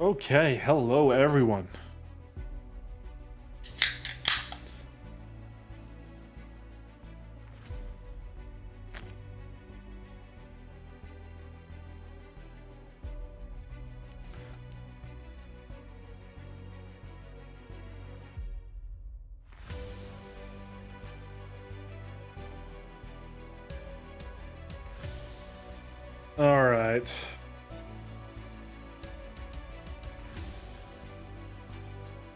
Okay, hello everyone. All right.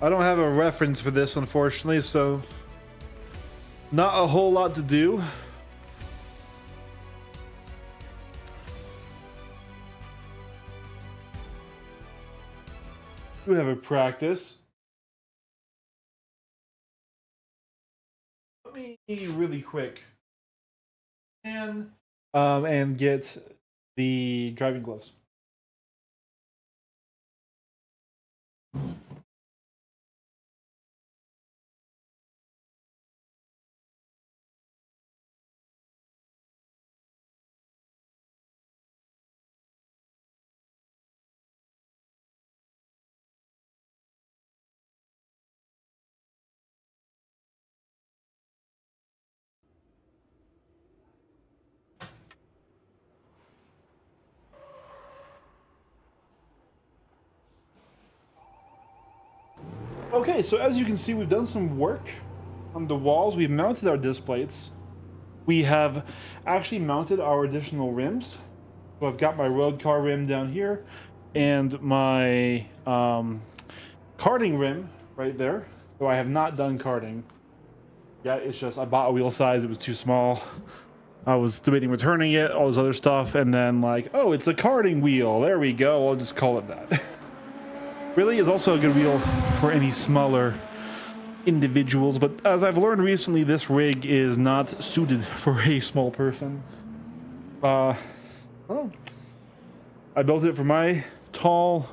I don't have a reference for this, unfortunately, so not a whole lot to do. We have a practice. Let me really quick and get the driving gloves. Okay, so as you can see, we've done some work on the walls. We've mounted our disc plates. We have actually mounted our additional rims. So I've got my road car rim down here and my karting rim right there. So I have not done karting. Yeah, it's just I bought a wheel size. It was too small. I was debating returning it, all this other stuff, and then like, oh, it's a karting wheel. There we go. I'll just call it that. Really is also a good wheel for any smaller individuals, but as I've learned recently, this rig is not suited for a small person. Oh, I built it for my tall,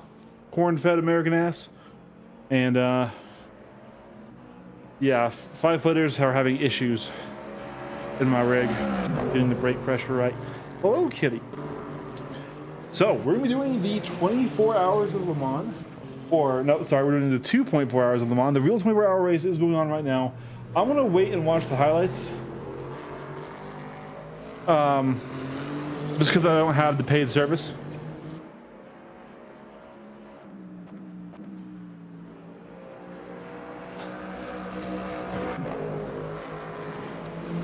corn-fed American ass, and yeah, 5-footers are having issues in my rig, getting the brake pressure right. Hello, kitty. So we're gonna be doing the 24 hours of Le Mans. Or no, sorry, we're doing the 2.4 hours of Le Mans. The real 24-hour race is going on right now. I'm gonna wait and watch the highlights. Just because I don't have the paid service.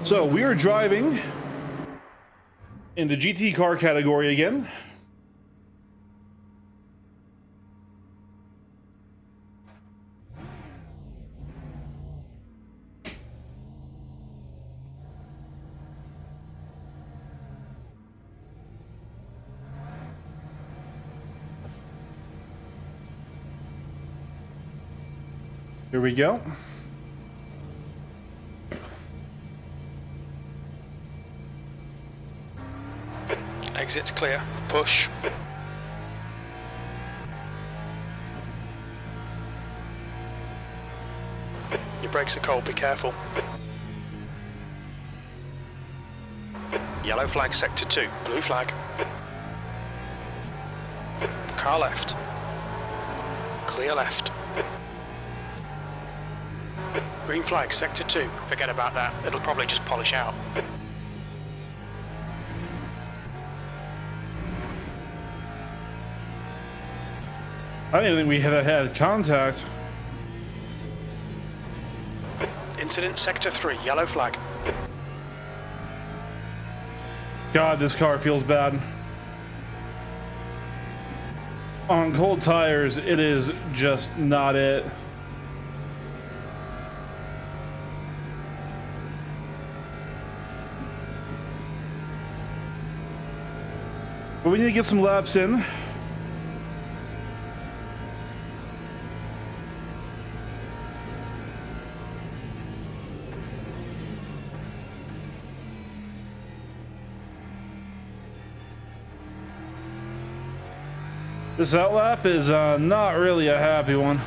So we are driving in the GT car category again. Here we go. Exit's clear. Push. Your brakes are cold, be careful. Yellow flag, sector 2. Blue flag. Car left. Clear left. Green flag, sector 2. Forget about that. It'll probably just polish out. I didn't think we had contact. Incident sector 3, yellow flag. God, this car feels bad. On cold tires, it is just not it. But we need to get some laps in. This outlap is not really a happy one.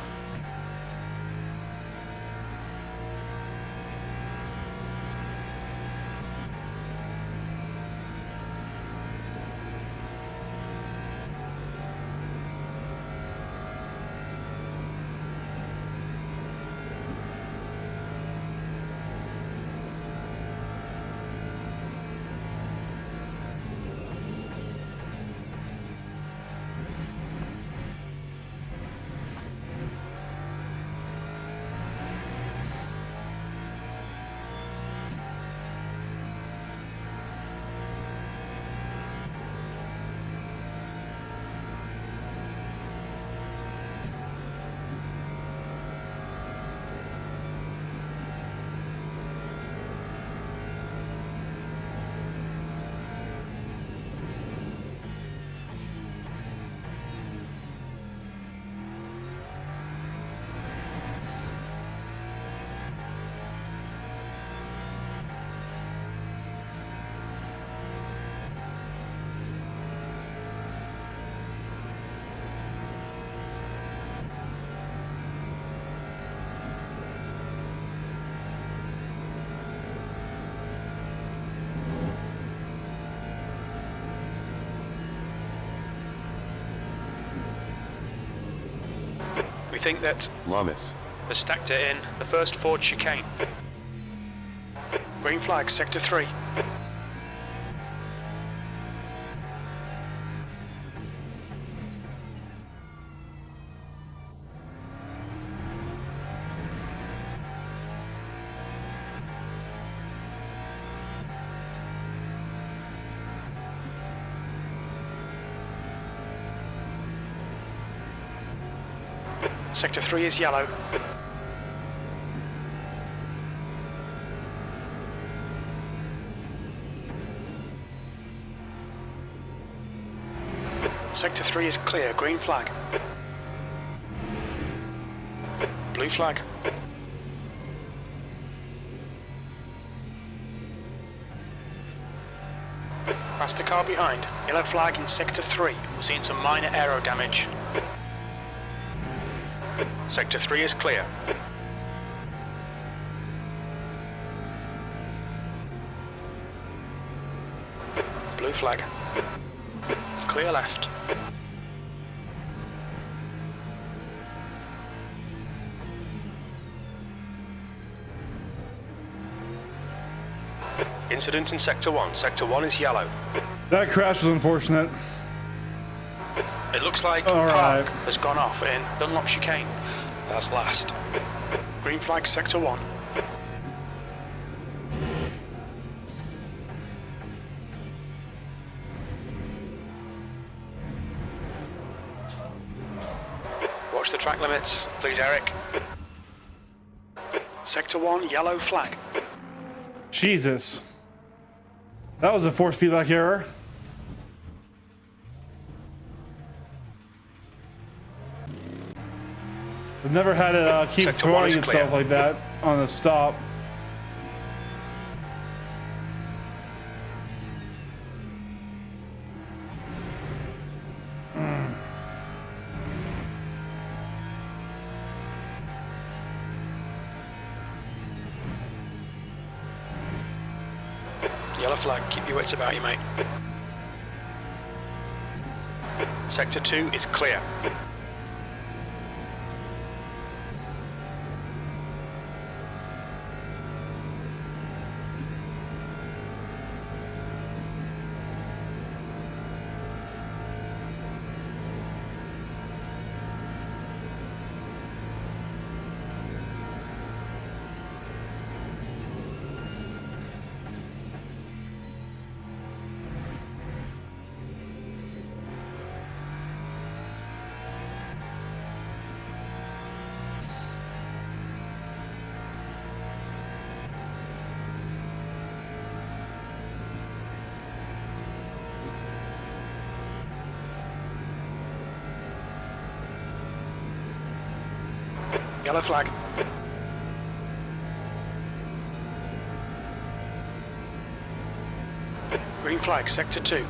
think that Lamas. has stacked it in the first Ford chicane. Green flag, sector 3. Sector 3 is yellow. Sector 3 is clear, green flag. Blue flag. Past the car behind. Yellow flag in sector 3. We're seeing some minor aero damage. Sector 3 is clear. Blue flag. Clear left. Incident in sector 1. Sector 1 is yellow. That crash was unfortunate. It looks like All Park right. has gone off in Dunlop chicane. That's last. Green flag, sector 1. Watch the track limits, please, Eric. Sector 1, yellow flag. Jesus. That was a force feedback error. I've never had it keep Sector 1 throwing is clear. itself like that on a stop. Yellow flag, keep your wits about you, mate. Sector 2 is clear. Yellow flag. Green flag, sector 2.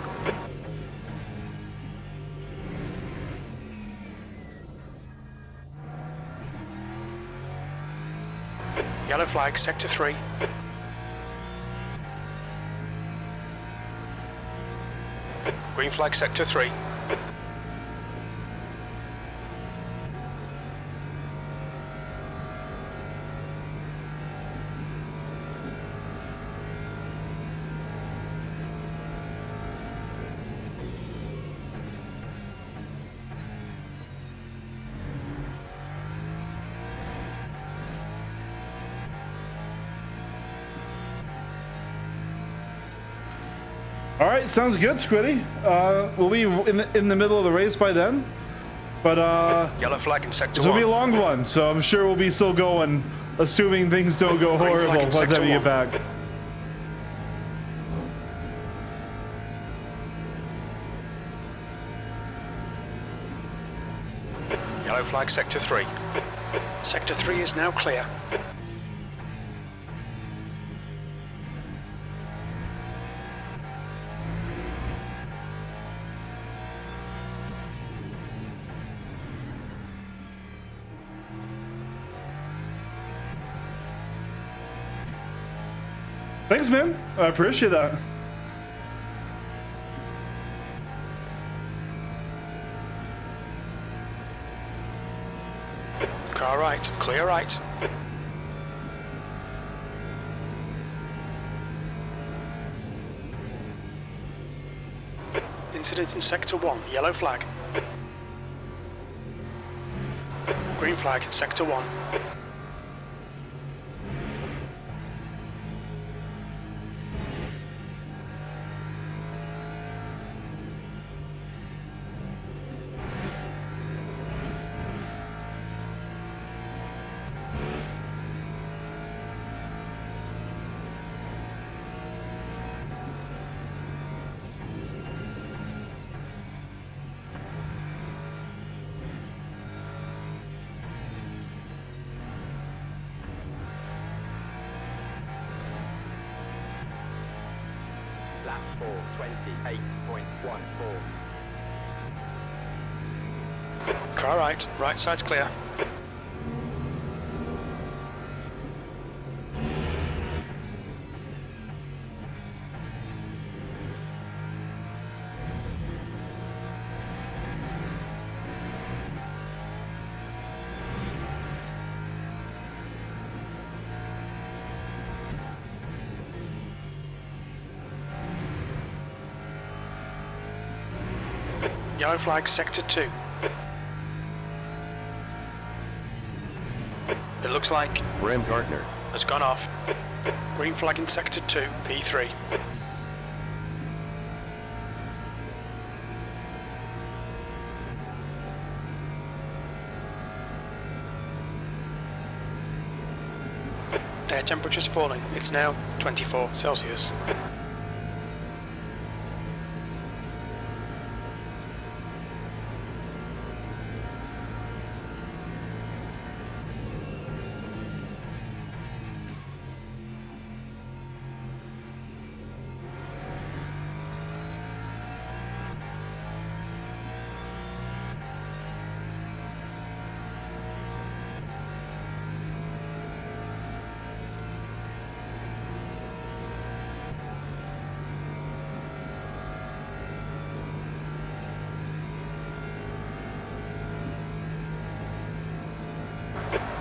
Yellow flag, sector 3. Green flag, sector 3. All right, sounds good, Squiddy. We'll be in the middle of the race by then, but Yellow flag in sector this will 1. be a long one, so I'm sure we'll be still going, assuming things don't go Green flag horrible in by the sector time we get 1. back. Yellow flag, sector 3. Sector 3 is now clear. Thanks, man. I appreciate that. Car right, clear right. Incident in Sector 1, yellow flag. Green flag, Sector 1. Lap 428.14. Car right, right side's clear. Yellow flag, Sector 2. It looks like Ram Gardner. has gone off. Green flag in Sector 2, P3. Air temperature's falling. It's now 24 Celsius.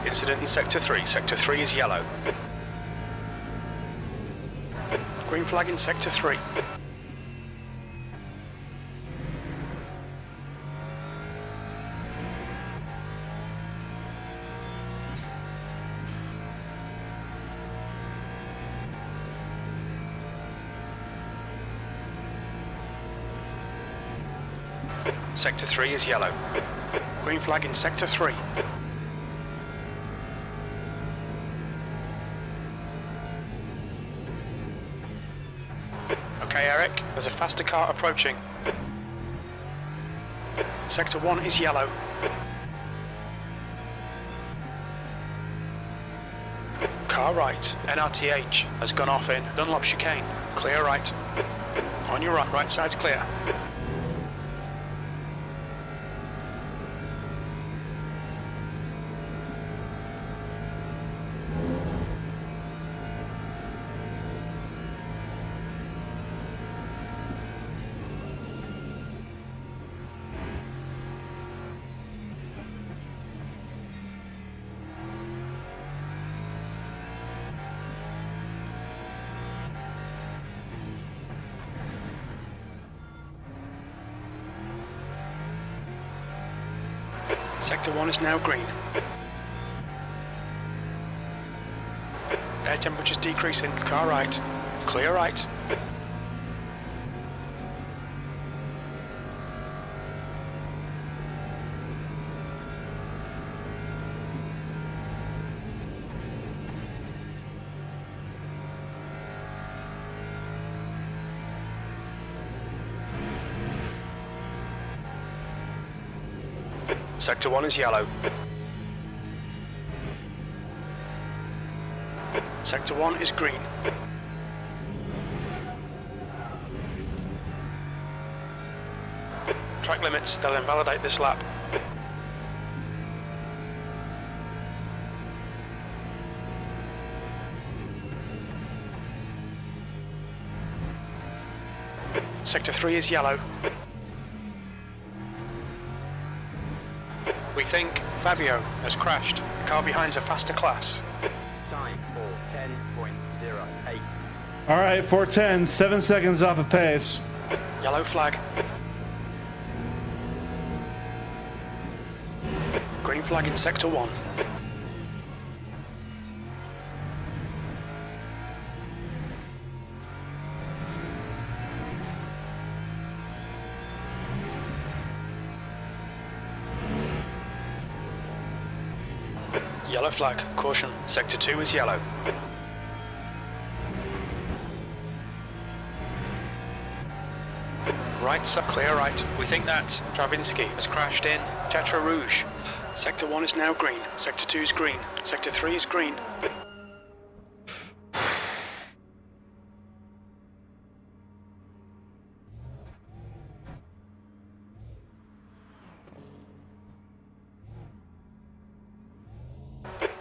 Incident in Sector 3. Sector 3 is yellow. Green flag in Sector 3. Sector 3 is yellow. Green flag in Sector 3. Okay, Eric, there's a faster car approaching. Sector 1 is yellow. Car right, NRTH, has gone off in Dunlop chicane. Clear right. On your right, right side's clear. Sector 1 is now green. Air temperature's decreasing. Car right. Clear right. Sector 1 is yellow. Sector 1 is green. Track limits, they'll invalidate this lap. Sector 3 is yellow. We think Fabio has crashed. The car behind's a faster class. Time for 10.08. All right, 410, 7 seconds off of pace. Yellow flag. Green flag in sector 1. Yellow flag, caution. Sector 2 is yellow. Right, clear right. We think that Travinsky has crashed in Tetra Rouge. Sector 1 is now green. Sector 2 is green. Sector 3 is green.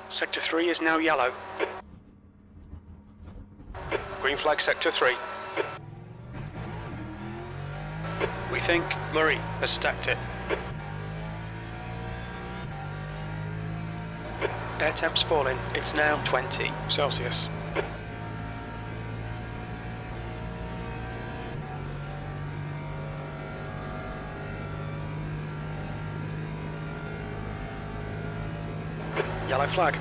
Sector 3 is now yellow. Green flag sector 3. We think Murray has stacked it. Air temp's falling. It's now 20 Celsius. Yellow flag.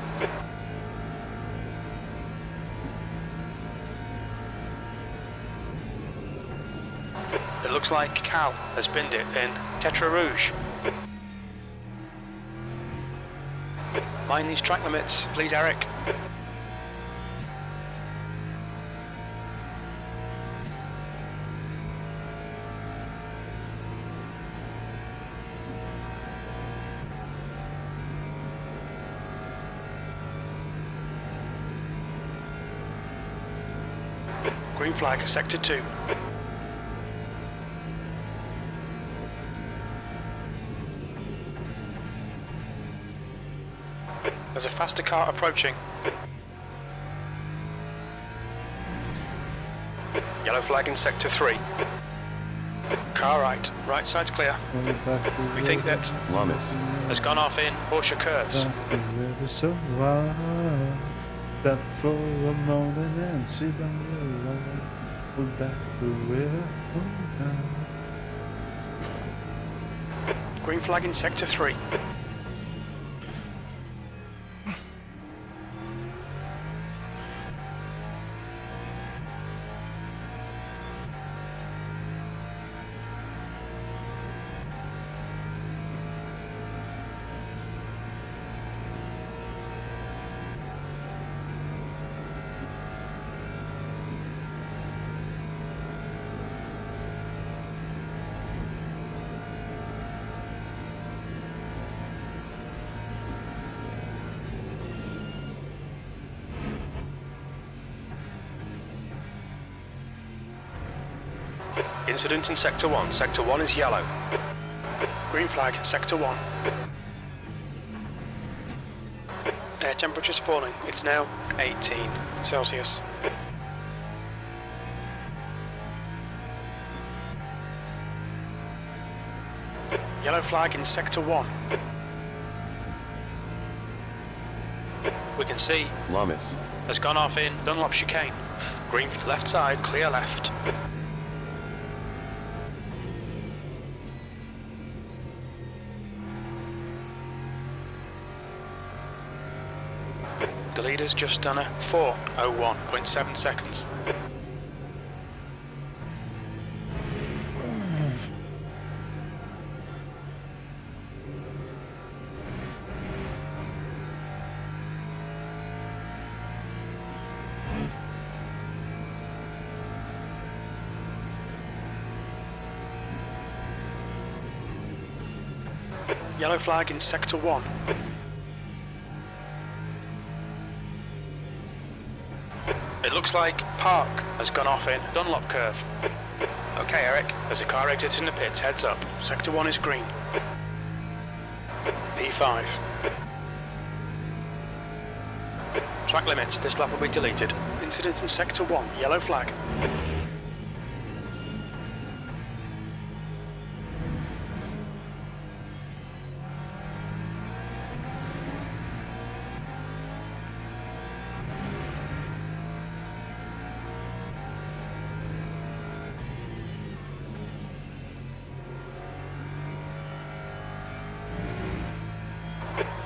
It looks like Cal has binned it in Tetra Rouge. Mind these track limits, please, Eric. Green flag, sector 2. There's a faster car approaching. Yellow flag in sector 3. Car right, right side's clear. We think that Lamas. has gone off in Porsche curves. Stop for a moment and see down the road. Pull back the river. Green flag in sector 3. Incident in sector 1. Sector 1 is yellow. Green flag, sector 1. Air temperature's falling. It's now 18 Celsius. Yellow flag in sector 1. We can see Lamas. has gone off in Dunlop chicane. Green left side, clear left. The leader's just done a 4:01.7 seconds. Yellow flag in sector 1. It looks like Park has gone off in Dunlop curve. Okay, Eric, there's a car exiting the pits, heads up. Sector 1 is green. P5. Track limits, this lap will be deleted. Incident in sector 1, yellow flag.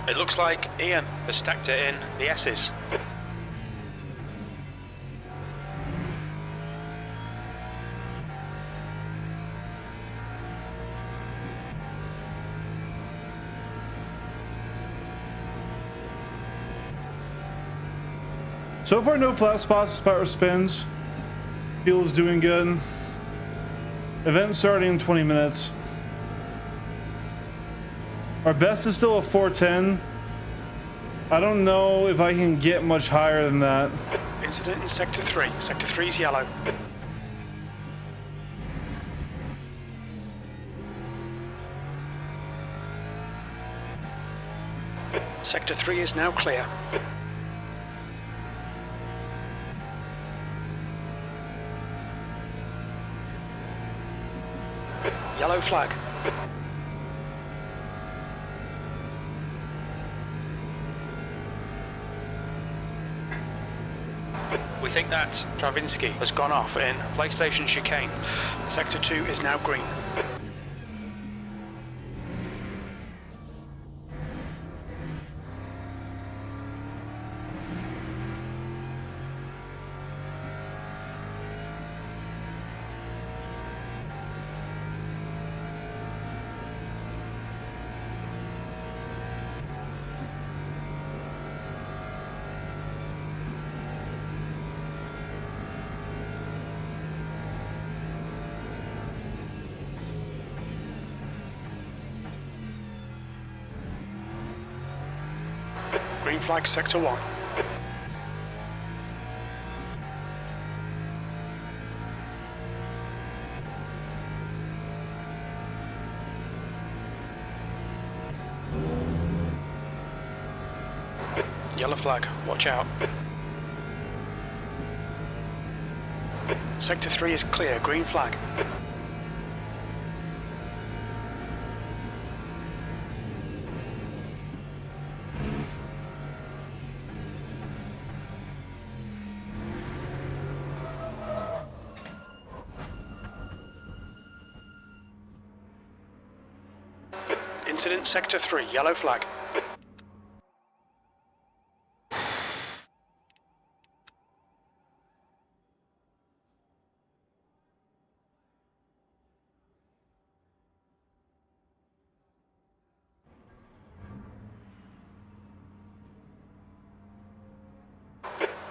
It looks like Ian has stacked it in the S's. So far, no flat spots, power spins. Fuel is doing good. Event starting in 20 minutes. Our best is still a 410. I don't know if I can get much higher than that. Incident in Sector 3. Sector 3 is yellow. Sector 3 is now clear. Yellow flag. We think that Travinsky has gone off in PlayStation chicane. Sector 2 is now green. Green flag, Sector 1. Yellow flag, watch out. Sector 3 is clear, green flag. Incident Sector 3, yellow flag.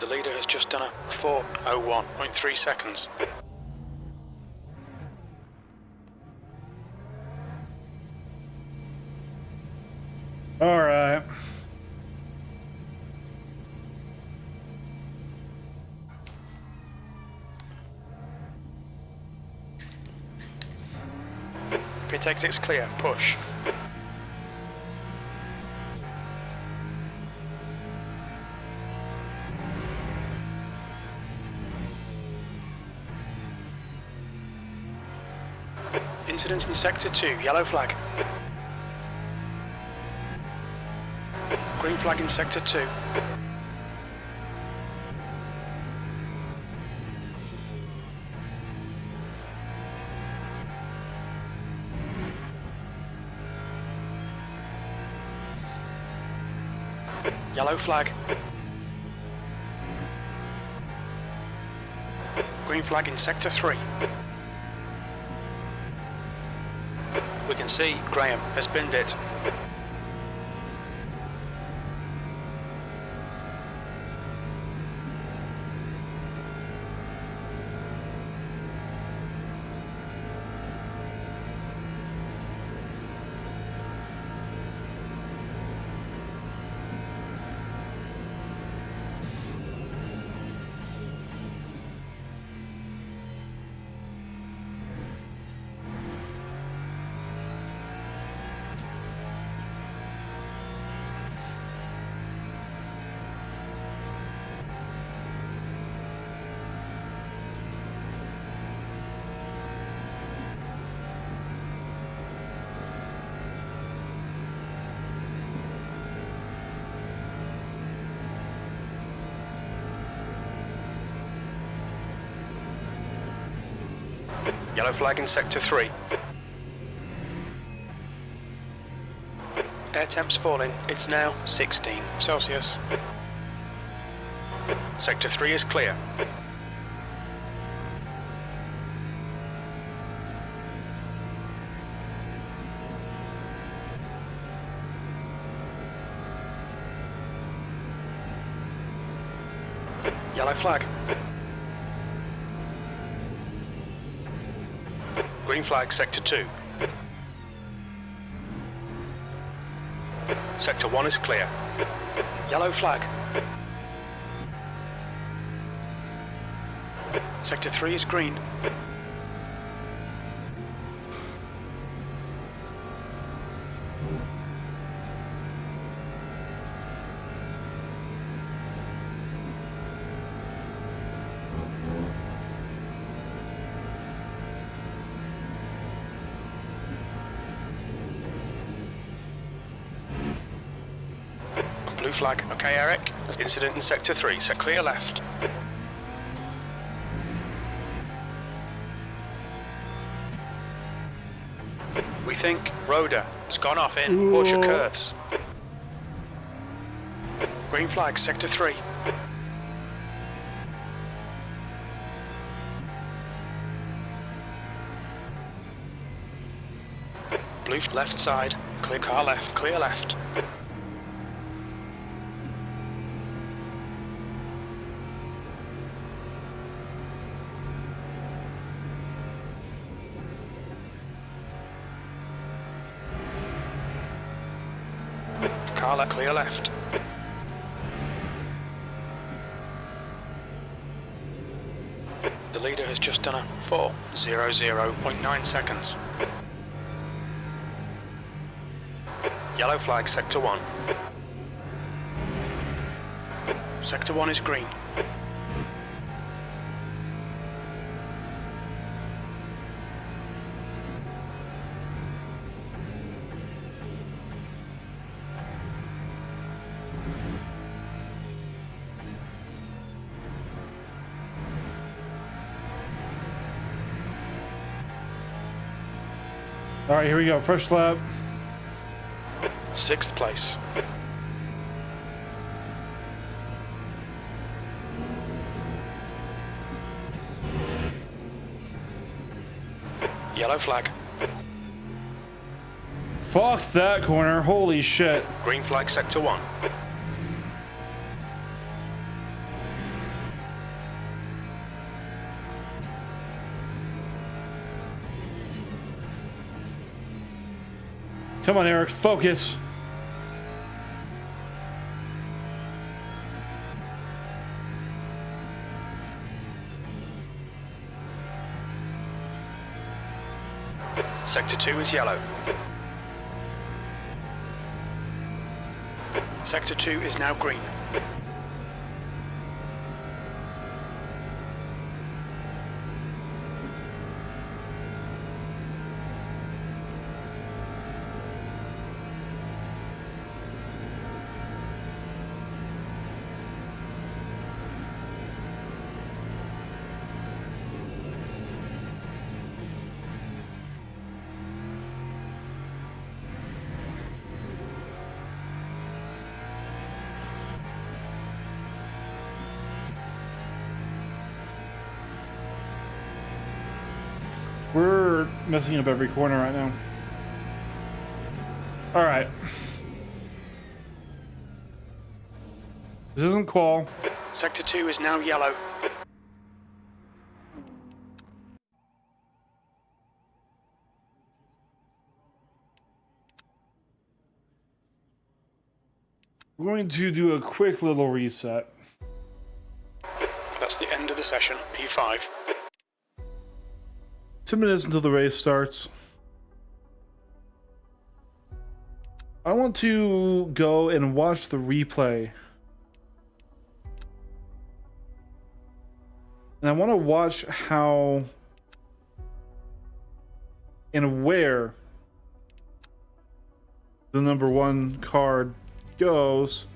The leader has just done a 4:01.3 seconds. All right. Pit exit's clear, push. Incident in Sector 2, yellow flag. Green flag in Sector 2. Yellow flag. Green flag in Sector 3. We can see Graham has binned it. Yellow flag in Sector 3. Air temp's falling. It's now 16 Celsius. Sector 3 is clear. Yellow flag. Green flag, Sector 2. Sector 1 is clear. Yellow flag. Sector 3 is green. Blue flag. Okay, Eric. Incident in Sector 3. Set clear left. We think Rhoda has gone off in Porsche curves. Green flag, Sector 3. Blue left side. Clear car left. Clear left. Car left, clear left. The leader has just done a 4:00.9 seconds. Yellow flag, Sector 1. Sector 1 is green. All right, here we go. First lap. 6th place. Yellow flag. Fuck that corner. Holy shit. Green flag, Sector 1. Come on, Eric. Focus. Sector 2 is yellow. Sector 2 is now green. We're messing up every corner right now. All right. This isn't qual. Sector 2 is now yellow. We're going to do a quick little reset. That's the end of the session, P5. 2 minutes until the race starts. I want to go and watch the replay. And I want to watch how and where the number 1 card goes.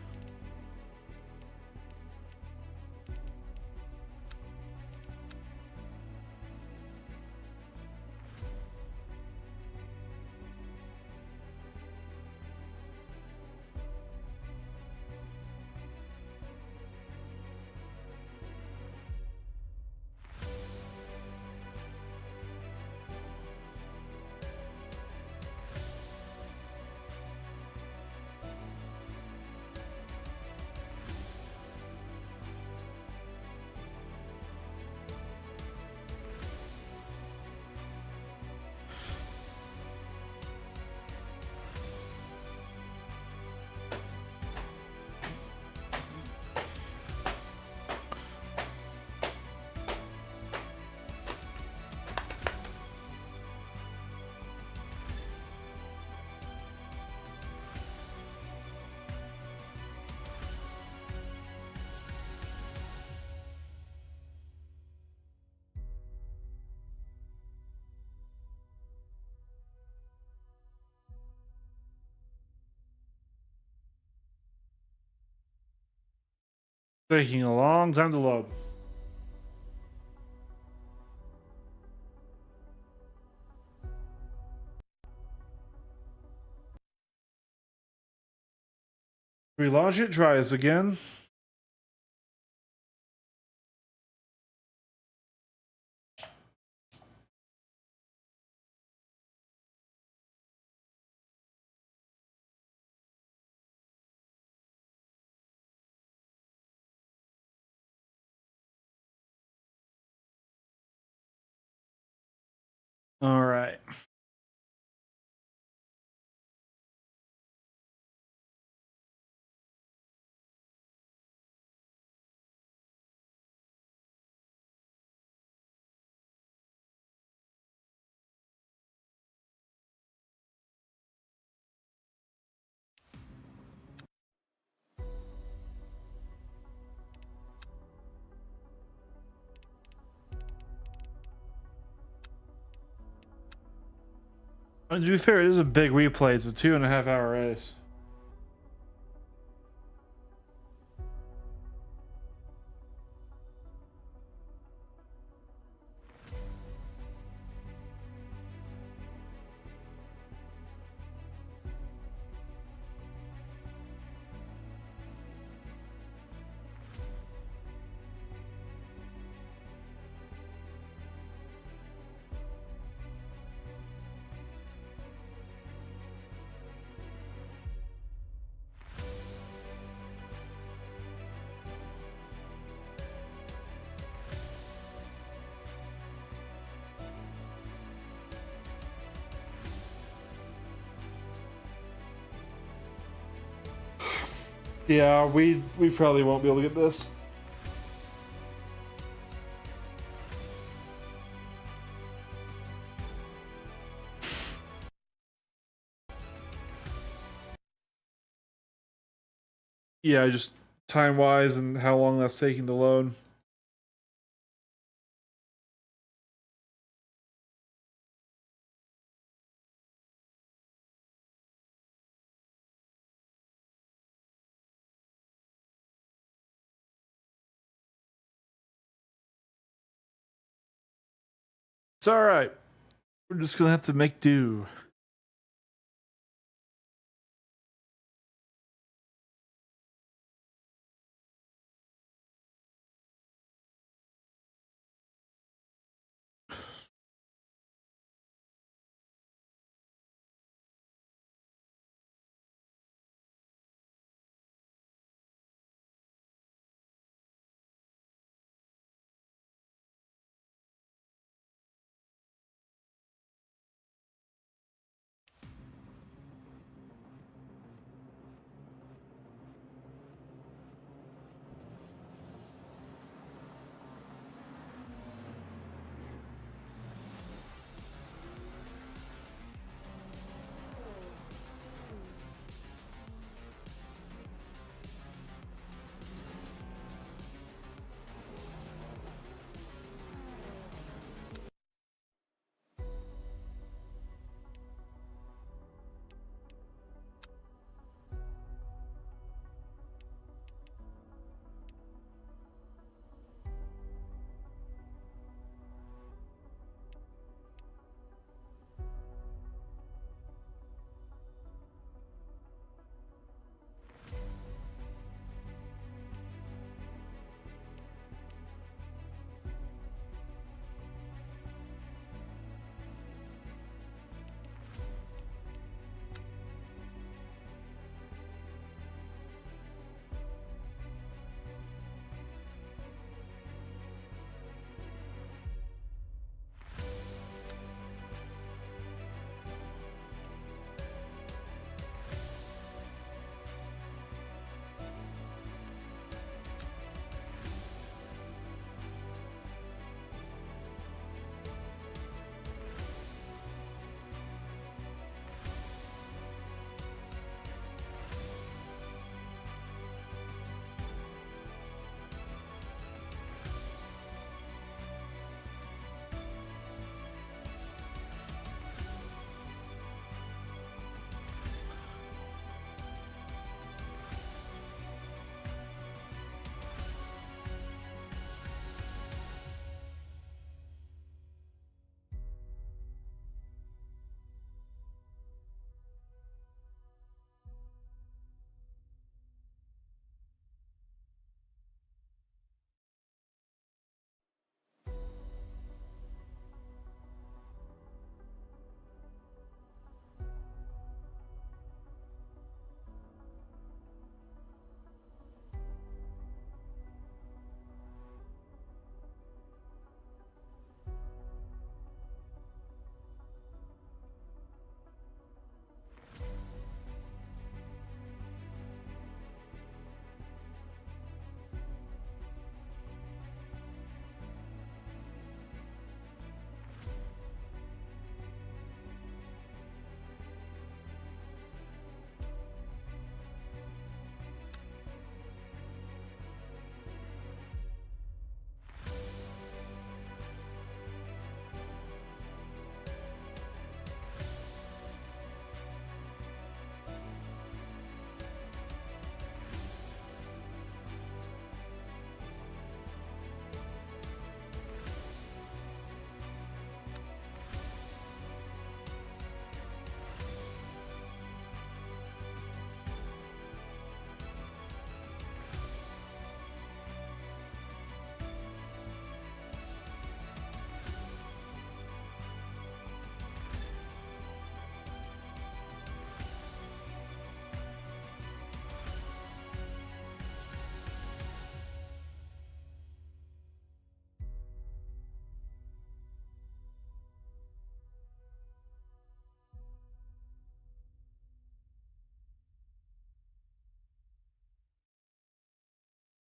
Taking a long time to load. Relaunch it, try this again. All right. And to be fair, it is a big replay. It's a 2.5-hour race. Yeah, we probably won't be able to get this. Yeah, just time-wise and how long that's taking to load. It's all right. We're just gonna have to make do.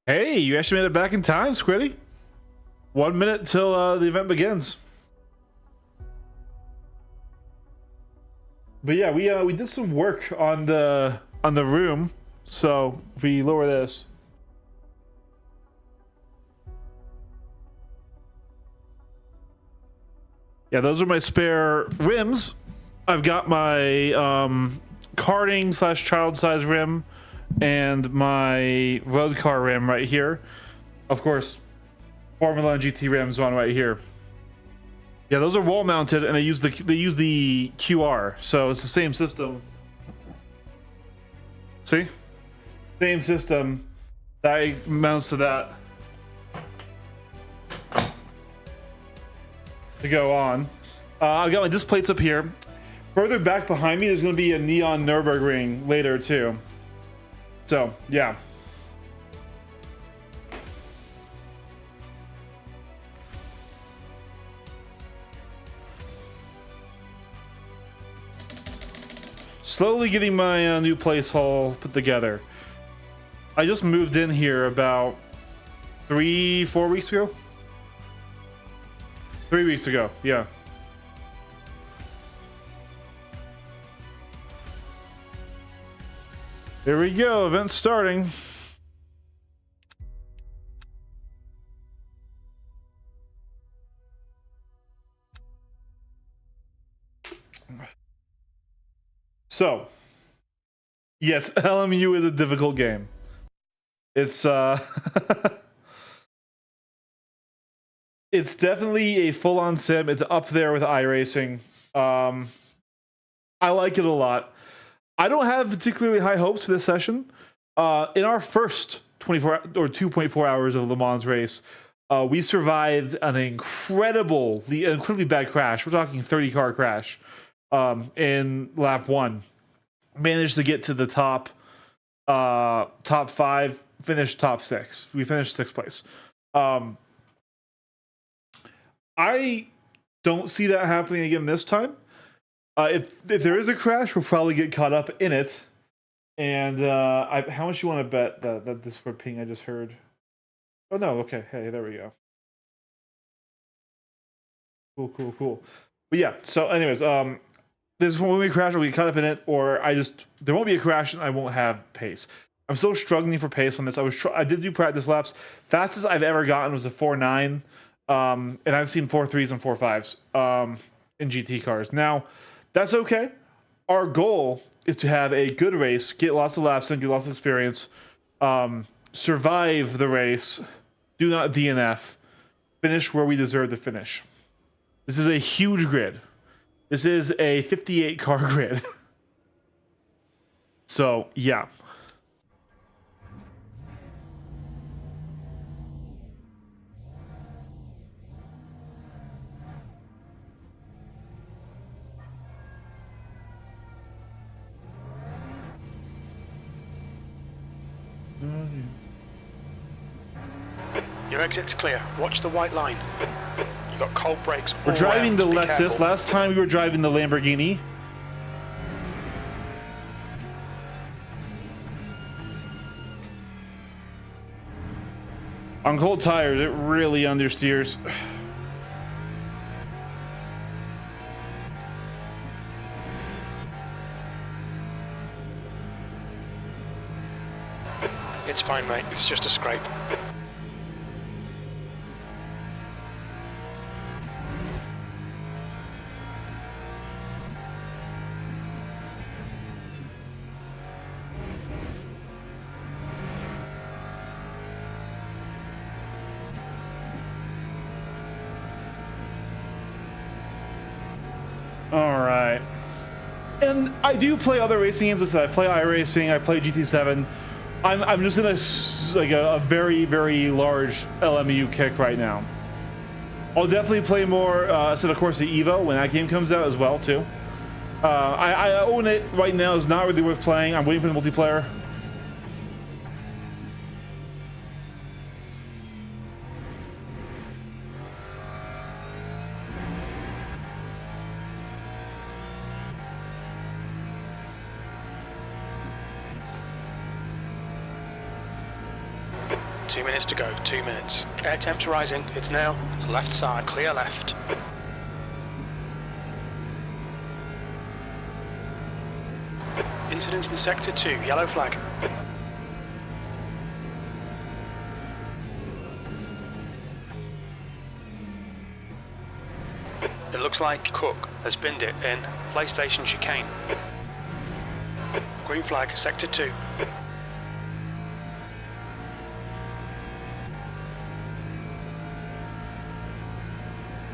Hey, you actually made it back in time, Squiddy. 1 minute till the event begins. But yeah, we did some work on the room. So if we lower this. Yeah, those are my spare rims. I've got my karting / child size rim and my road car rim right here. Of course, Formula and GT rims on right here. Yeah, those are wall mounted, and they use the QR, so it's the same system. See, same system that mounts to that to go on. I've got my disc plates up here. Further back behind me, there's going to be a neon Nürburgring later too. So yeah. Slowly getting my new place all put together. I just moved in here about 3-4 weeks ago. 3 weeks ago, yeah. Here we go, event starting. So, yes, LMU is a difficult game. It's it's definitely a full-on sim. It's up there with iRacing. I like it a lot. I don't have particularly high hopes for this session. In our first 24 or 2.4 hours of Le Mans race, we survived an incredibly bad crash. We're talking 30-car crash in lap 1. Managed to get to the top 5, finished top 6. We finished 6th place. I don't see that happening again this time. If there is a crash, we'll probably get caught up in it. And how much you want to bet that Discord ping I just heard? Oh no, okay, hey, there we go. Cool. But yeah, so anyways, this when we crash, we'll get caught up in it, or there won't be a crash and I won't have pace. I'm still struggling for pace on this. I did do practice laps. Fastest I've ever gotten was a 4.9, and I've seen 4.3s and 4.5s in GT cars. Now, that's okay. Our goal is to have a good race, get lots of laps in, get lots of experience, survive the race, do not DNF, finish where we deserve to finish. This is a huge grid. This is a 58-car grid. So, yeah. Your exit's clear. Watch the white line. You got cold brakes. We're driving the Be Lexus. careful. Last time we were driving the Lamborghini. On cold tires, it really understeers. It's fine, mate. It's just a scrape. All right. And I do play other racing games. Like I said, I play iRacing. I play GT7. I'm just in a very, very large LMU kick right now. I'll definitely play more. So of course the Evo when that game comes out as well too. I own it right now. It's not really worth playing. I'm waiting for the multiplayer. 2 minutes to go, 2 minutes. Air temps rising, it's now left side, clear left. Incident in sector 2, yellow flag. It looks like Cook has binned it in PlayStation chicane. Green flag, sector 2.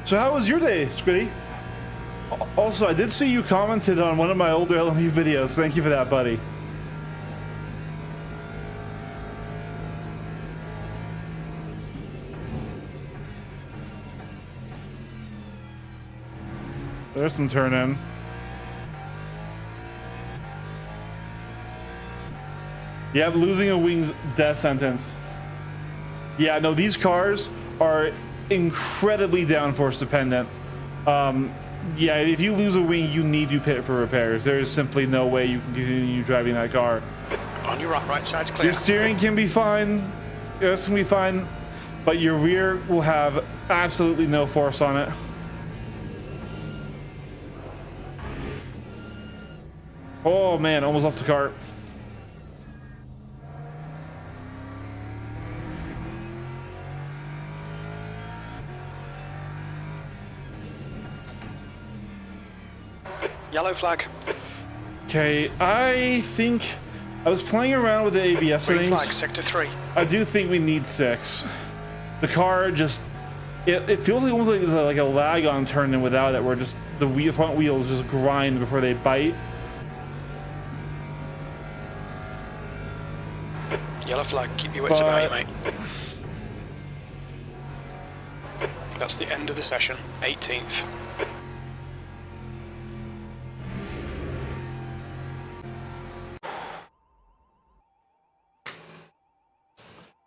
So how was your day, Squiddy? Also, I did see you commented on one of my older LMU videos. Thank you for that, buddy. There's some turn in. Yeah, losing a wing's death sentence. Yeah, no, these cars are incredibly downforce dependent. Yeah, if you lose a wing, you need to pit for repairs. There is simply no way you can continue driving that car. On your right side's clear. Your steering can be fine, it's gonna be fine, but your rear will have absolutely no force on it. Oh man, almost lost the car. Yellow flag. Okay, I think I was playing around with the ABS Green settings. flag, sector 3. I do think we need 6. The car just it feels like almost like there's like a lag on turning without it, where just the front wheels just grind before they bite. Yellow flag, keep your wits about you, mate. That's the end of the session, 18th.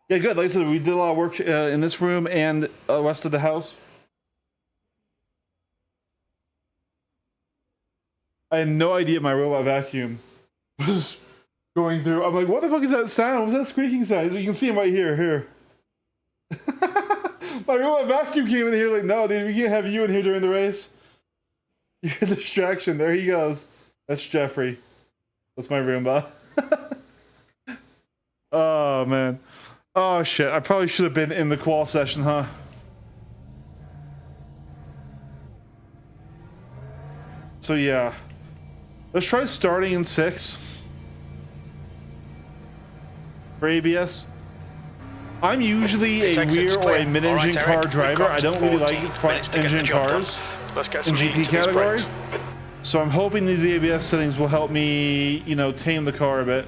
Yeah, good. Like I said, we did a lot of work in this room and the rest of the house. I had no idea my robot vacuum was going through. I'm like, what the fuck is that sound? What's that squeaking sound? You can see him right here. Here. My robot vacuum came in here like, no, dude, we can't have you in here during the race. You're a distraction. There he goes. That's Jeffrey. That's my Roomba. Oh, man. Oh, shit. I probably should have been in the qual session, huh? So, yeah. Let's try starting in 6. For ABS. I'm usually a rear or a mid-engine car driver. I don't really like front-engine cars in GT category. So I'm hoping these ABS settings will help me, you know, tame the car a bit.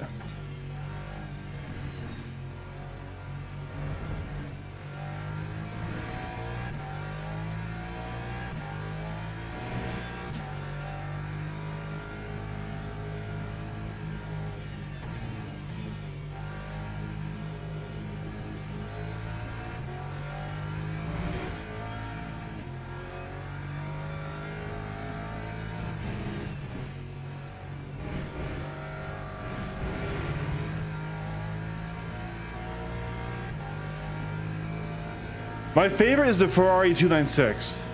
My favorite is the Ferrari 296.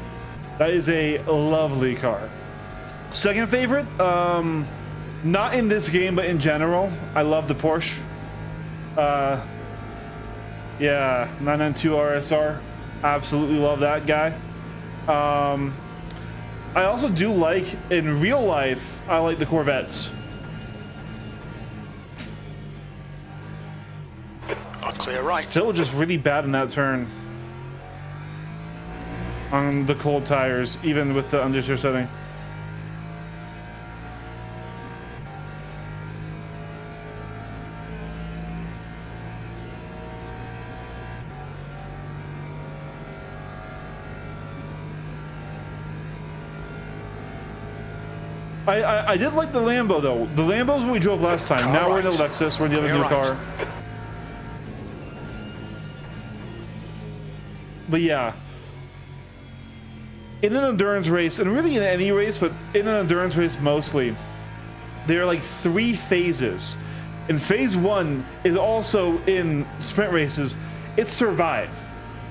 That is a lovely car. Second favorite, not in this game, but in general, I love the Porsche. Yeah, 992 RSR. Absolutely love that guy. I also do like, in real life, I like the Corvettes. On clear right. Still just really bad in that turn. On the cold tires, even with the understeer setting. I did like the Lambo though. The Lambo's what we drove last time. Now we're in the Lexus. We're in the other new car. But yeah. In an endurance race, and really in any race, but in an endurance race mostly, there are like 3 phases. And phase 1 is also in sprint races. It's survive.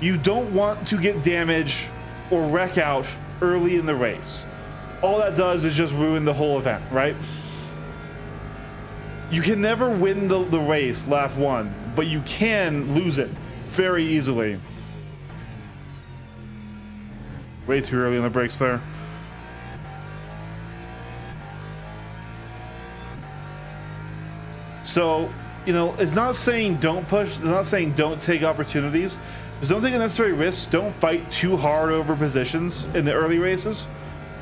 You don't want to get damaged or wreck out early in the race. All that does is just ruin the whole event, right? You can never win the race lap 1, but you can lose it very easily. Way too early on the brakes there. So, you know, it's not saying don't push, it's not saying don't take opportunities. Just don't take unnecessary risks. Don't fight too hard over positions in the early races,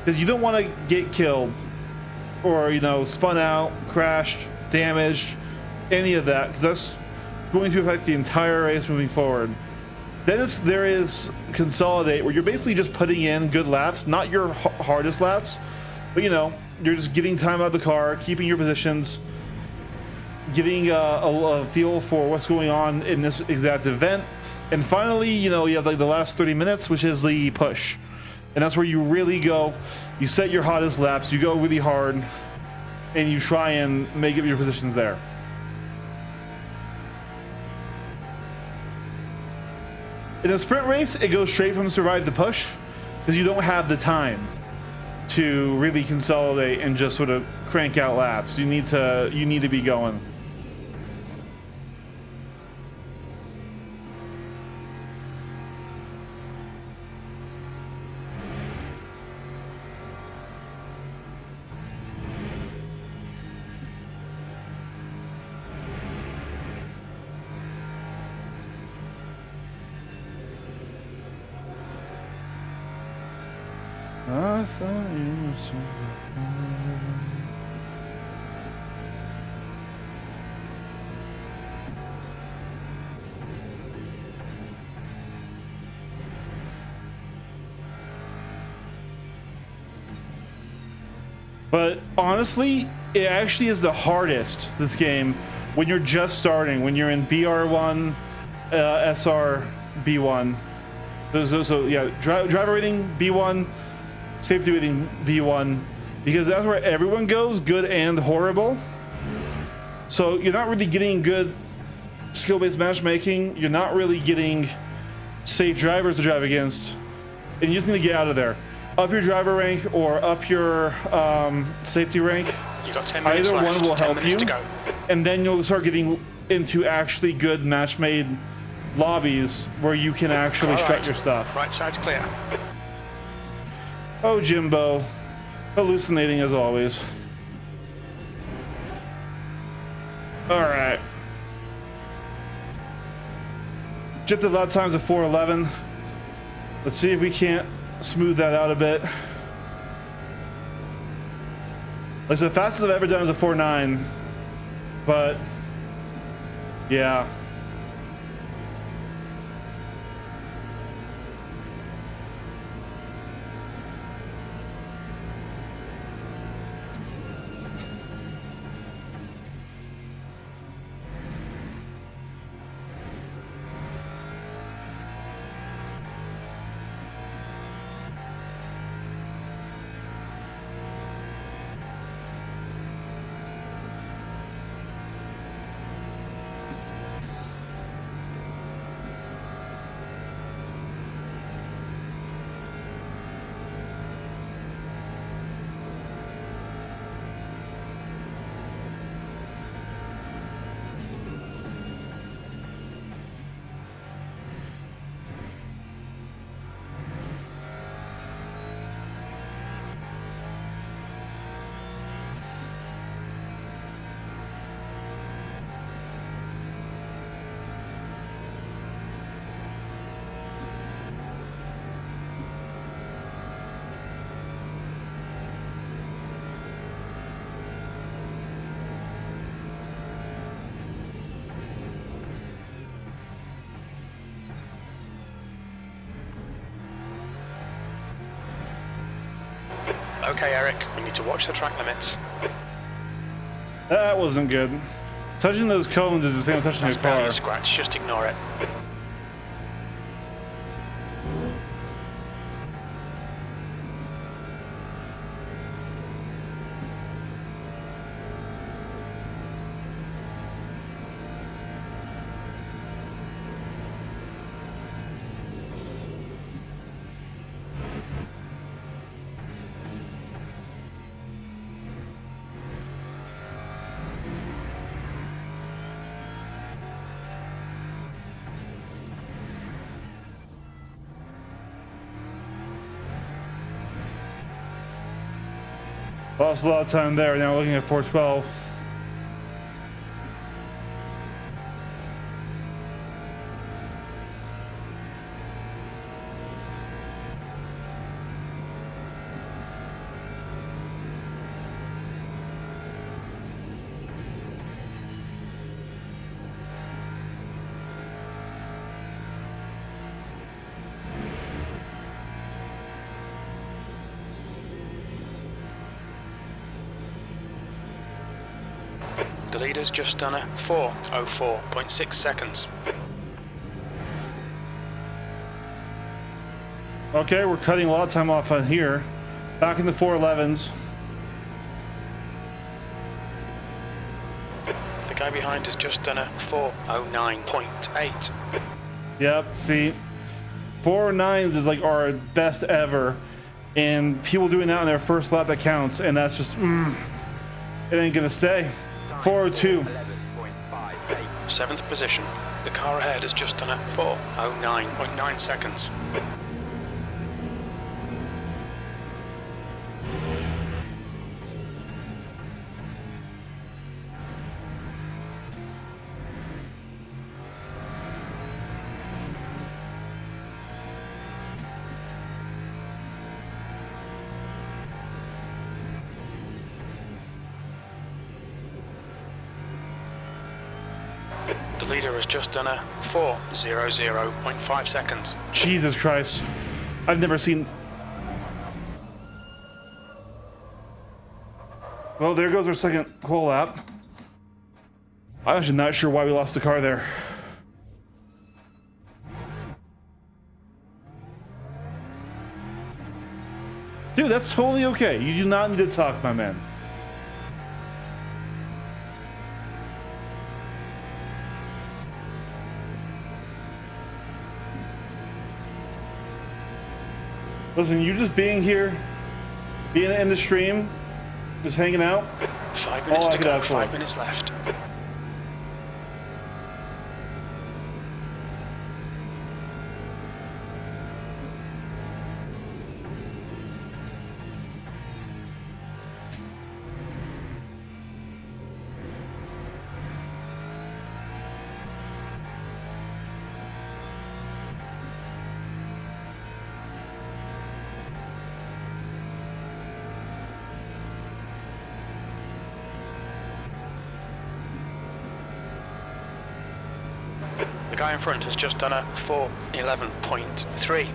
because you don't want to get killed or, you know, spun out, crashed, damaged, any of that, because that's going to affect the entire race moving forward. Then there is consolidate, where you're basically just putting in good laps, not your hardest laps, but, you know, you're just getting time out of the car, keeping your positions, getting a feel for what's going on in this exact event. And finally, you know, you have like the last 30 minutes, which is the push. And that's where you really go, you set your hottest laps, you go really hard, and you try and make up your positions there. In a sprint race, it goes straight from survive to push, because you don't have the time to really consolidate and just sort of crank out laps. You need to be going. I thought you were so But honestly, it actually is the hardest, this game, when you're just starting, when you're in BR1, SR, B1. So yeah, driver rating B1, safety rating B1, because that's where everyone goes, good and horrible. So you're not really getting good skill-based matchmaking. You're not really getting safe drivers to drive against, and you just need to get out of there. Up your driver rank or up your safety rank. You got 10 minutes Either left, one will 10 help minutes you, to go. and then you'll start getting into actually good match-made lobbies where you can actually strut your stuff. Right side's clear. Oh, Jimbo, hallucinating as always. All right. Objective lap times of 4:11. Let's see if we can't smooth that out a bit. Like, the fastest I've ever done is a 4:9, but yeah. Okay, Eric, we need to watch the track limits. That wasn't good. Touching those cones is the same as touching a That's barely car. a scratch, just ignore it. lost a lot of time there. Now we're looking at 412. The leader's just done a 4:04.6 seconds. Okay, we're cutting a lot of time off on here. Back in the 411s. The guy behind has just done a 4:09.8. Yep, see, 409s is like our best ever, and people doing that on their first lap that counts, and that's just, it ain't gonna stay. 402. 11.58. 7th position. The car ahead has just done a 4:09.9 seconds. The leader has just done a 4:00.5 seconds. Jesus Christ. I've never seen... Well, there goes our second whole lap. I'm actually not sure why we lost the car there. Dude, that's totally okay. You do not need to talk, my man. Listen, you just being here, being in the stream, just hanging out. 5 minutes all to I could go, ask for. 5 minutes left. The guy in front has just done a 4:11.3.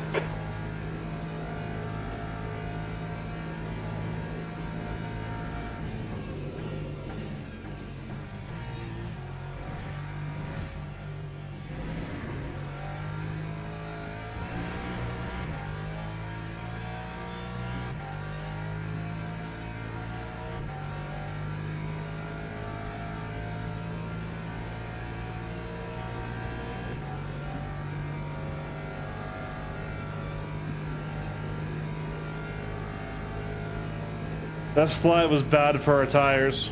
That slide was bad for our tires.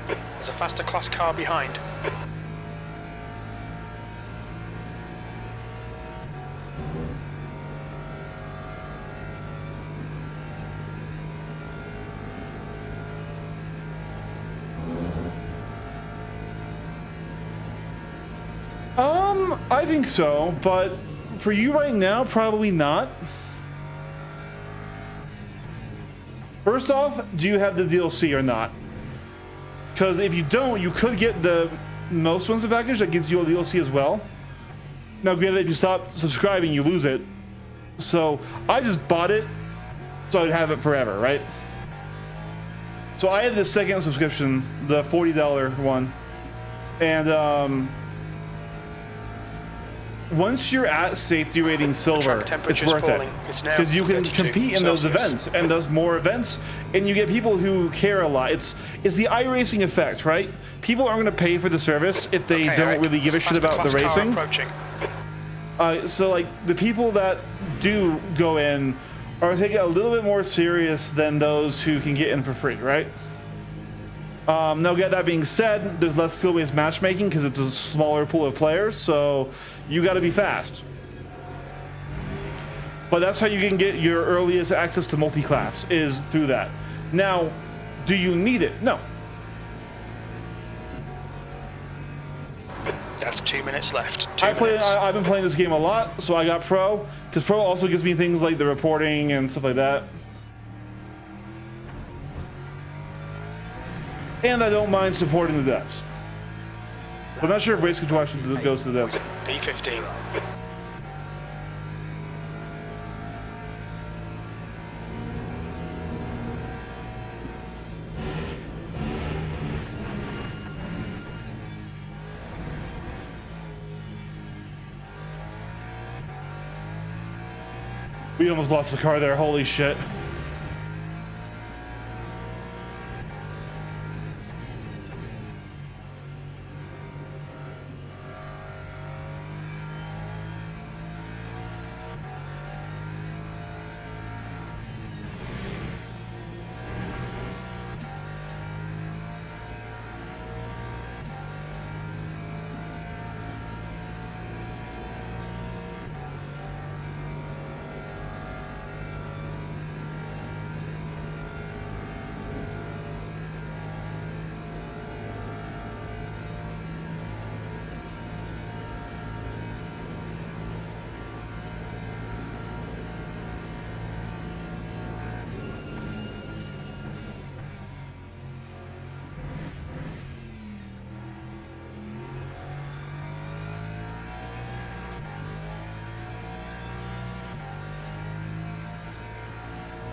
There's a faster class car behind. I think so, but for you right now, probably not. First off, do you have the DLC or not? Because if you don't, you could get the most expensive package that gives you a DLC as well. Now, granted, if you stop subscribing, you lose it. So I just bought it so I'd have it forever, right? So I have the second subscription, the $40 one, and once you're at safety rating silver, it's worth it because you can compete in those events, and there's more events, and you get people who care a lot. It's the iRacing effect, right? People aren't going to pay for the service if they don't really give a shit about the racing. So like the people that do go in are taking it a little bit more serious than those who can get in for free, right? Now, that being said, there's less skill-based matchmaking because it's a smaller pool of players, so you got to be fast. But that's how you can get your earliest access to multi-class, is through that. Now, do you need it? No. That's 2 minutes left. I've been playing this game a lot, so I got Pro, because Pro also gives me things like the reporting and stuff like that. And I don't mind supporting the devs. But I'm not sure if race control actually goes to the devs. P15. We almost lost the car there, holy shit.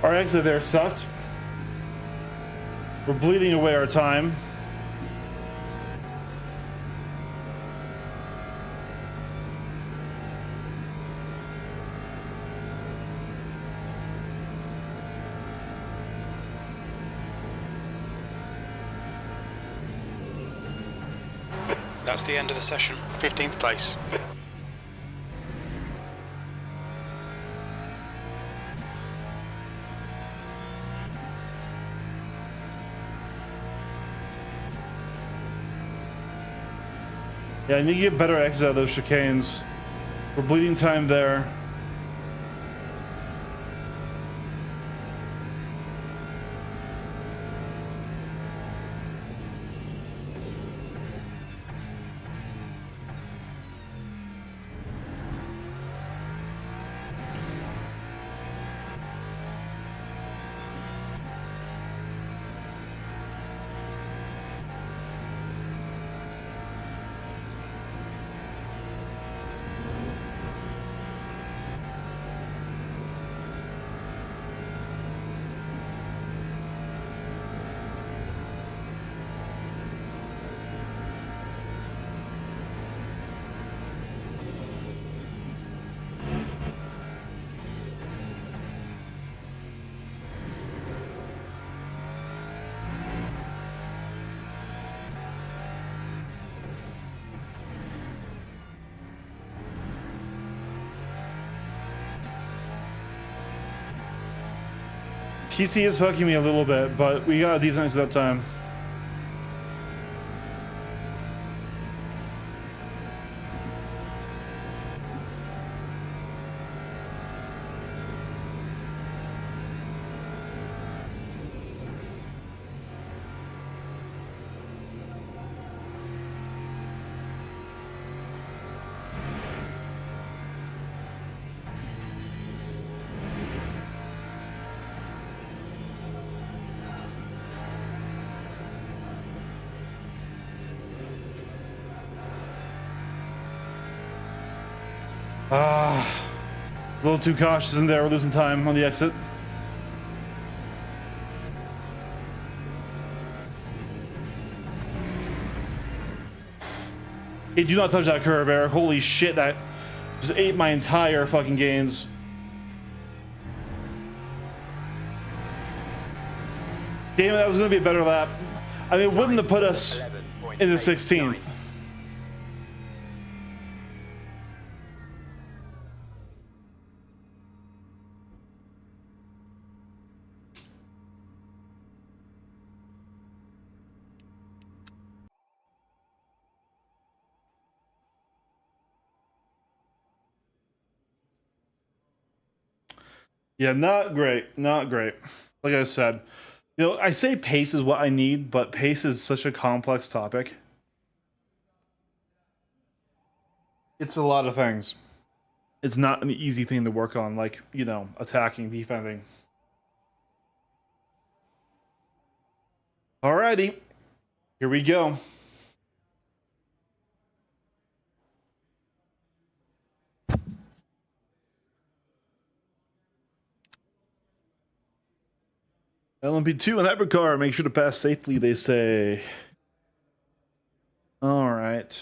Our exit there sucked. We're bleeding away our time. That's the end of the session. 15th place. Yeah, I need to get better exits out of those chicanes. We're bleeding time there. TC is fucking me a little bit, but we got a decent exit that time. A little too cautious in there. We're losing time on the exit. Hey, do not touch that curb, Eric. Holy shit, that just ate my entire fucking gains. Damn it, that was going to be a better lap. I mean, it wouldn't have put us in the 16th. Yeah, not great. Not great. Like I said, you know, I say pace is what I need, but pace is such a complex topic. It's a lot of things. It's not an easy thing to work on, like, you know, attacking, defending. Alrighty. Here we go. LMP2 and Hypercar, make sure to pass safely, they say. Alright.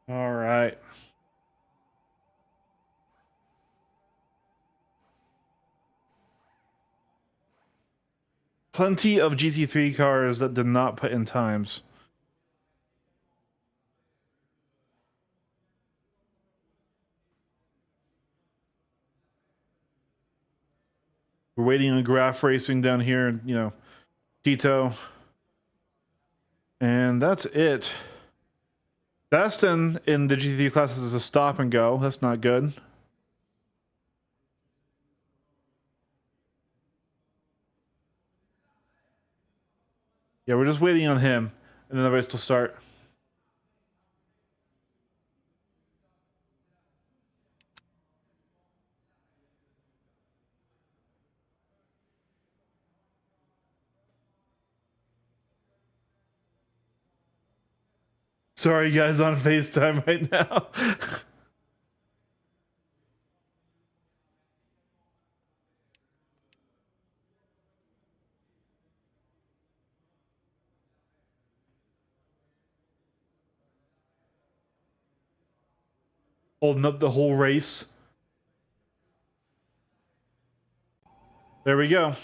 Alright. Plenty of GT3 cars that did not put in times. We're waiting on Graph Racing down here, you know, Tito. And that's it. Dastin in the GT3 classes is a stop and go. That's not good. Yeah, we're just waiting on him, and then the race will start. Sorry, guys, on FaceTime right now. Holding up the whole race. There we go.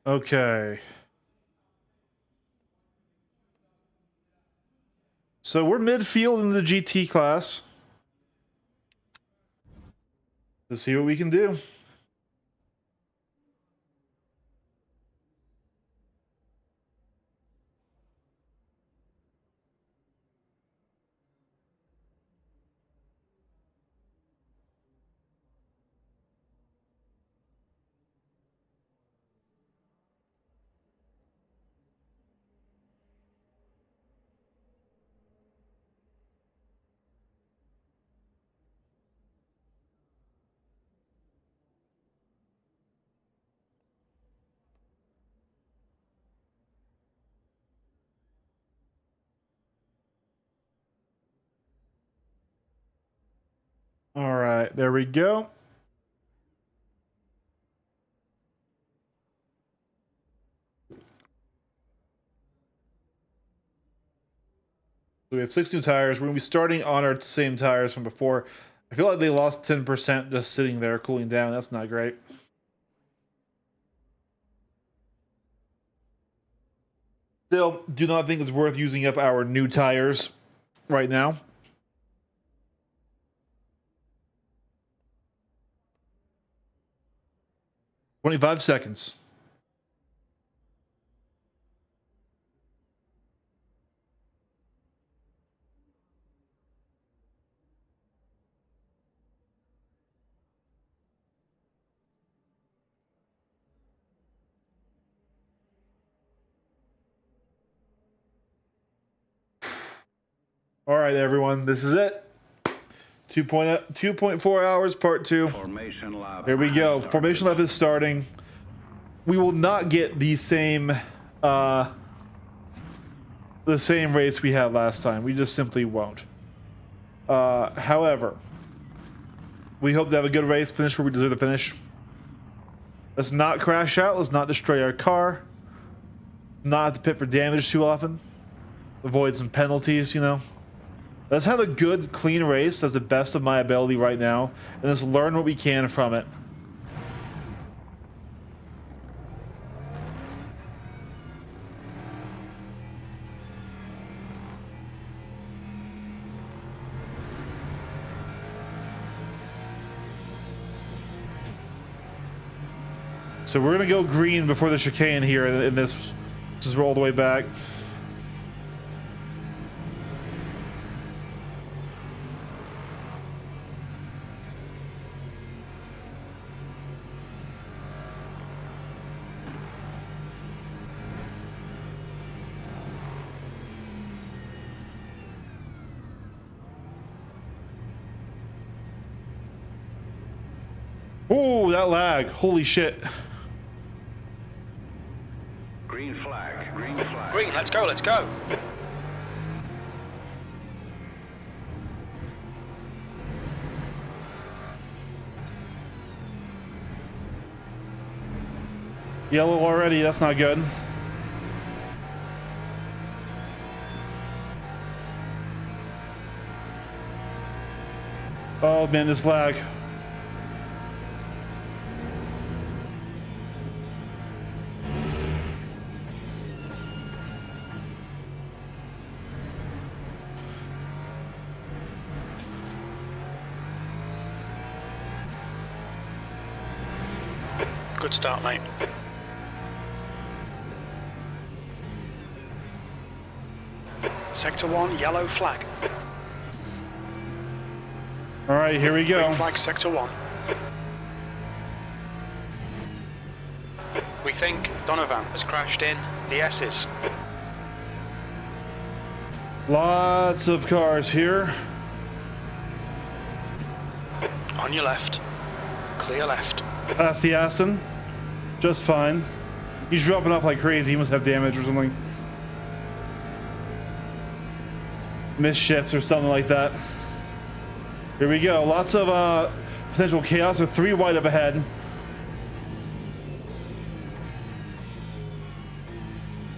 Okay. So we're midfield in the GT class. Let's see what we can do. All right, there we go. So we have 6 new tires. We're going to be starting on our same tires from before. I feel like they lost 10% just sitting there cooling down. That's not great. Still, do not think it's worth using up our new tires right now. "25 seconds. All right, everyone, this is it. 2.4 hours, part 2. Formation lab. Here we go. Formation lab is starting. We will not get the same race we had last time. We just simply won't. However, we hope to have a good race, finish where we deserve to finish. Let's not crash out. Let's not destroy our car. Not have to pit for damage too often. Avoid some penalties, you know. Let's have a good, clean race. That's the best of my ability right now. And let's learn what we can from it. So we're going to go green before the chicane here in this, since we're all the way back. Oh, that lag. Holy shit. Green flag, green flag. Green, let's go, let's go. Yellow already, that's not good. Oh man, this lag. Good start, mate. Sector 1, yellow flag. All right, here we go. Green flag, Sector 1. We think Donovan has crashed in the S's. Lots of cars here. On your left. Clear left. That's the Aston. Just fine. He's dropping off like crazy. He must have damage or something. Missed shifts or something like that. Here we go. Lots of potential chaos with 3 wide up ahead.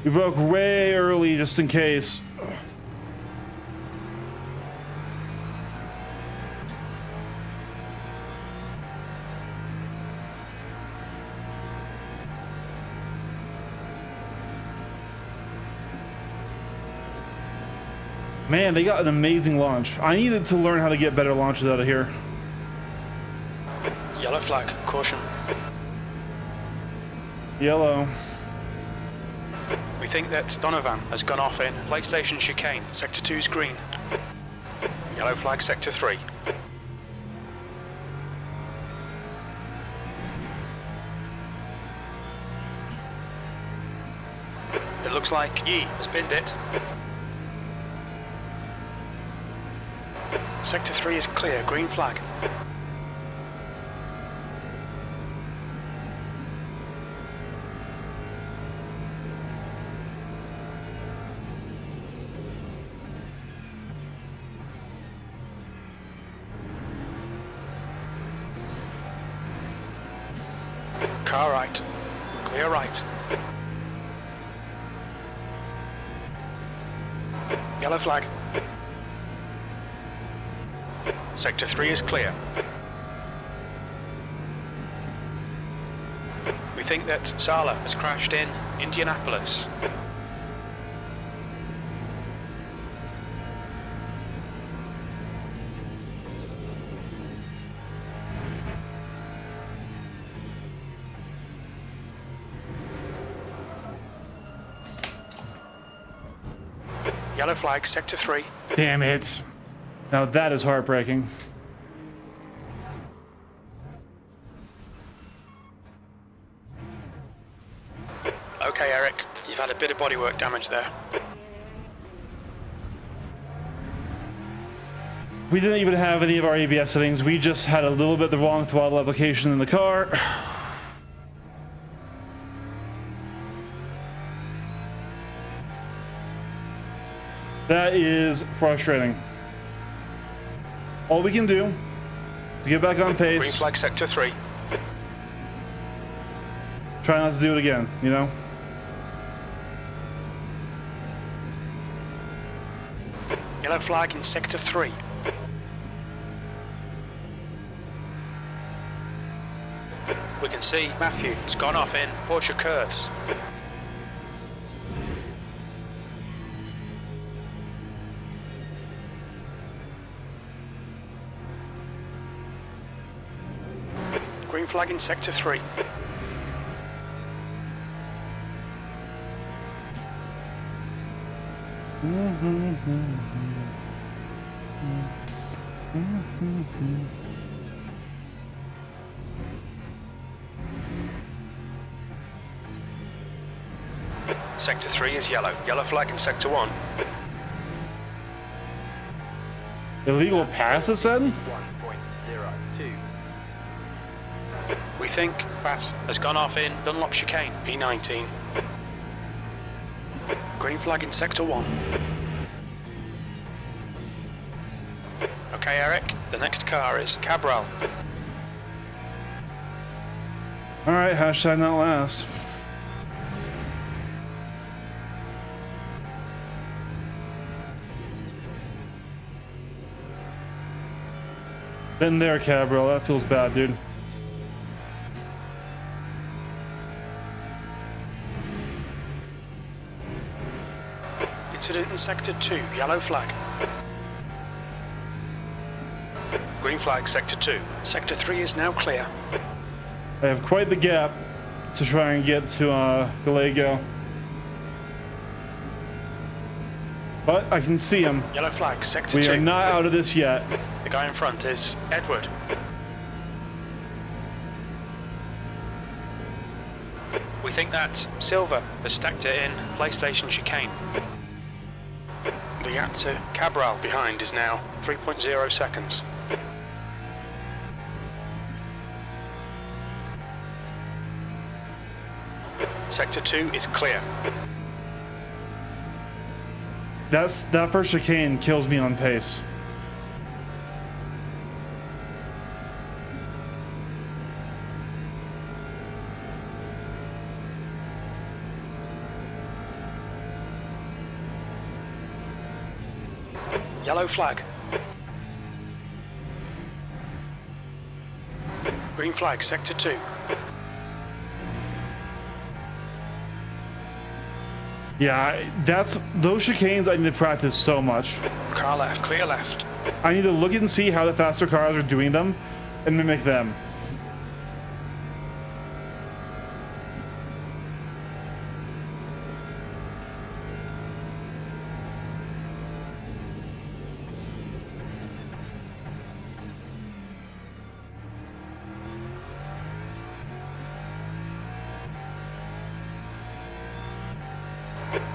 We broke way early just in case. Man, they got an amazing launch. I needed to learn how to get better launches out of here. Yellow flag, caution. Yellow. We think that Donovan has gone off in PlayStation chicane. Sector 2's green. Yellow flag, Sector 3. It looks like Yi has binned it. Sector 3 is clear, green flag. Car right, clear right. Yellow flag. Sector 3 is clear. We think that Sala has crashed in Indianapolis. Yellow flag, Sector 3. Damn it. Now that is heartbreaking. Okay, Eric, you've had a bit of bodywork damage there. We didn't even have any of our ABS settings. We just had a little bit of the wrong throttle application in the car. That is frustrating. All we can do is get back on pace. Green flag, Sector 3. Try not to do it again, you know? Yellow flag in Sector 3. We can see Matthew has gone off in Porsche curves. Green flag in Sector 3. Sector 3 is yellow. Yellow flag in Sector 1. Illegal pass, it said? 1.02. We think Bass has gone off in Dunlop chicane, P19. Green flag in Sector 1. Okay, Eric, the next car is Cabral. Alright, hashtag not last. Been there, Cabral. That feels bad, dude. Incident in Sector 2, yellow flag. Green flag, Sector 2. Sector 3 is now clear. I have quite the gap to try and get to Gallego. But I can see him. Yellow flag, Sector 2. We are not out of this yet. The guy in front is Edward. We think that Silver has stacked it in PlayStation chicane. The gap to Cabral behind is now 3.0 seconds. Sector 2 is clear. That first chicane kills me on pace. Yellow flag. Green flag, Sector 2. Yeah, those chicanes I need to practice so much. Car left, clear left. I need to look and see how the faster cars are doing them and mimic them.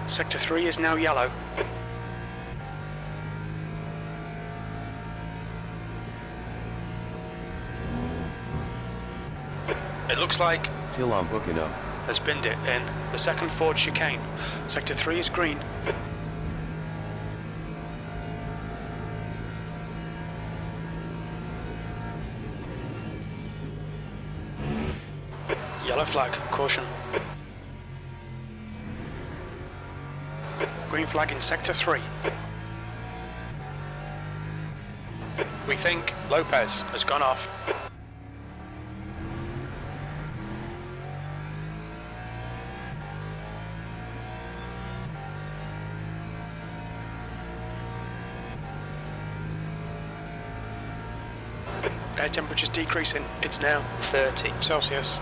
Sector 3 is now yellow. It looks like Till I'm hooking up. has binned it in the second Ford chicane. Sector 3 is green. Yellow flag, caution. Green flag in Sector 3. We think Lopez has gone off. Air temperature's decreasing. It's now 30 Celsius.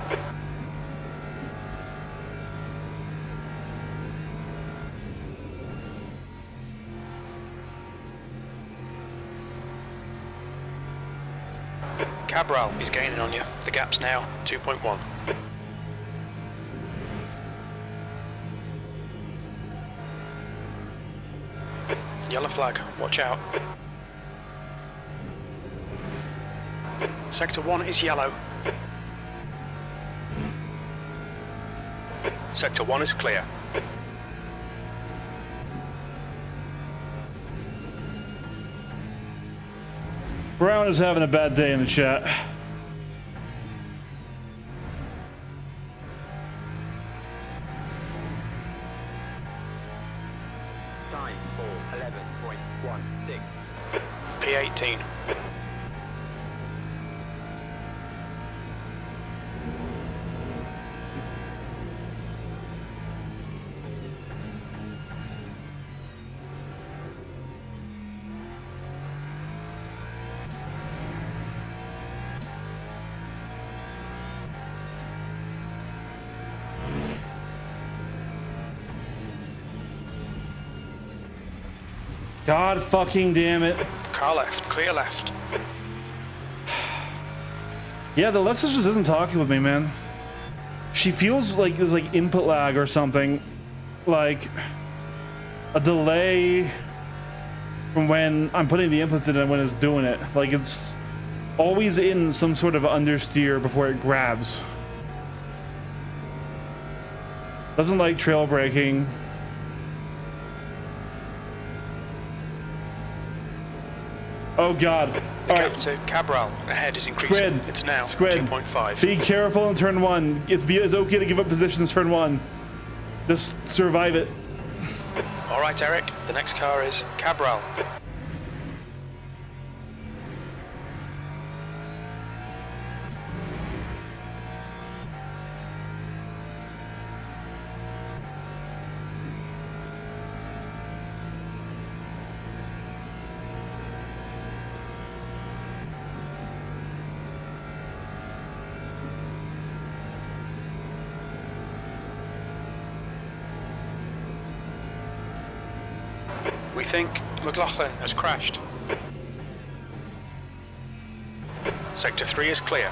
Cabral is gaining on you. The gap's now 2.1. Yellow flag, watch out. Sector 1 is yellow. Sector 1 is clear. Brown is having a bad day in the chat. Time for 11.16. P18. God fucking damn it. Car left, clear left. Yeah, the Lexus just isn't talking with me, man. She feels like there's like input lag or something. Like a delay from when I'm putting the inputs in and when it's doing it. Like it's always in some sort of understeer before it grabs. Doesn't like trail braking. Oh god. The All gap right. to Cabral ahead is increasing. Squid. It's now Squid. 2.5. Be careful in turn one. It's okay to give up position in turn one. Just survive it. All right, Eric. The next car is Cabral. We think McLaughlin has crashed. Sector 3 is clear.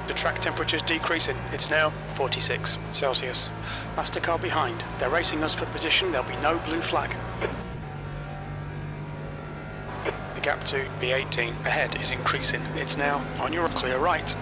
The track temperature is decreasing. It's now 46 Celsius. Faster car behind. They're racing us for position. There'll be no blue flag. The gap to B18 ahead is increasing. It's now on your clear right.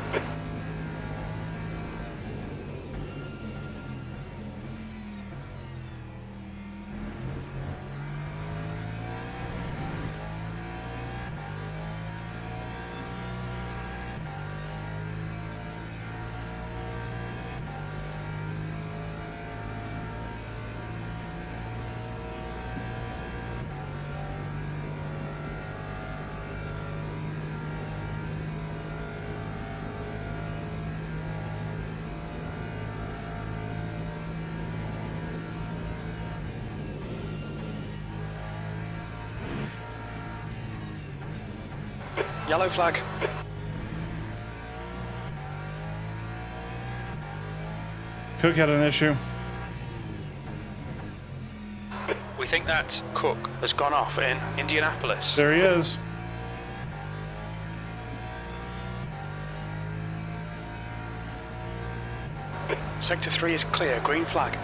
Yellow flag. Cook had an issue. We think that Cook has gone off in Indianapolis. There he is. Sector 3 is clear, green flag.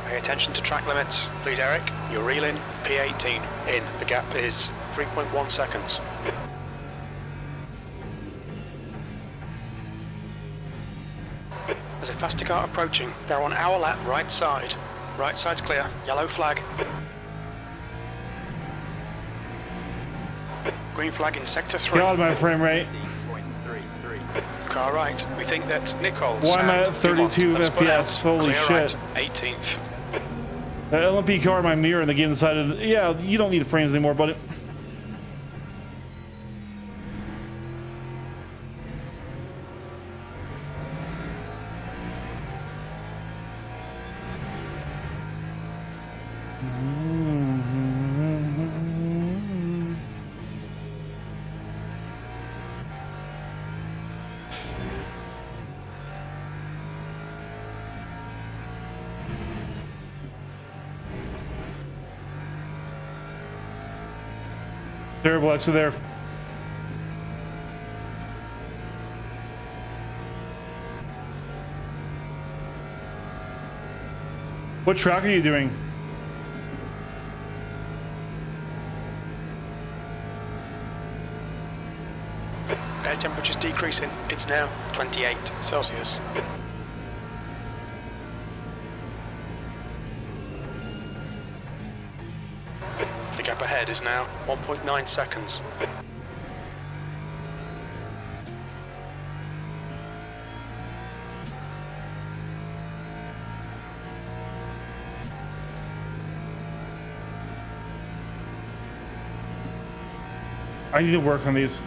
Pay attention to track limits. Please, Eric. You're reeling. P18 in. The gap is 3.1 seconds. There's a faster car approaching. They're on our lap, right side. Right side's clear. Yellow flag. Green flag in sector 3. God, my frame rate. 8.33. Car right. We think that Nichols. Why am I and at 32 Dumont have spun out. FPS? Holy Clear shit. Right, 18th. That LMP car in my mirror in the game decided, yeah, you don't need frames anymore, buddy. Terrible exit there. What track are you doing? Air temperature's decreasing. It's now 28 Celsius. The gap ahead is now 1.9 seconds. I need to work on these.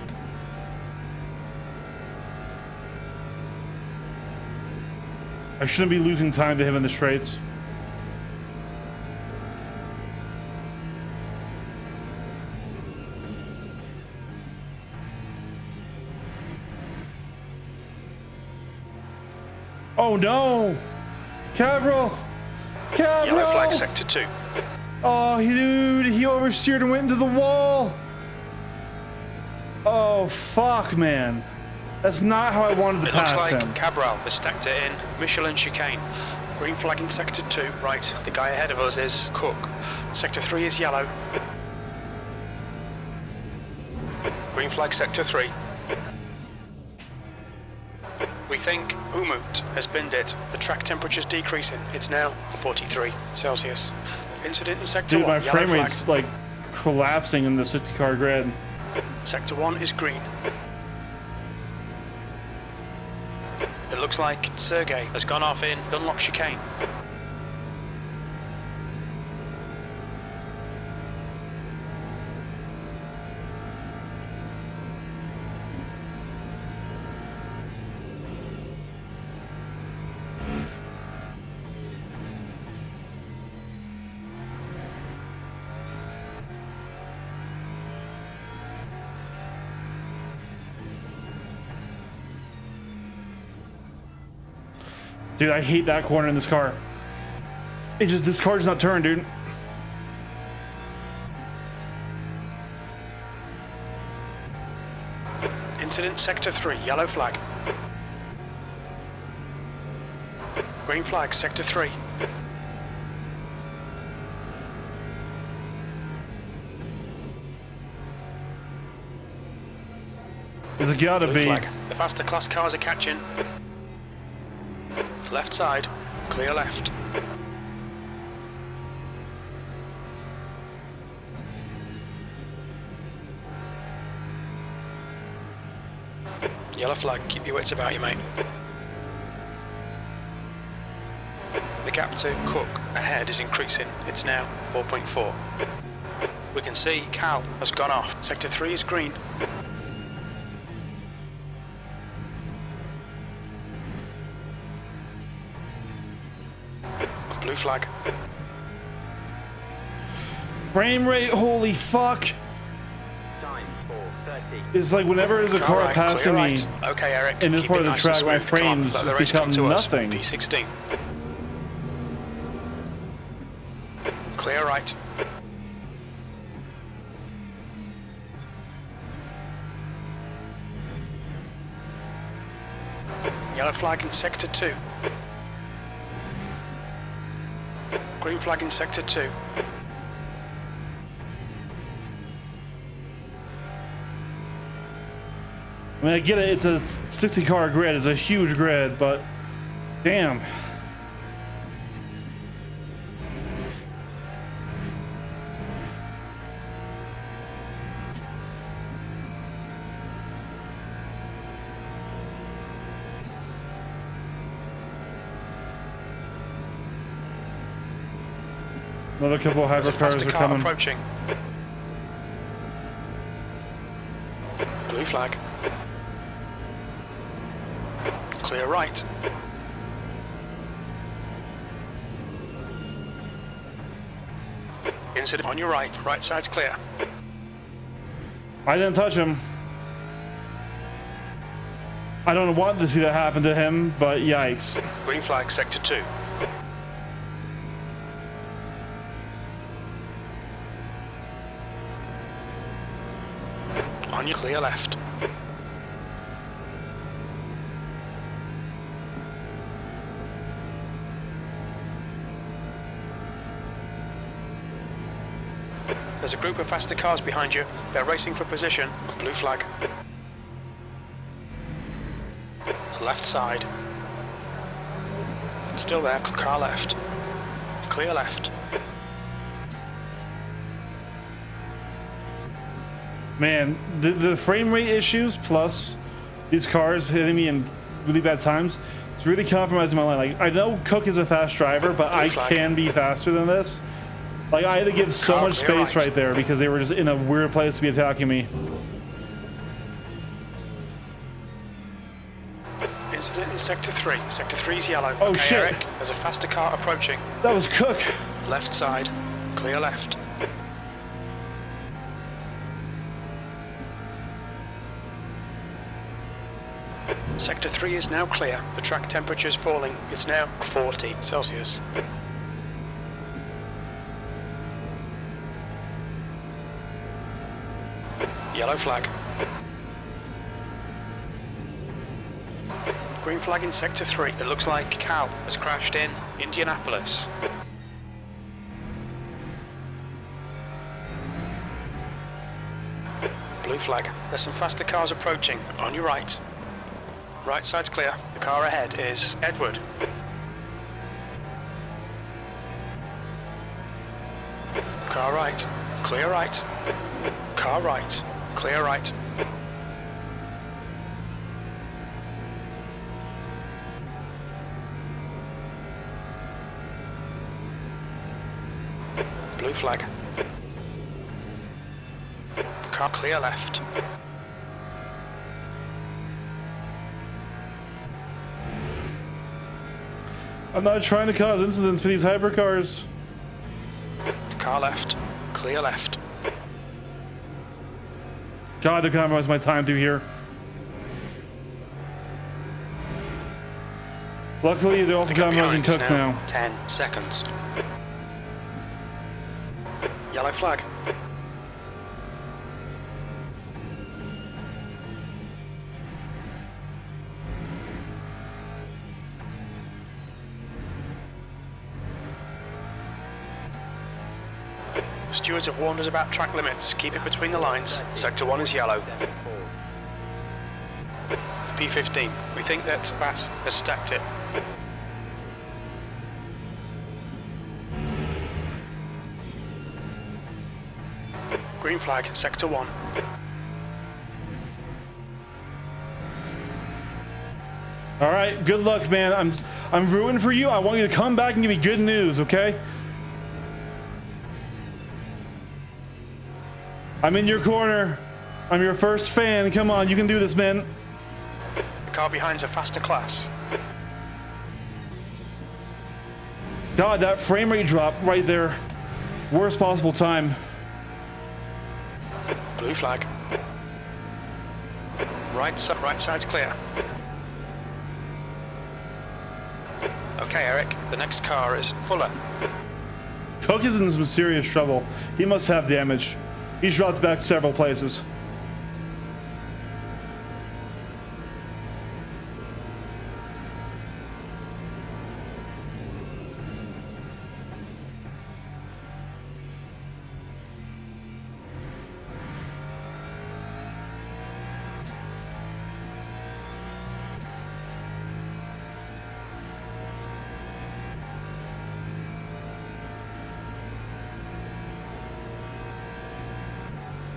I shouldn't be losing time to him in the straights. Oh no! Cabral! Cabral! Yellow flag sector 2. Oh, dude, he oversteered and went into the wall. Oh, fuck, man. That's not how I wanted to It looks pass like him. Cabral has stacked it in Michelin chicane. Green flag in sector 2. Right, the guy ahead of us is Cook. Sector 3 is yellow. Green flag sector 3. We think Umut has binned it. The track temperature's decreasing. It's now 43 Celsius. Incident in sector Dude, 1. my yellow frame flag. rate's like collapsing in the 60 car grid. Sector 1 is green. It looks like Sergey has gone off in Dunlop chicane. Dude, I hate that corner in this car. This car's not turned, dude. Incident sector 3, yellow flag. Green flag, sector 3. There's gotta Blue be. flag. The faster class cars are catching. Left side, clear left. Yellow flag, keep your wits about you, mate. The gap to Cook ahead is increasing. It's now 4.4. We can see Cal has gone off. Sector 3 is green. Blue flag. Frame rate, holy fuck. Time for 30. It's like whenever there's a car Alright, passing clear me right. Okay, Eric. in this keep part it of the nice track, and my smooth. Come on, frames let the just race come become to us. nothing. P16. Clear right. Yellow flag in sector 2. Green flag in sector 2. I mean, I get it, it's a 60 car grid, it's a huge grid, but damn. Another couple of There's a hypercars faster are car coming. approaching. Other There's a cars faster are car coming. approaching. Blue flag. Clear right. Incident on your right. Right side's clear. I didn't touch him. I don't want to see that happen to him, but yikes. Green flag, sector 2. On your clear left. There's a group of faster cars behind you. They're racing for position. Blue flag. Left side. Still there, car left. Clear left. Man, the frame rate issues plus these cars hitting me in really bad times, it's really compromising my line. Like, I know Cook is a fast driver, but I can be faster than this. Like, I had to give so much space right there because they were just in a weird place to be attacking me. Incident in Sector 3. Sector 3's yellow. Oh, okay, shit. Eric, there's a faster car approaching. That was Cook. Left side. Clear left. Sector 3 is now clear. The track temperature is falling. It's now 40 Celsius. Yellow flag. Green flag in Sector 3. It looks like Cal has crashed in Indianapolis. Blue flag. There's some faster cars approaching. On your right. Right side's clear. The car ahead is Edward. Car right. Clear right. Car right. Clear right. Blue flag. Car clear left. I'm not trying to cause incidents for these hypercars. Car left. Clear left. God, they're compromising my time through here. Luckily, they're also compromising Cook now. 10 seconds. Yellow flag. The stewards have warned us about track limits. Keep it between the lines. Sector 1 is yellow. P15. We think that Bass has stacked it. Green flag, Sector 1. All right, good luck, man. I'm rooting for you. I want you to come back and give me good news, okay? I'm in your corner. I'm your first fan. Come on, you can do this, man. The car behind's a faster class. God, that frame rate drop right there. Worst possible time. Blue flag. Right side's clear. Okay, Eric, the next car is Fuller. Cook is in some serious trouble. He must have damage. He's dropped back several places.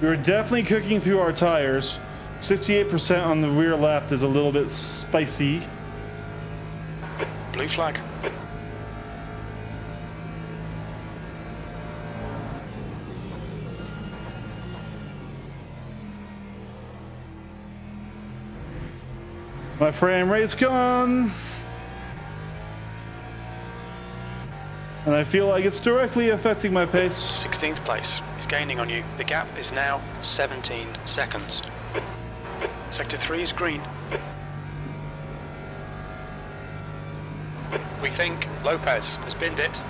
We were definitely cooking through our tires. 68% on the rear left is a little bit spicy. Blue flag. My frame rate's gone. And I feel like it's directly affecting my pace. 16th place. He's gaining on you. The gap is now 17 seconds. Sector 3 is green. We think Lopez has binned it.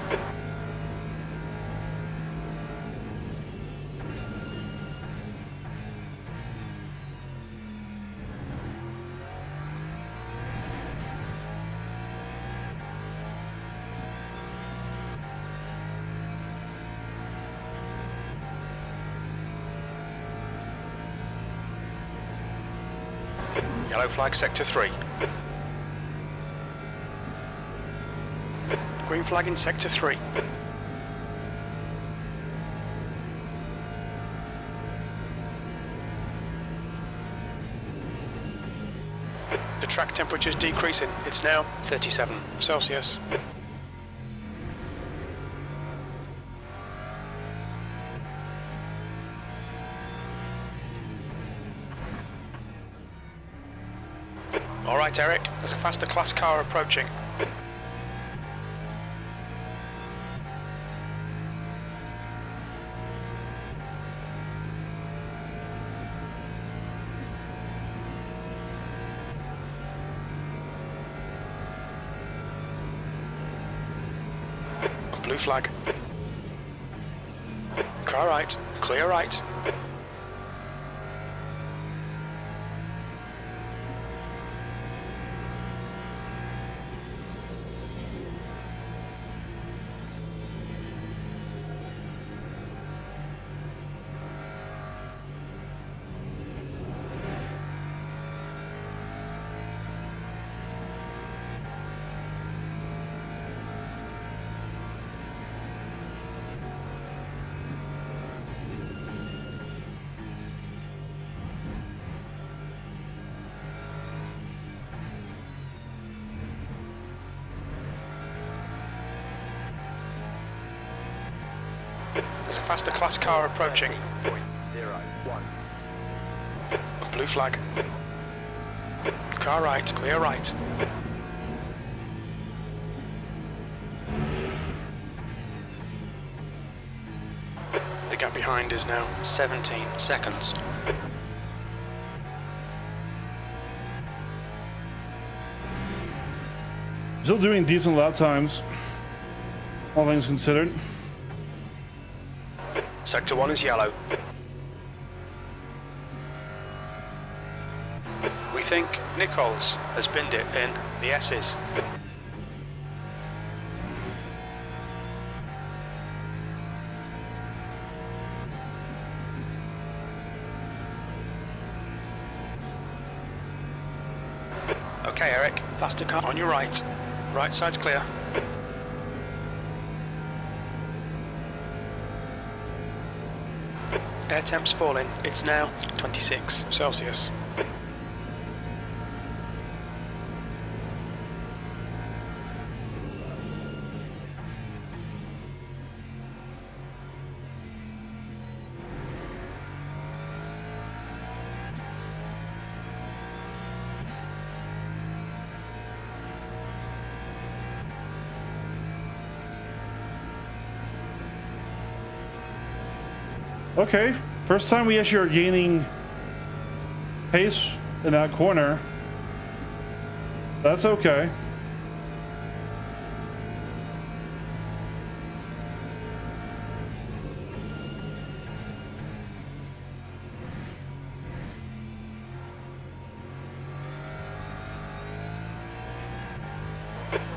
Yellow flag sector 3. Green flag in sector 3. The track temperature's decreasing. It's now 37 Celsius. All right, Eric, there's a faster class car approaching. Blue flag. Car right, clear right. There's a faster class car approaching. 30.01. Blue flag. Car right, clear right. The gap behind is now 17 seconds. Still doing decent lap times, all things considered. Sector 1 is yellow. We think Nichols has binned it in the S's. Okay, Eric, faster car on your right. Right side's clear. Air temp's falling. It's now 26 Celsius. Okay, first time we actually are gaining pace in that corner. That's okay.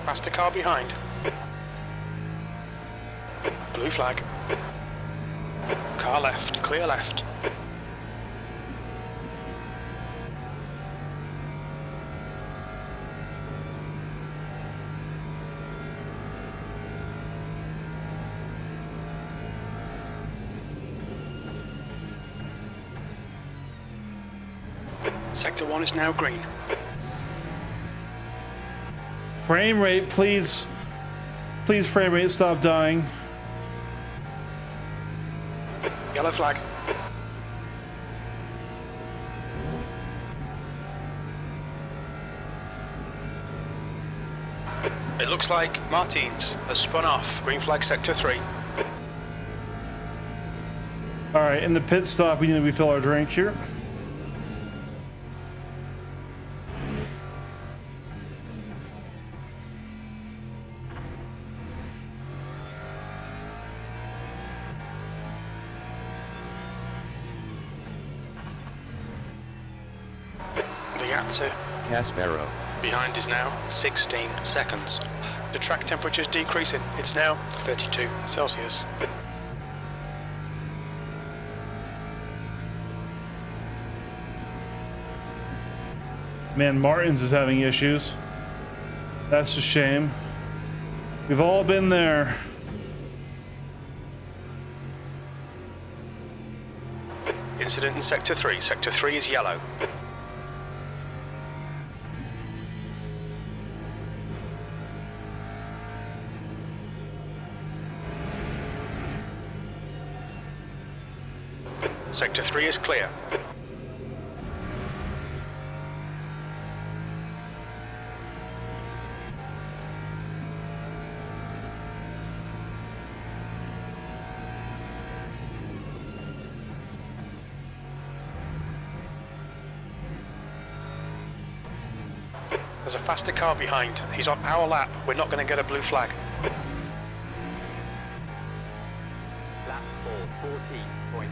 Faster car behind. Blue flag. Car left, clear left. Sector 1 is now green. Frame rate, please. Please, frame rate, stop dying. Yellow flag. It looks like Martins has spun off. Green flag sector 3. Alright, in the pit stop, we need to refill our drink here. The gap to Caspero. behind is now 16 seconds. The track temperature is decreasing. It's now 32 Celsius. Man, Martins is having issues. That's a shame. We've all been there. Incident in Sector 3. Sector 3 is yellow. Sector 3 is clear. There's a faster car behind. He's on our lap. We're not going to get a blue flag. Lap 4, 14.17.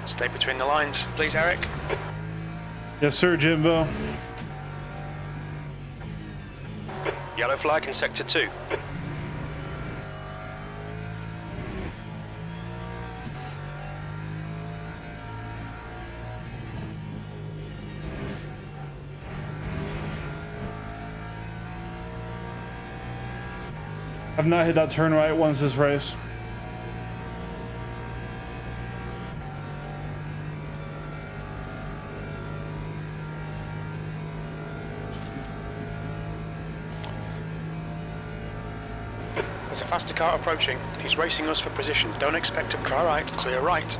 Stay between the lines, please, Eric. Yes, sir, Jimbo. Yellow flag in Sector 2. I've not hit that turn right once this race. There's a faster car approaching. He's racing us for position. Don't expect a car right. Clear right.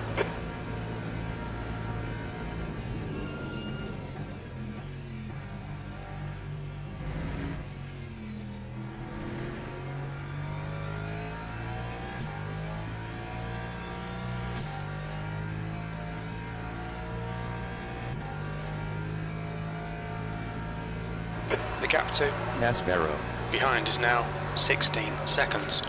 The gap to Caspero. behind is now 16 seconds.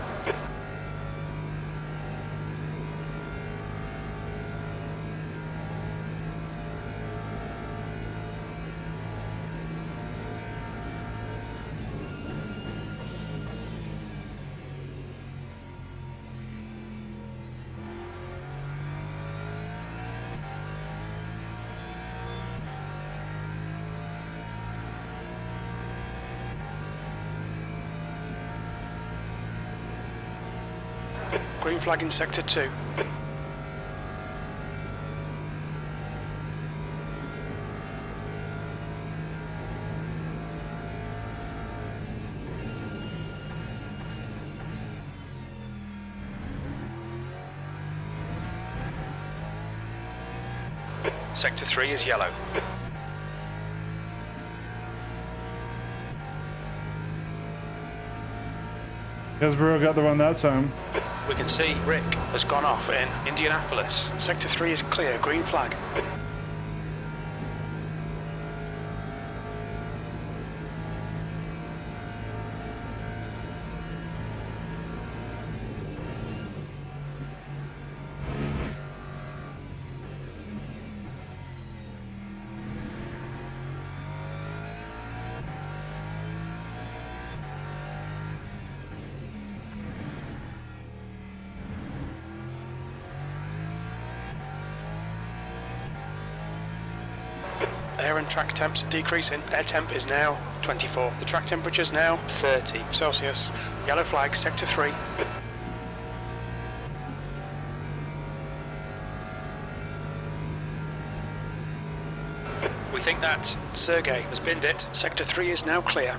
Green flag in Sector 2. Sector 3 is yellow. Casbro got the run that time. We can see Rick has gone off in Indianapolis. Sector 3 is clear, green flag. Air and track temps are decreasing. Air temp is now 24. The track temperature is now 30 Celsius. Yellow flag, Sector 3. We think that Sergey has binned it. Sector 3 is now clear.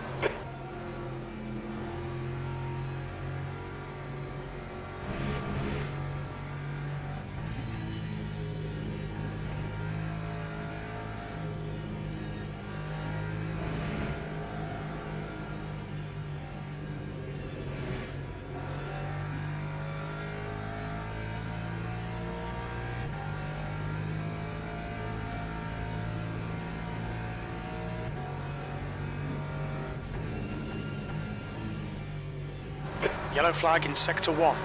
Yellow flag in Sector 1.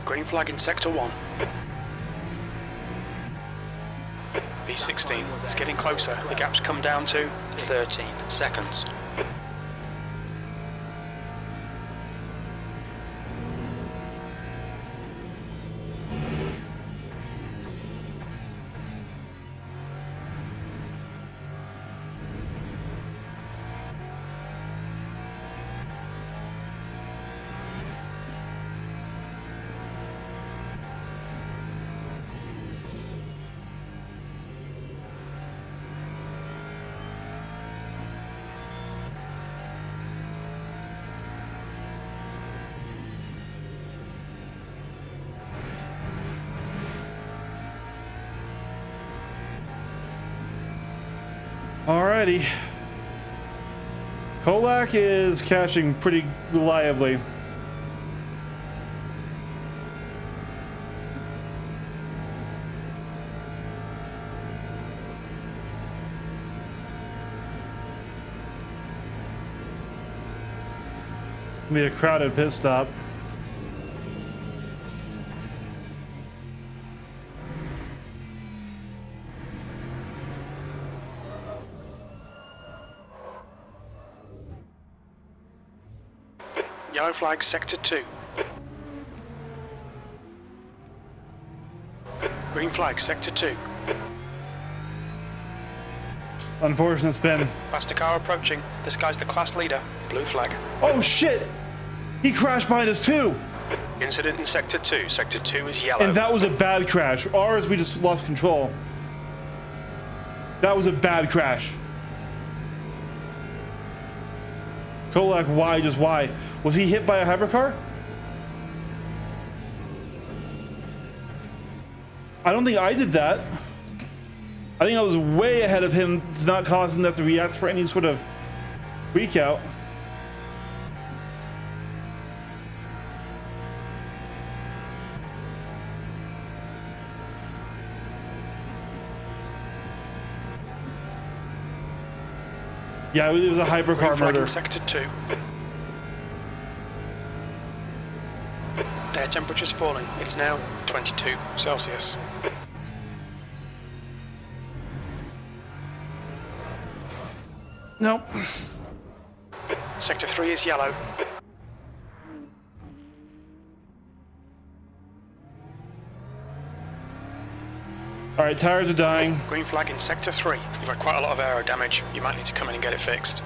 Green flag in sector 1. B16 is getting closer. The gap's come down to 13 seconds. Alrighty. Kolak is catching pretty reliably. Be a crowded pit stop. Yellow flag sector 2. Green flag sector 2. Unfortunate spin. Faster car approaching. This guy's the class leader. Blue flag. Oh shit! He crashed behind us too! Incident in sector 2. Sector 2 is yellow. And that was a bad crash. Ours, we just lost control. That was a bad crash. Kolak, why? Just why? Was he hit by a hypercar? I don't think I did that. I think I was way ahead of him, not causing that to react for any sort of freak out. Yeah, it was a hypercar murder. In sector 2. Air temperature's falling. It's now 22 Celsius. Nope. Sector 3 is yellow. Alright, tires are dying. Green flag in sector 3. You've had quite a lot of aero damage. You might need to come in and get it fixed.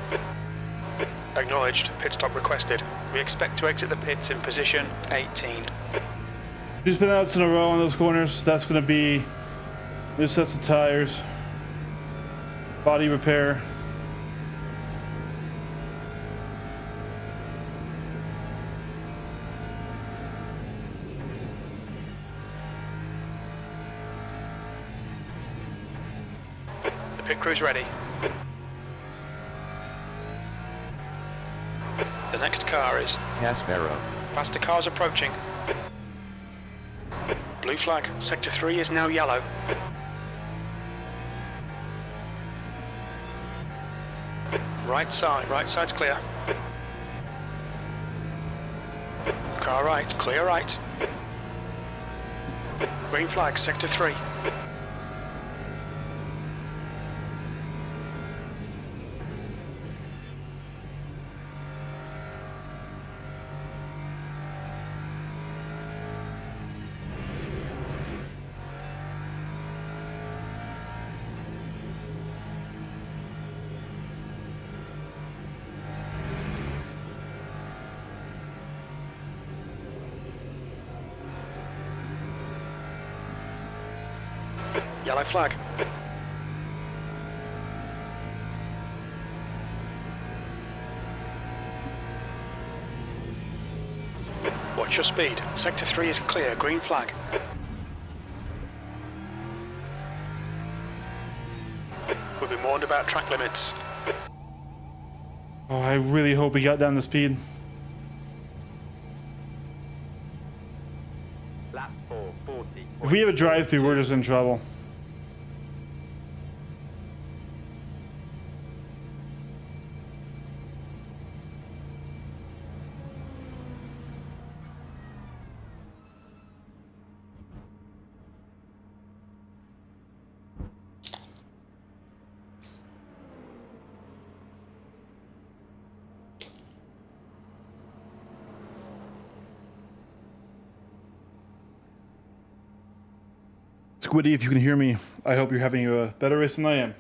Acknowledged. Pit stop requested. We expect to exit the pits in position 18. 2 spin outs in a row on those corners. That's going to be new sets of tires. Body repair. Pit crew's ready. The next car is Caspero. faster cars approaching. Blue flag. Sector 3 is now yellow. Right side's clear. Car right, clear right. Green flag, sector 3. Yellow flag. Watch your speed. Sector 3 is clear. Green flag. We've been warned about track limits. Oh, I really hope we got down the speed. Lap 4, 40. If we have a drive-through, we're just in trouble. Squiddy, if you can hear me, I hope you're having a better race than I am.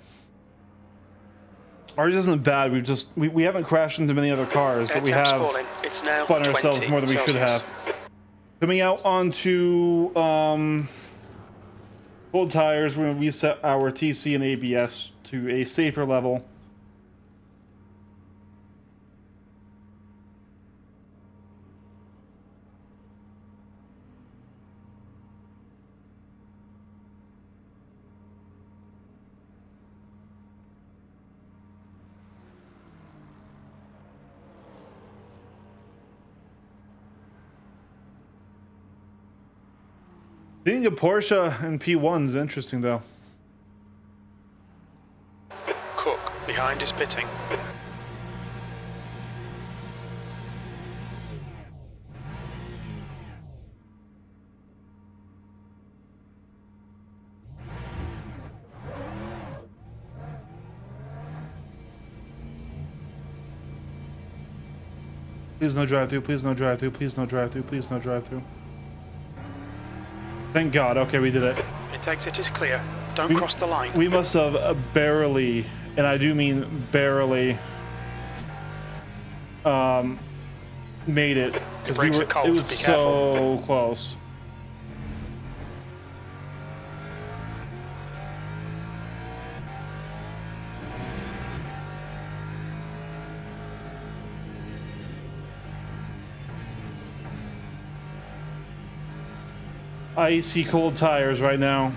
Ours isn't bad. We haven't crashed into many other cars, but we Air temps have falling. It's now spun ourselves 20 more than we should Celsius. have. Coming out onto cold tires, we're going to reset our TC and ABS to a safer level. Seeing a Porsche and P1 is interesting, though. Cook behind is pitting. Please no drive-through, please no drive-through, please no drive-through, please no drive-through. Thank God. Okay, we did it. It takes it is clear. Don't cross the line. We must have barely, and I do mean barely, made it. Because brakes are cold, it was be so close. Icy cold tires right now.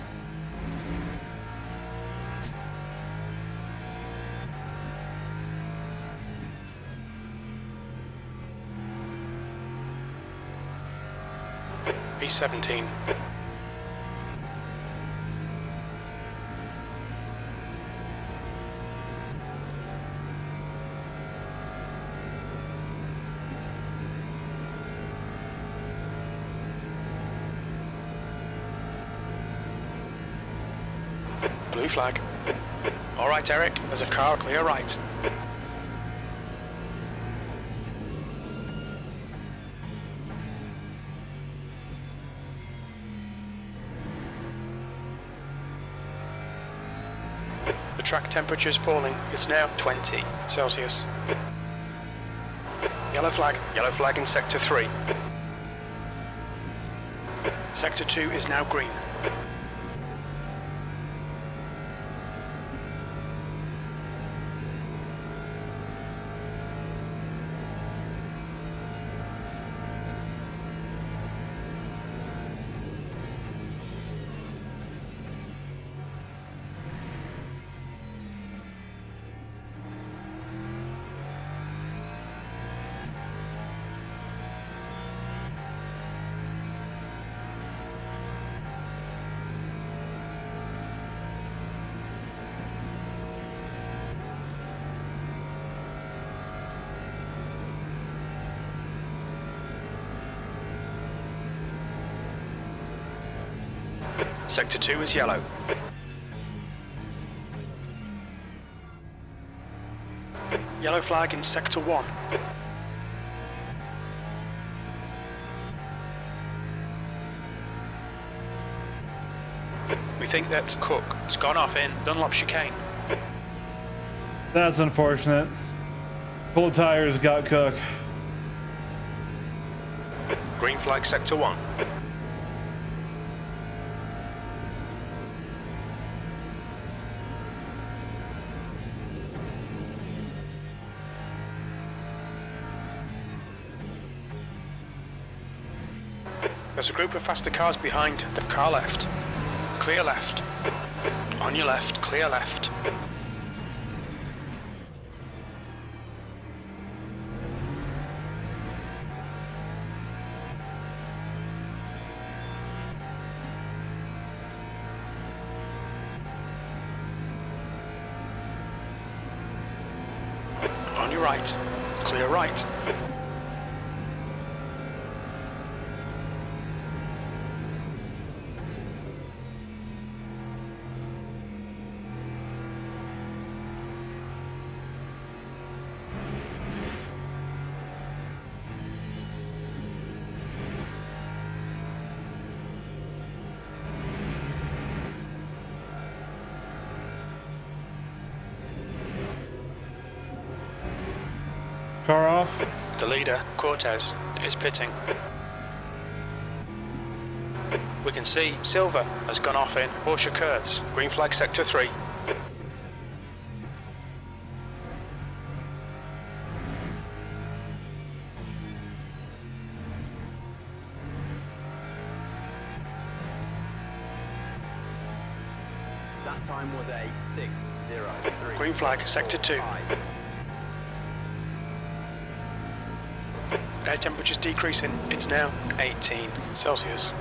B17. Blue flag. All right, Eric, there's a car clear right. The track temperature is falling. It's now 20 Celsius. Yellow flag in sector 3. Sector 2 is now green. Sector 2 is yellow. Yellow flag in sector 1. We think that Cook has gone off in Dunlop chicane. That's unfortunate. Cold tires got Cook. Green flag sector 1. There's a group of faster cars behind. The car left. Clear left. On your left, clear left. On your right, clear right. Car off. The leader, Cortez, is pitting. We can see Silver has gone off in Porsche curves. Green flag sector 3. That time was a 6:03. Green flag sector 2. Air temperature's decreasing. It's now 18 Celsius.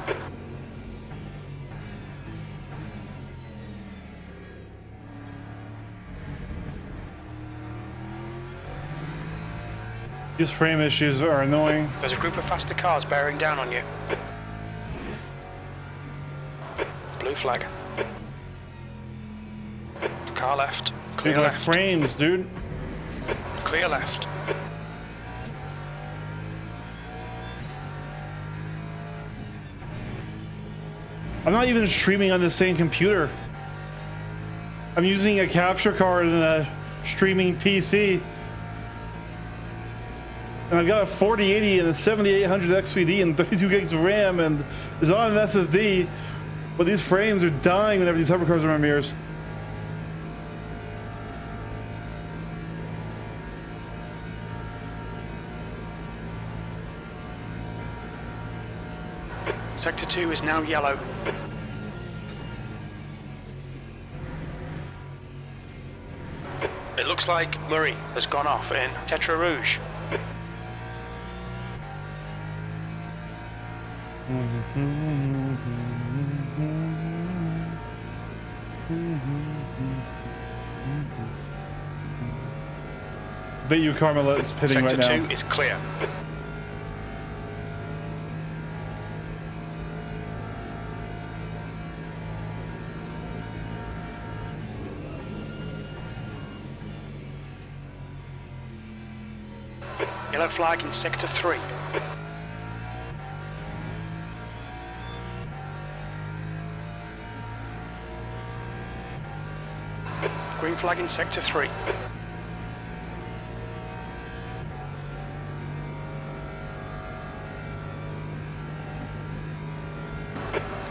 These frame issues are annoying. There's a group of faster cars bearing down on you. Blue flag. Car left. Clear Dude, my left. frames, dude. Clear left. I'm not even streaming on the same computer. I'm using a capture card and a streaming PC. And I've got a 4080 and a 7800 XVD and 32 gigs of RAM and it's on an SSD. But these frames are dying whenever these hypercars are on mirrors. Sector 2 is now yellow. It looks like Murray has gone off in Tetra Rouge. Bet you Carmela is pitting Sector right 2 now. is clear. Yellow flag in sector 3. Green flag in sector 3.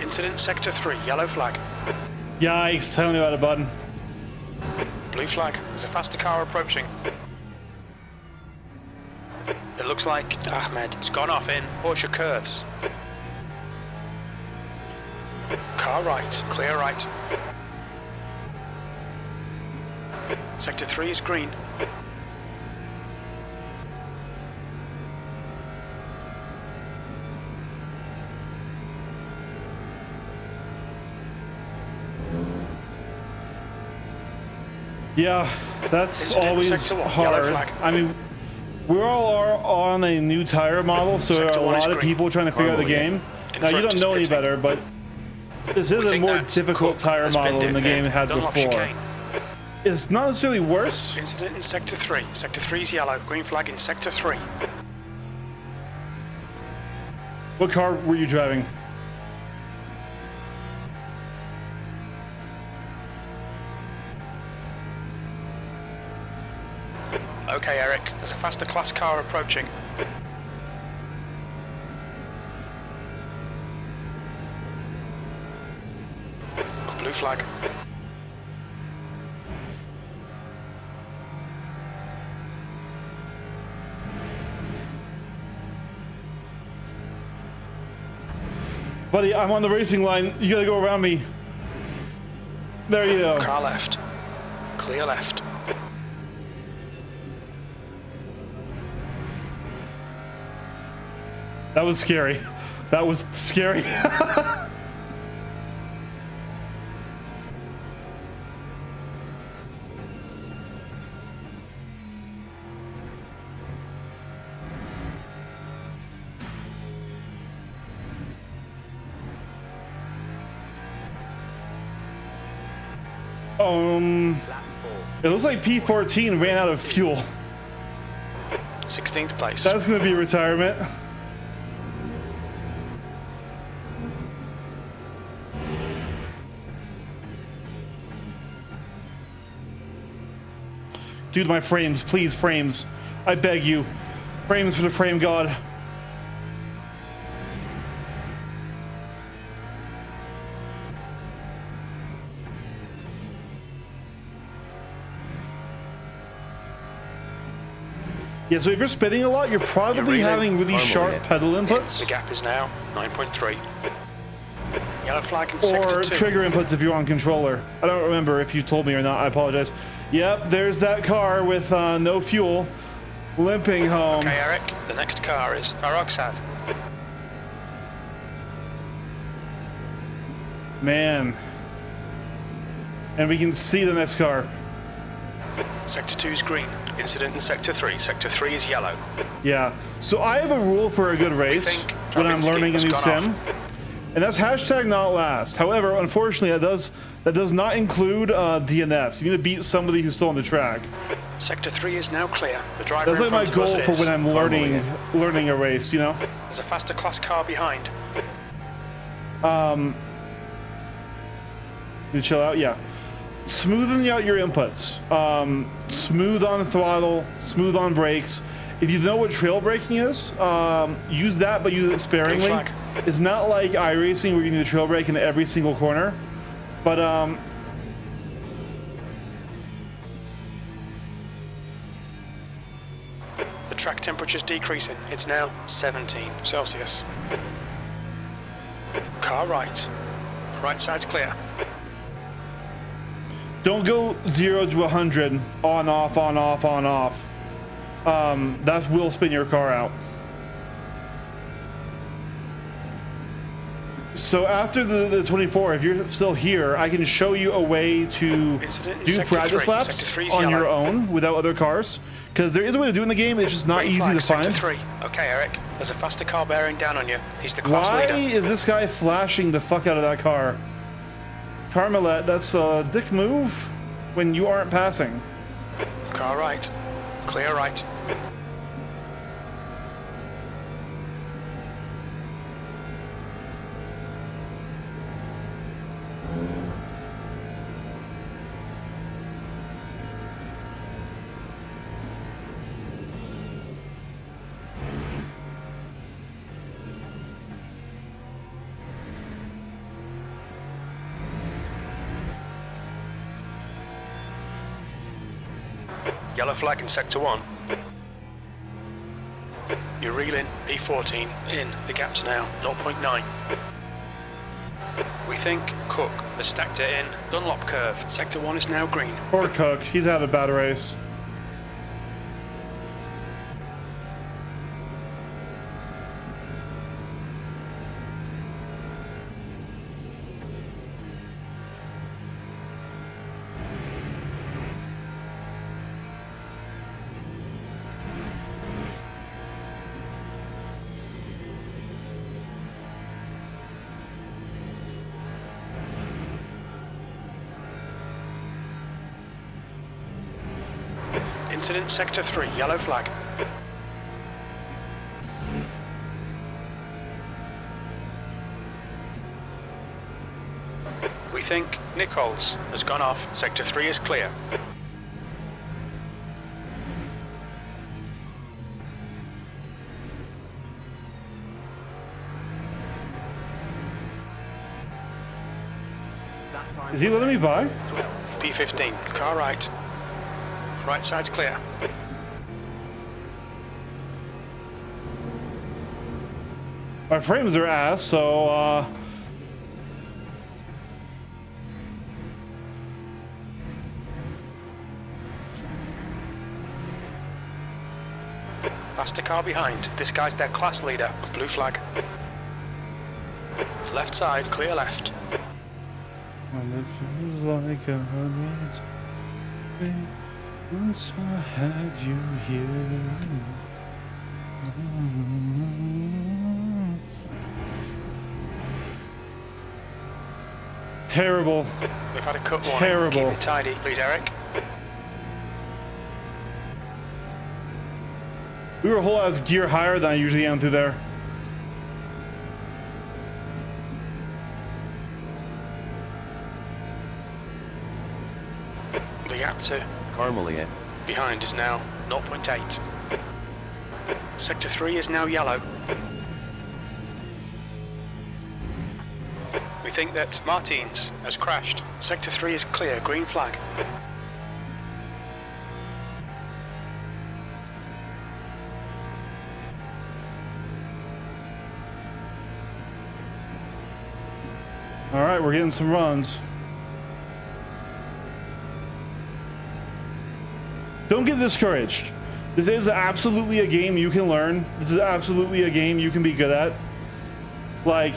Incident sector 3, yellow flag. Yikes, tell me about it, button. Blue flag, there's a faster car approaching. It looks like Ahmed has gone off in Porsche curves. Car right, clear right. Sector 3 is green. Yeah, that's Incident always sector 1, yellow hard. flag. I mean, we all are on a new tire model, so there are Sector a 1 is lot of green. people trying to figure out the Normally, game. In Now, you front don't is know any pitting. better, but this is We a think more that difficult Cook tire has been model than the dipped game in had Dunlop before. chicane. It's not necessarily worse. Incident in sector 3. Sector 3 is yellow. Green flag in sector 3. What car were you driving? Okay, Eric. There's a faster class car approaching. Blue flag. Buddy, I'm on the racing line. You gotta go around me. There you go. Car left. Clear left. That was scary. That was scary. Lap 4. It looks like P14 ran out of fuel. 16th place. That's gonna be retirement. Dude, my frames, please, frames. I beg you. Frames for the frame god. Yeah, so if you're spinning a lot, you're probably having really sharp pedal inputs. The gap is now 9.3. Yellow flag in sector Or 2. trigger inputs if you're on controller. I don't remember if you told me or not. I apologize. Yep, there's that car with no fuel, limping home. Okay, Eric, the next car is Faroxad. Man. And we can see the next car. Sector 2 is green. Incident in Sector 3. Sector 3 is yellow. Yeah. So I have a rule for a good race think when I'm Dravinsky learning a has new gone sim, and that's hashtag not last. However, unfortunately, that does not include DNFs. You need to beat somebody who's still on the track. Sector 3 is now clear. The driver That's like in my front of goal us for is when I'm learning a race. You know. There's a faster class car behind. You chill out. Yeah. Smoothing out your inputs. Smooth on throttle, smooth on brakes. If you know what trail braking is, use that, but use it sparingly. Green flag. It's not like iRacing where you need to trail brake in every single corner, but The track temperature's decreasing. It's now 17 Celsius. Car right. Right side's clear. don't go 0 to 100 on off on off on off. That will spin your car out. So after the 24, if you're still here, I can show you a way to Incident in do Sector practice 3. laps Sector 3 is on your yellow. own without other cars. Because there is a way to do it in the game, it's just not Green easy flag, to Sector find. 3. Okay, Eric. There's a faster car bearing down on you. He's the class Why leader. is this guy flashing the fuck out of that car? Carmelet, that's a dick move when you aren't passing. Car right. Clear right. Yellow flag in Sector 1. You're reeling P14 in. The gap's now 0.9. We think Cook has stacked it in. Dunlop curve. Sector 1 is now green. Poor Cook, he's had a bad race. Incident Sector 3, yellow flag. We think Nichols has gone off. Sector 3 is clear. That time Is he letting me by? P15, car right. Right side's clear. My frames are ass, so Faster car behind. This guy's their class leader. Blue flag. Left side, clear left. and it feels like a hundred once I had you here. Terrible. We've had a cut warning. Terrible. Keep it tidy, please, Eric. We were a whole ass gear higher than I usually am through there. The gap to Carmelia. behind is now 0.8. Sector 3 is now yellow. We think that Martins has crashed. Sector 3 is clear, green flag. All right, we're getting some runs. Don't get discouraged. This is absolutely a game you can learn. This is absolutely a game you can be good at. Like,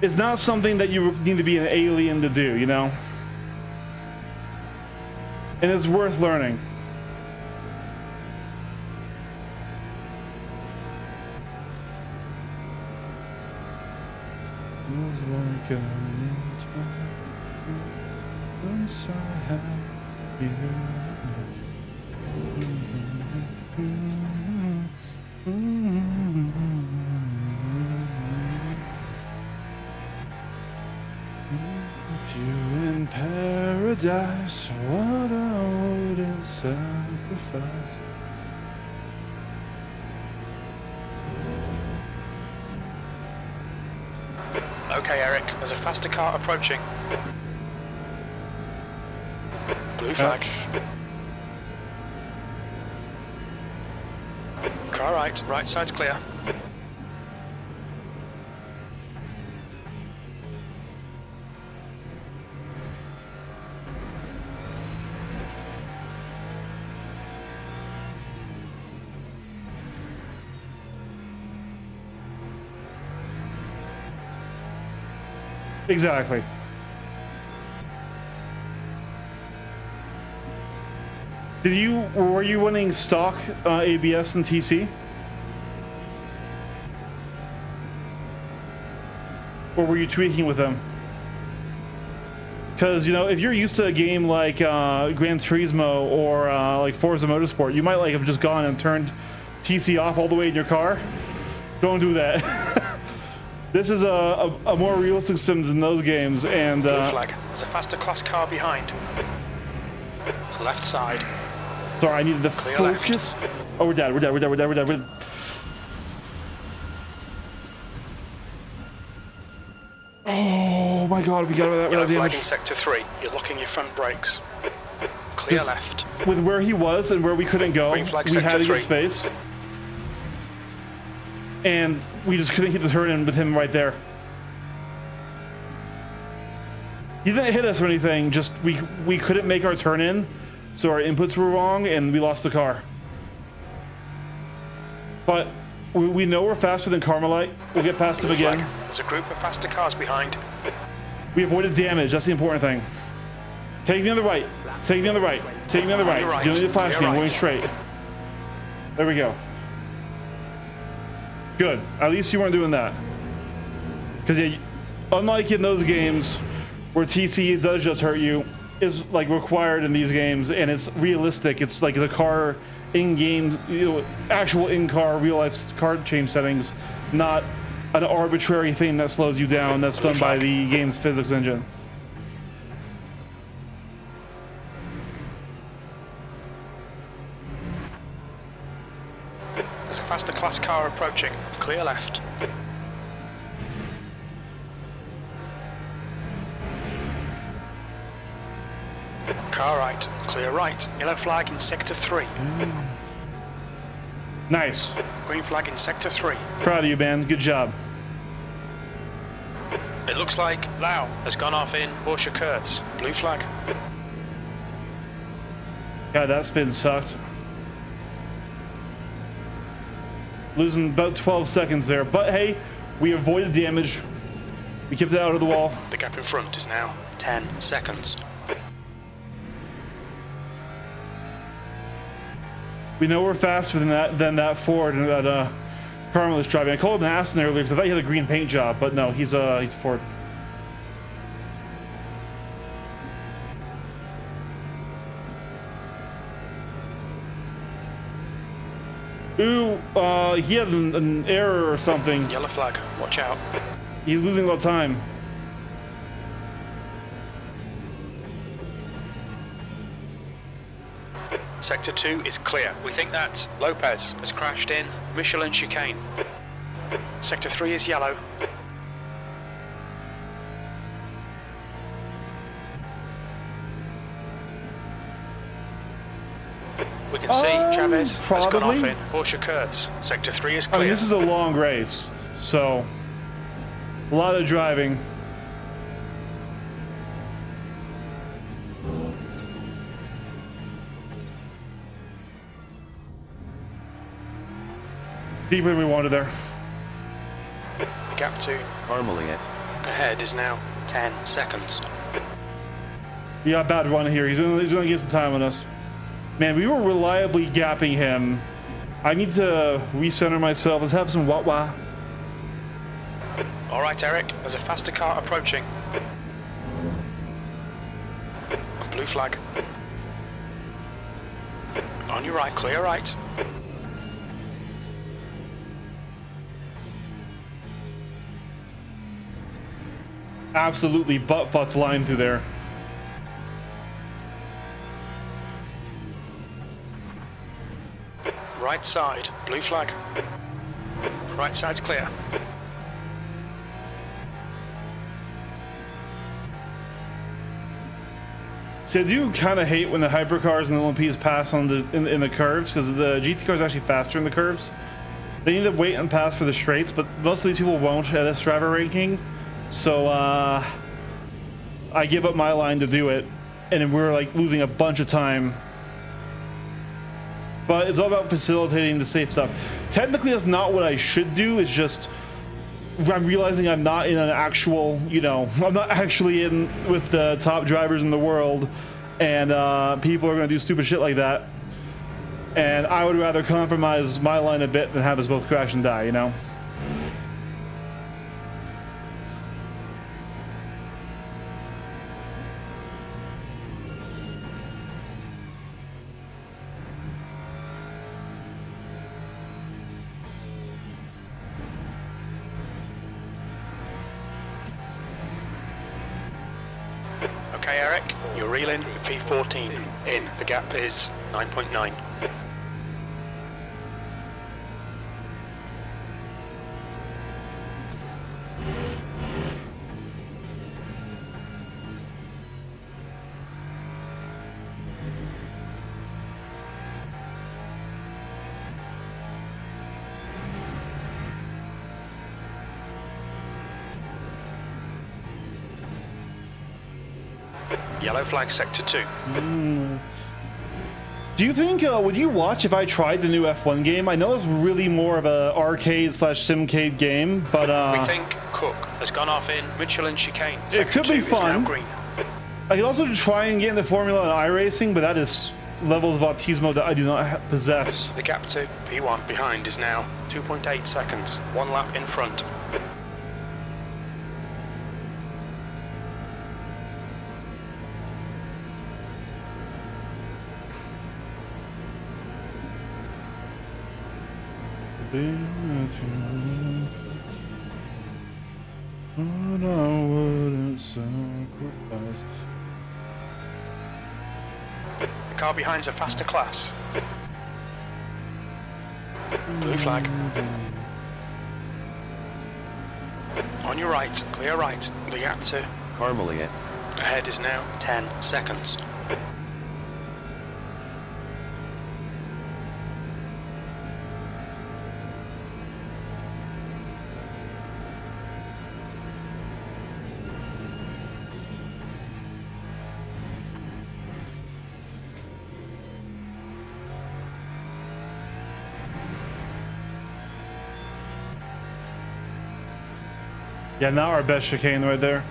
it's not something that you need to be an alien to do, you know? And it's worth learning. Feels like a once I had you. With you in paradise, what I wouldn't sacrifice. Okay, Eric, there's a faster car approaching. Blue flag. Car right side's clear. Exactly. Were you running stock ABS and TC? Or were you tweaking with them? Because, you know, if you're used to a game like Gran Turismo or like Forza Motorsport, you might like have just gone and turned TC off all the way in your car. Don't do that. This is a more realistic sim than those games, and Blue flag. There's a faster class car behind. Left side. Sorry, I needed to Clear focus. left. Oh, we're dead. We're dead. We're dead. We're dead. We're dead. We're dead. Oh my God, we got that Yellow flag damage. in sector 3. You're locking your front brakes. Clear Just left. with where he was and where we couldn't go, Green flag, we had sector to get 3. space, and we just couldn't hit the turn in with him right there. He didn't hit us or anything. Just we couldn't make our turn in, so our inputs were wrong and we lost the car. But we know we're faster than Carmelite. We'll get past him Blue again. flag. There's a group of faster cars behind. We avoided damage. That's the important thing. Take me on the right. Take me on the right. Take me on the right. You're right. You don't need to flash me. You're I'm going right. straight. There we go. Good. At least you weren't doing that. Because yeah, unlike in those games where TC does just hurt you, is like required in these games, and it's realistic. It's like the car in-game, you know, actual in-car, real-life car change settings, not an arbitrary thing that slows you down that's done by the game's physics engine. There's a faster class car approaching. Clear left. Car right. Clear right. Yellow flag in sector 3. Nice. Green flag in sector 3. Proud of you, man. Good job. It looks like Lau has gone off in Porsche curves. Blue flag. God, that spin sucked. Losing about 12 seconds there, but hey, we avoided damage. We kept it out of the wall. The gap in front is now 10 seconds. We know we're faster than that Ford that Carmel is driving. I called him an Aston earlier because I thought he had a green paint job, but no, he's Ford. Ooh, he had an error or something. Yellow flag. Watch out. He's losing a lot of time. Sector 2 is clear. We think that Lopez has crashed in Michelin chicane. Sector 3 is yellow. We can see Chavez has gone probably. off in Porsche curves. Sector 3 is I clear. mean, this is a long race, so a lot of driving. Deeper than we wanted there. The gap to Carmeling it. ahead is now 10 seconds. We got a bad run here. He's gonna get some time on us. Man, we were reliably gapping him. I need to recenter myself. Let's have some wah-wah. All right, Eric, there's a faster car approaching. Blue flag. On your right, clear right. Absolutely butt-fucked line through there. Right side, blue flag. Right side's clear. See, I do kind of hate when the hypercars and the LMPs pass on in the curves, because the GT cars are actually faster in the curves. They need to wait and pass for the straights, but most of these people won't at this driver ranking. So I give up my line to do it, and then we're like losing a bunch of time. But it's all about facilitating the safe stuff. Technically, that's not what I should do. It's just I'm realizing I'm not in an actual, you know, I'm not actually in with the top drivers in the world, and people are going to do stupid shit like that. And I would rather compromise my line a bit than have us both crash and die, you know? Okay, Eric, you're reeling P14 in. The gap is 9.9. Yellow flag, sector 2. Do you think, would you watch if I tried the new F1 game? I know it's really more of a arcade/simcade game, but We think Cook has gone off in Michelin chicane. It Sector could be 2 is now fun. green. I could also try and get into Formula and iRacing, but that is levels of autismo that I do not possess. The gap to P1 behind is now 2.8 seconds. 1 lap in front. But I wouldn't sacrifice. The car behind's a faster class. Blue flag. On your right, clear right. The gap to Carmeling it. ahead is now 10 seconds. Yeah, now our best chicane right there.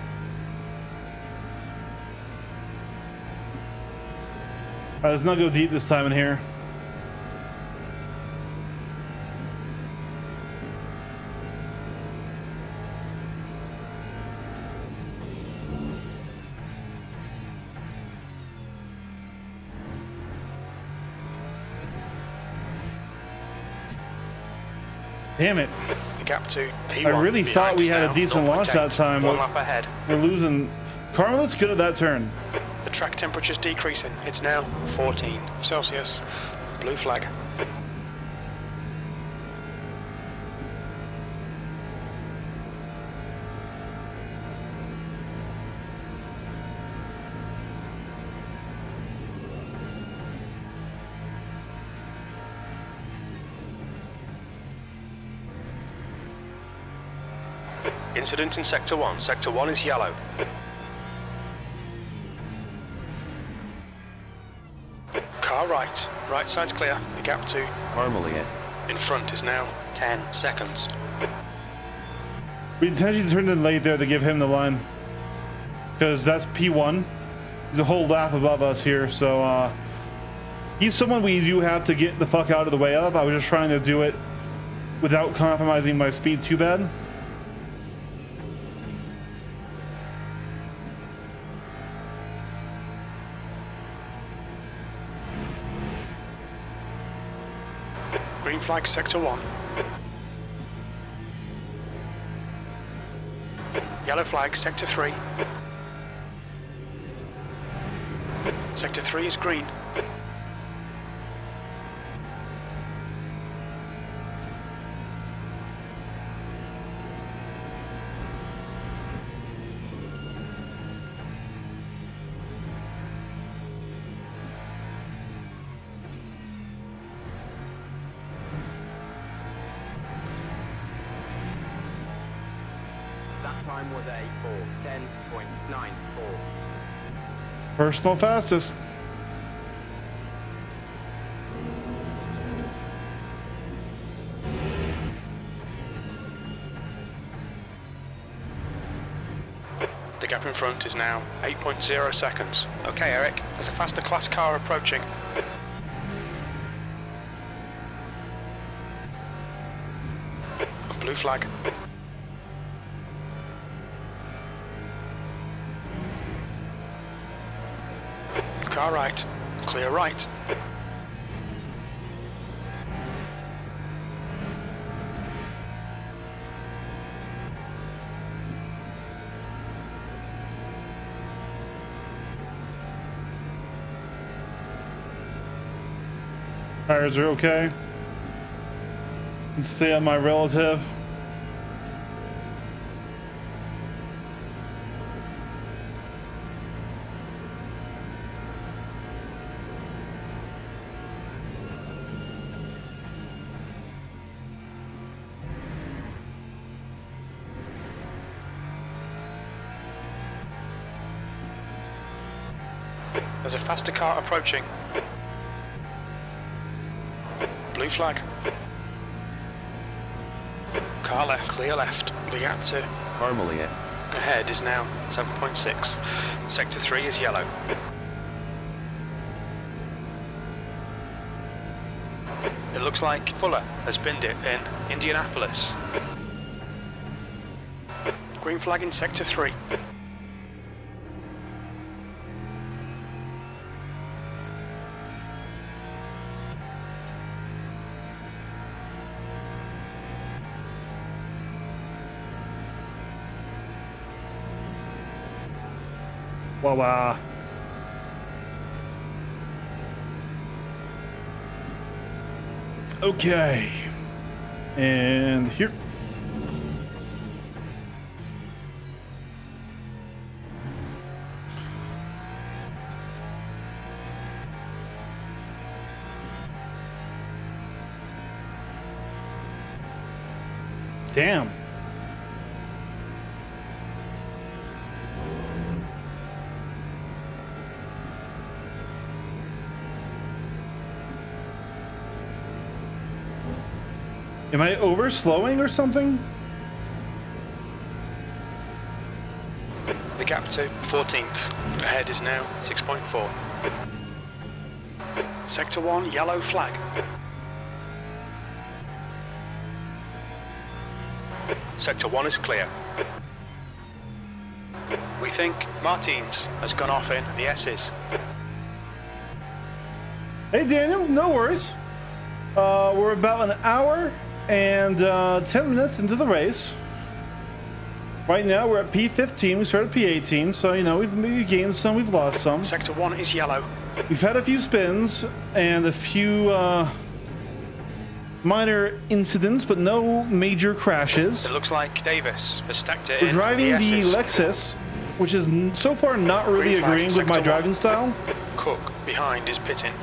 Alright, let's not go deep this time in here. Damn it. The gap to P1 I really thought behind we is had a now decent launch that 0.8. time, 1 but lap ahead. we're losing. Carmelet's good at that turn. The track temperature's decreasing. It's now 14 Celsius. Blue flag. Incident in Sector 1. Sector 1 is yellow. Car right. Right side's clear. The gap to Armelian. in front is now 10 seconds. We intentionally turned in late there to give him the line. Because that's P1. He's a whole lap above us here, so he's someone we do have to get the fuck out of the way of. I was just trying to do it without compromising my speed too bad. Green flag, Sector 1. Yellow flag, Sector 3. Sector 3 is green. That time was a 4:10.94. Personal fastest. The gap in front is now 8.0 seconds. Okay, Eric, there's a faster class car approaching. Blue flag. Car right. Clear right. Tires are okay. Stay on my relative. There's a faster car approaching. Blue flag. Car left, clear left. The gap to Armelian. ahead is now 7.6. Sector 3 is yellow. It looks like Fuller has binned it in Indianapolis. Green flag in Sector 3. Wow. Okay. And here. Damn. Am I overslowing or something? The gap to 14th. Ahead is now 6.4. Sector 1, yellow flag. Sector 1 is clear. We think Martins has gone off in the S's. Hey Daniel, no worries. We're about an hour and 10 minutes into the race. Right now we're at P15. We started P18, so you know we've maybe gained some, we've lost some. Sector 1 is yellow. We've had a few spins and a few minor incidents, but no major crashes. It looks like Davis has stacked it We're in. driving the S's. Lexus, which is so far not really Green flag, agreeing with my sector driving one. style. Cook behind is pitting.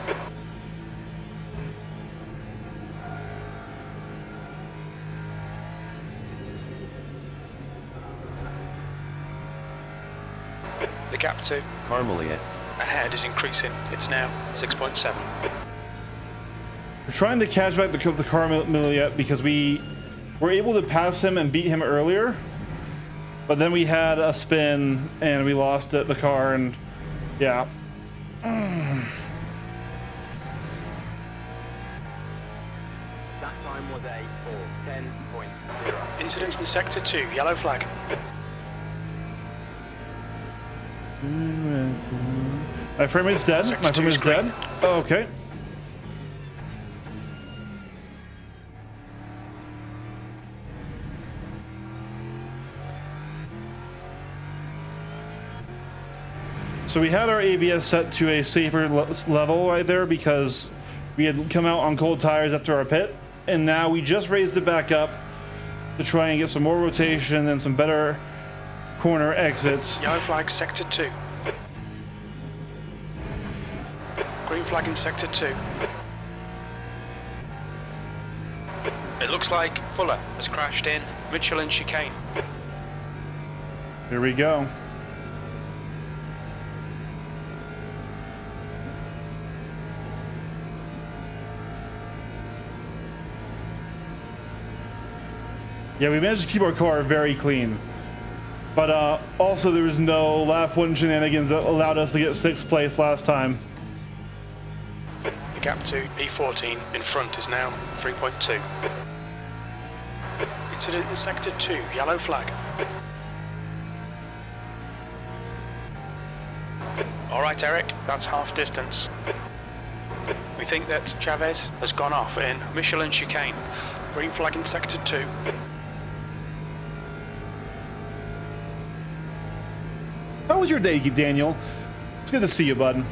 The gap to Carmelia. ahead is increasing. It's now 6.7. We're trying to catch back the car Milliet because we were able to pass him and beat him earlier, but then we had a spin and we lost the car, and yeah. That time was a 4:10.0. Incidents in Sector 2, yellow flag. My frame is dead. Sector My frame 2 is is green. dead. Oh, okay. So we had our ABS set to a safer level right there because we had come out on cold tires after our pit, and now we just raised it back up to try and get some more rotation and some better corner exits. Yellow flag, Sector 2. Green flag in Sector 2. It looks like Fuller has crashed in Michelin chicane. Here we go. Yeah, we managed to keep our car very clean. But also there was no lap 1 shenanigans that allowed us to get 6th place last time. The gap to P14 in front is now 3.2. Incident in Sector 2, yellow flag. Alright Eric, that's half distance. We think that Chavez has gone off in Michelin chicane. Green flag in Sector 2. How was your day, Daniel? It's good to see you, bud.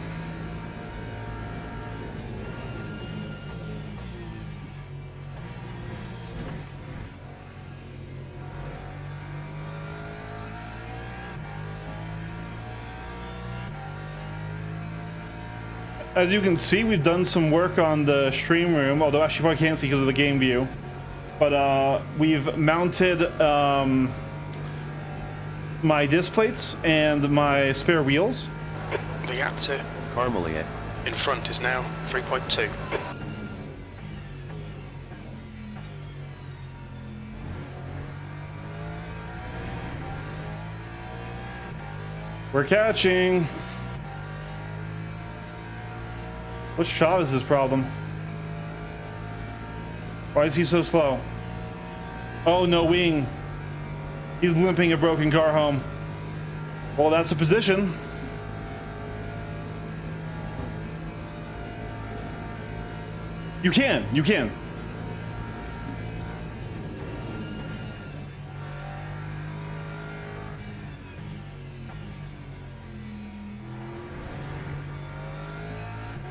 As you can see, we've done some work on the stream room, although actually you probably can't see because of the game view. But we've mounted my disc plates and my spare wheels. The gap to Carmelia. in front is now 3.2. We're catching. What's Chavez's problem? Why is he so slow? Oh, no wing. He's limping a broken car home. Well, that's the position. You can.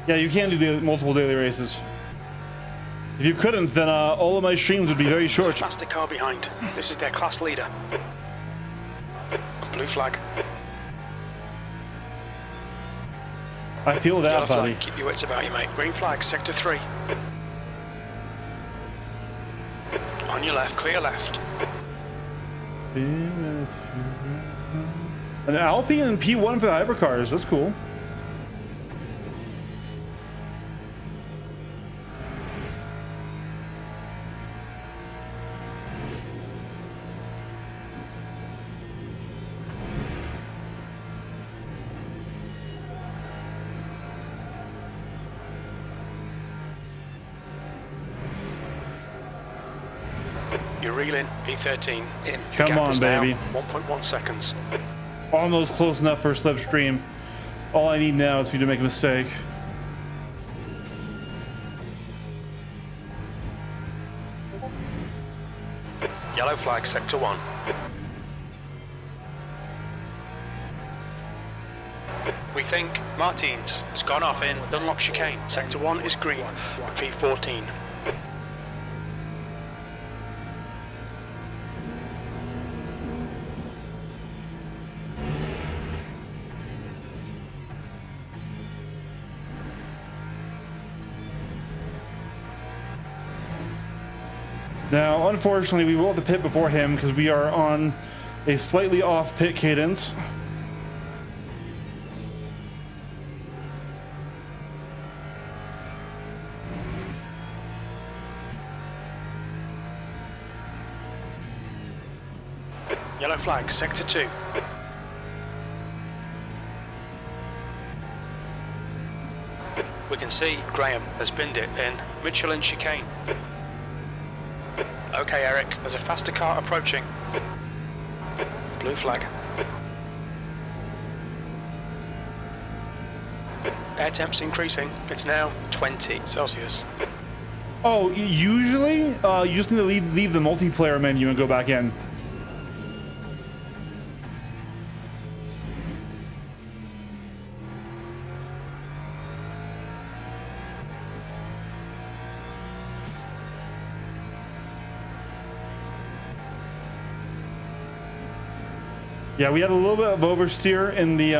Yeah, you can do the multiple daily races. If you couldn't, then all of my streams would be very There's a short. faster car behind. This is their class leader. Blue flag. I feel that, Yellow buddy. flag. Keep your wits about you, mate. Green flag, Sector 3. On your left, clear left. An Alpine and P1 for the hypercars. That's cool. You're reeling. P13 in. The Come gap on, is now baby. 1.1 seconds. Almost close enough for slipstream. All I need now is for you to make a mistake. Yellow flag, Sector 1. We think Martins has gone off in Dunlop chicane. Sector 1 is green. V14. Now, unfortunately, we will have to pit before him because we are on a slightly off pit cadence. Yellow flag, sector 2. We can see Graham has binned it in Michelin chicane. Okay, Eric, there's a faster car approaching. Blue flag. Air temp's increasing. It's now 20 Celsius. Oh, usually, you just need to leave the multiplayer menu and go back in. Yeah, we had a little bit of oversteer in the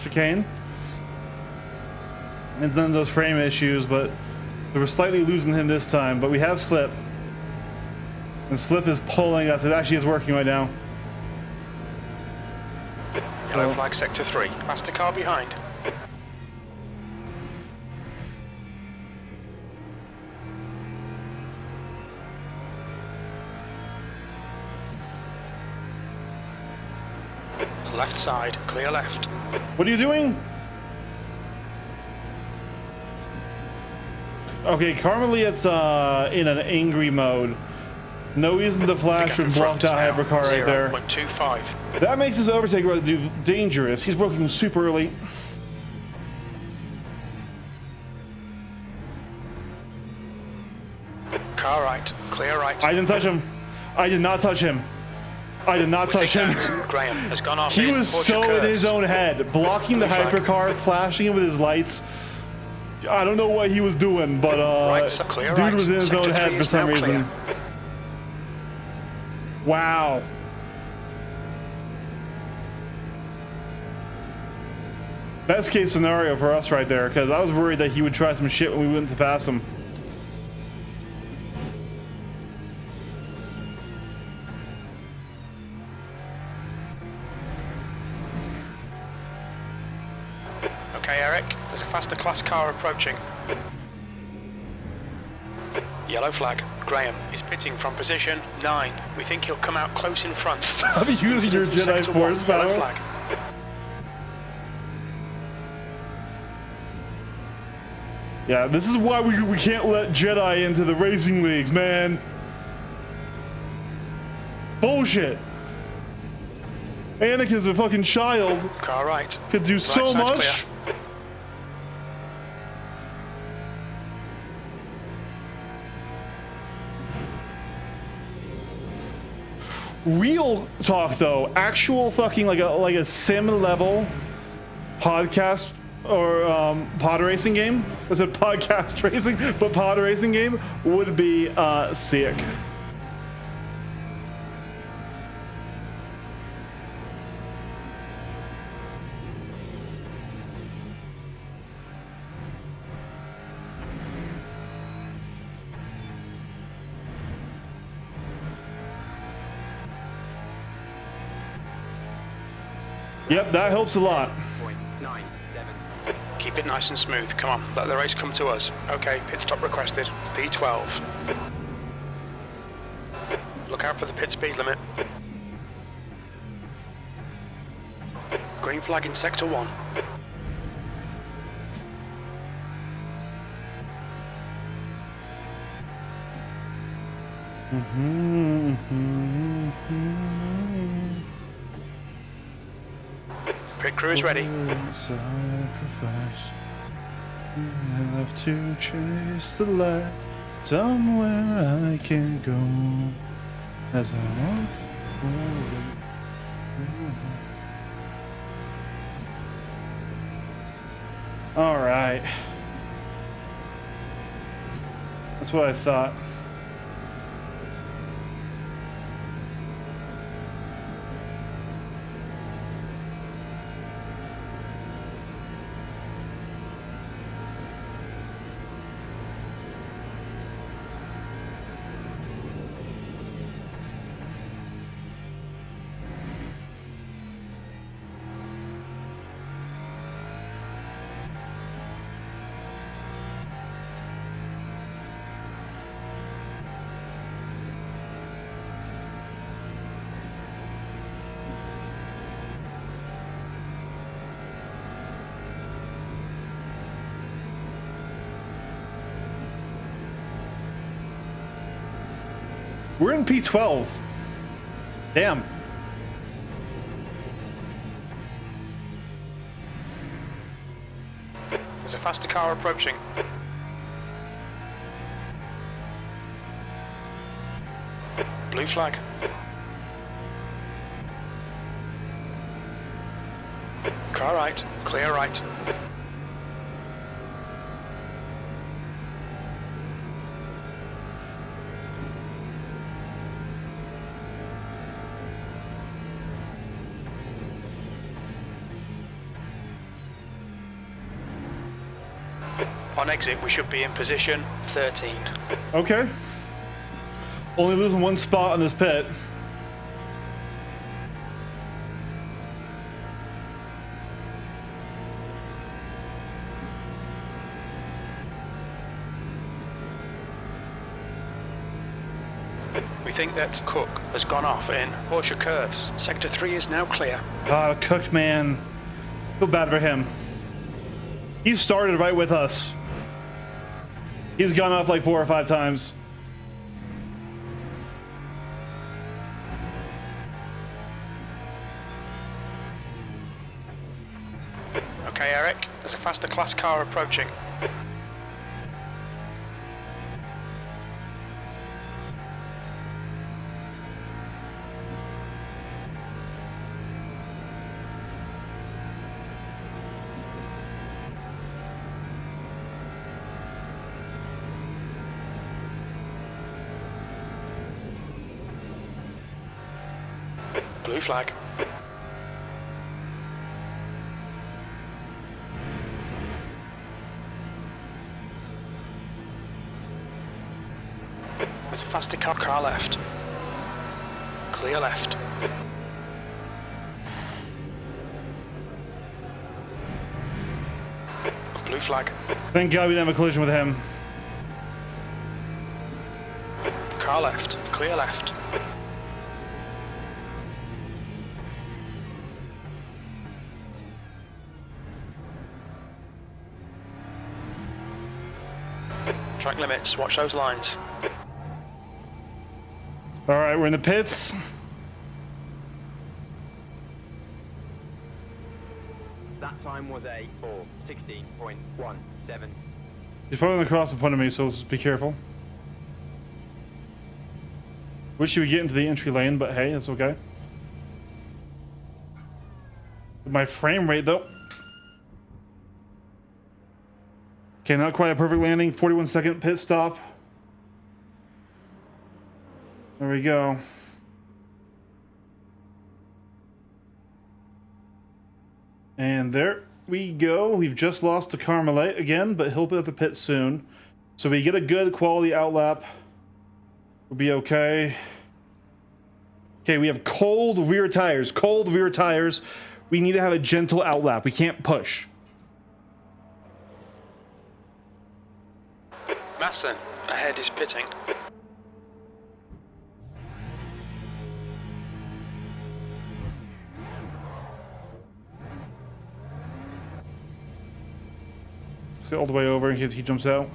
chicane, and then those frame issues, but we were slightly losing him this time. But we have Slip, and Slip is pulling us. It actually is working right now. Yellow flag, sector 3. Faster car behind. Left side, clear left. What are you doing? Okay, currently it's in an angry mode. No reason to flash and block that hypercar right there. 0.25. That makes this overtake rather dangerous. He's braking super early. Car right, clear right. I didn't touch him. I did not touch him. I did not touch him. Graham has gone off. He was so in his own head, blocking the hypercar, flashing it with his lights. I don't know what he was doing, but dude was in his own head for some reason. Wow. Best case scenario for us right there, because I was worried that he would try some shit when we went to pass him. Okay, Eric, there's a faster class car approaching. Yellow flag. Graham is pitting from position 9. We think he'll come out close in front. Stop using your Jedi Force power. Yellow flag. Yeah, this is why we can't let Jedi into the racing leagues, man. Bullshit. Anakin's a fucking child. Car right. Could do so much. Clear. Real talk though, actual fucking like a sim level podcast or pod racing game. Was it podcast racing? But pod racing game would be sick. Yep, that helps a lot. 0.97. Keep it nice and smooth. Come on, let the race come to us. Okay, pit stop requested. V12. Look out for the pit speed limit. Green flag in sector 1. Pit crew is ready. Sacrifice. I have to chase the light. Somewhere I can go as I walk through. All right. That's what I thought. We're in P12. Damn. There's a faster car approaching. Blue flag. Car right, clear right. On exit, we should be in position 13. Okay. Only losing one spot on this pit. We think that Cook has gone off in Porsche curves. Sector 3 is now clear. Cook, man. Feel bad for him. He started right with us. He's gone off like 4 or 5 times. Okay, Eric, there's a faster class car approaching. Blue flag. There's a faster car left. Clear left. Blue flag. Thank God we didn't have a collision with him. Car left. Clear left. Track limits, watch those lines. All right, we're in the pits. That time was a 4:16.17. He's probably gonna cross in front of me, so let's just be careful. Wish he would get into the entry lane, but hey, that's okay. My frame rate, though. Okay, not quite a perfect landing. 41-second pit stop. There we go. And there we go. We've just lost to Carmelite again, but he'll be at the pit soon. So we get a good quality outlap. We'll be okay. Okay, we have cold rear tires. Cold rear tires. We need to have a gentle outlap. We can't push. Masson, ahead is pitting. Let's get all the way over in case he jumps out.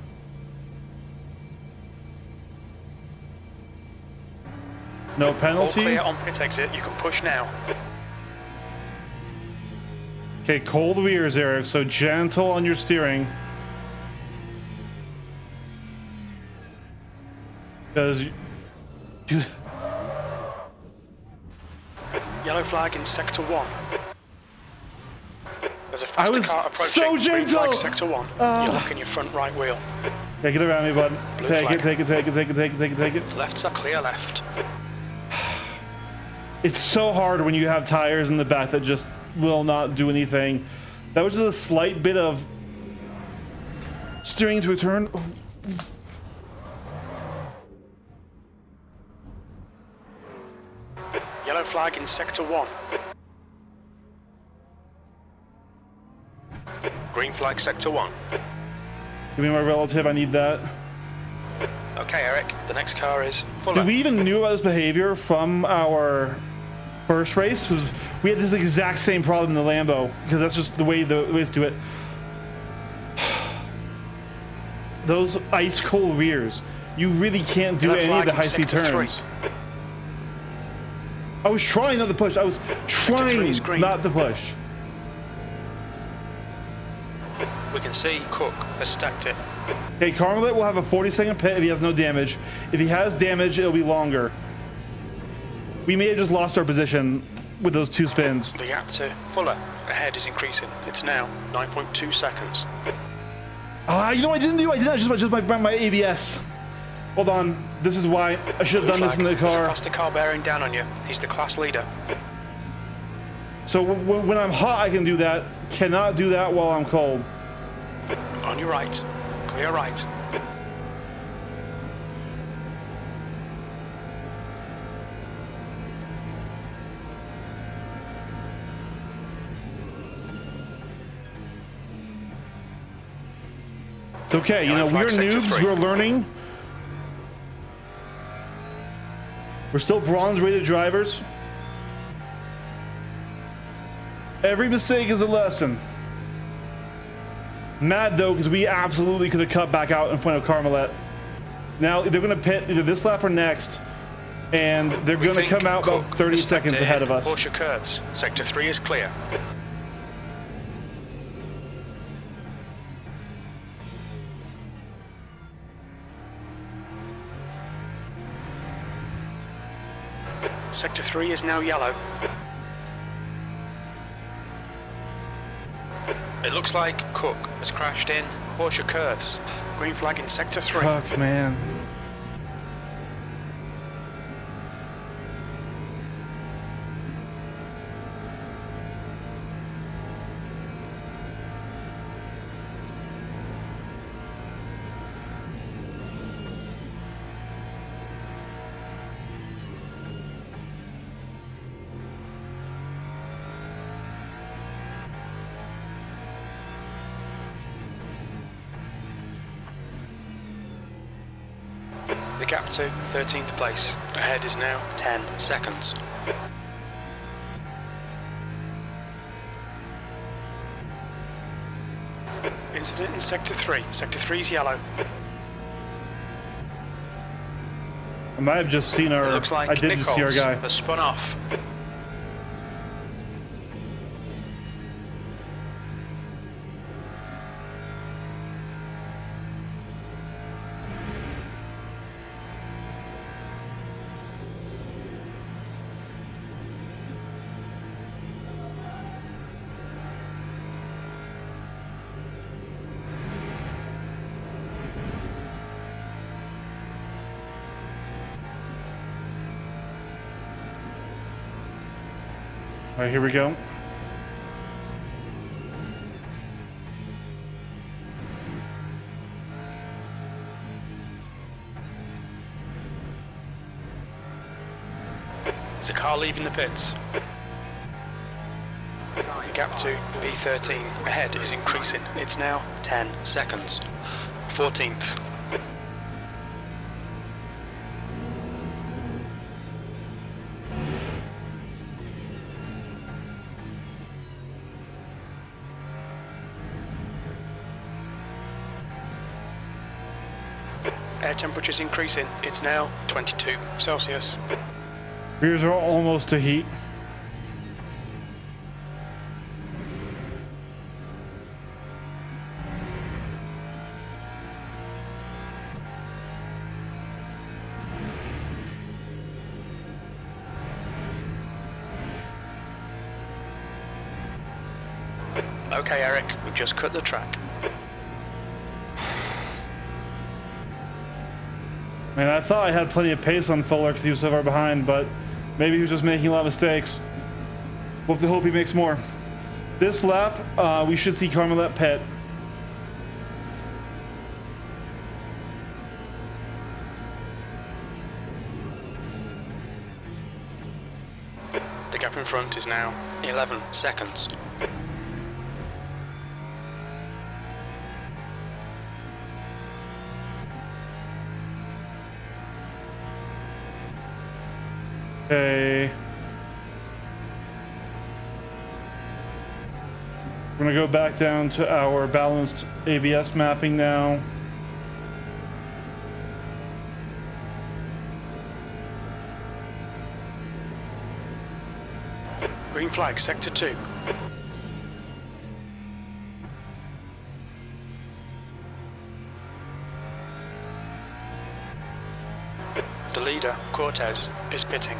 No penalty. All clear on pit exit, you can push now. Okay, cold rears, Eric, so gentle on your steering. Because Yellow flag in sector 1. There's There's a I faster was car approaching. so Green gentle. flag sector 1. You're locking your front right wheel. Yeah, get around me, bud. Blue Take flag. it, take it, take it, take it, take it, take it, take it. Left side clear left. It's so hard when you have tires in the back that just will not do anything. That was just a slight bit of steering into a turn. Oh. Yellow flag in sector 1. Green flag sector 1. Give me my relative, I need that. Okay, Eric, the next car is Fuller. Did we even knew about this behavior from our first race? Was we had this exact same problem in the Lambo, because that's just the way the ways to do it. Those ice cold rears, you really can't do Yellow any of flag the in high speed sector 3. turns. I was trying not to push. I was trying is green. not to push. We can see Cook has stacked it. Okay, Carmelet will have a 40-second pit if he has no damage. If he has damage, it'll be longer. We may have just lost our position with those 2 spins. The gap to Fuller ahead is increasing. It's now 9.2 seconds. You know what I didn't do? I did that just my ABS. Hold on. This is why I should have done this in the There's a car. faster car bearing down on you. He's the class leader. So when I'm hot, I can do that. Cannot do that while I'm cold. On your right. Clear right. It's okay. You know, Yellow we're flag, sector noobs. 3. We're learning. We're still bronze-rated drivers. Every mistake is a lesson. Mad though, because we absolutely could have cut back out in front of Carmelet. Now they're going to pit either this lap or next, and they're We going to think come out about Cook 30 has stacked seconds it ahead in. of us. Porsche curves. Sector 3 is clear. Sector 3 is now yellow. It looks like Cook has crashed in Porsche curves. Green flag in sector 3. Fuck, man. The gap to 13th place. Ahead is now 10 seconds. Incident in sector 3. Sector 3 is yellow. I might have just seen It our. looks like I did just see our Nichols guy. has spun off. All right, here we go. There's a car leaving the pits. The gap to P13 ahead is increasing. It's now 10 seconds. 14th. Air temperature's increasing. It's now 22 Celsius. Rears are almost to heat. Okay, Eric, we've just cut the track. Man, I thought I had plenty of pace on Fuller because he was so far behind, but maybe he was just making a lot of mistakes. We'll have to hope he makes more. This lap, we should see Carmelet pit. The gap in front is now 11 seconds. Okay. We're gonna go back down to our balanced ABS mapping now. Green flag, sector 2. The leader, Cortez, is pitting.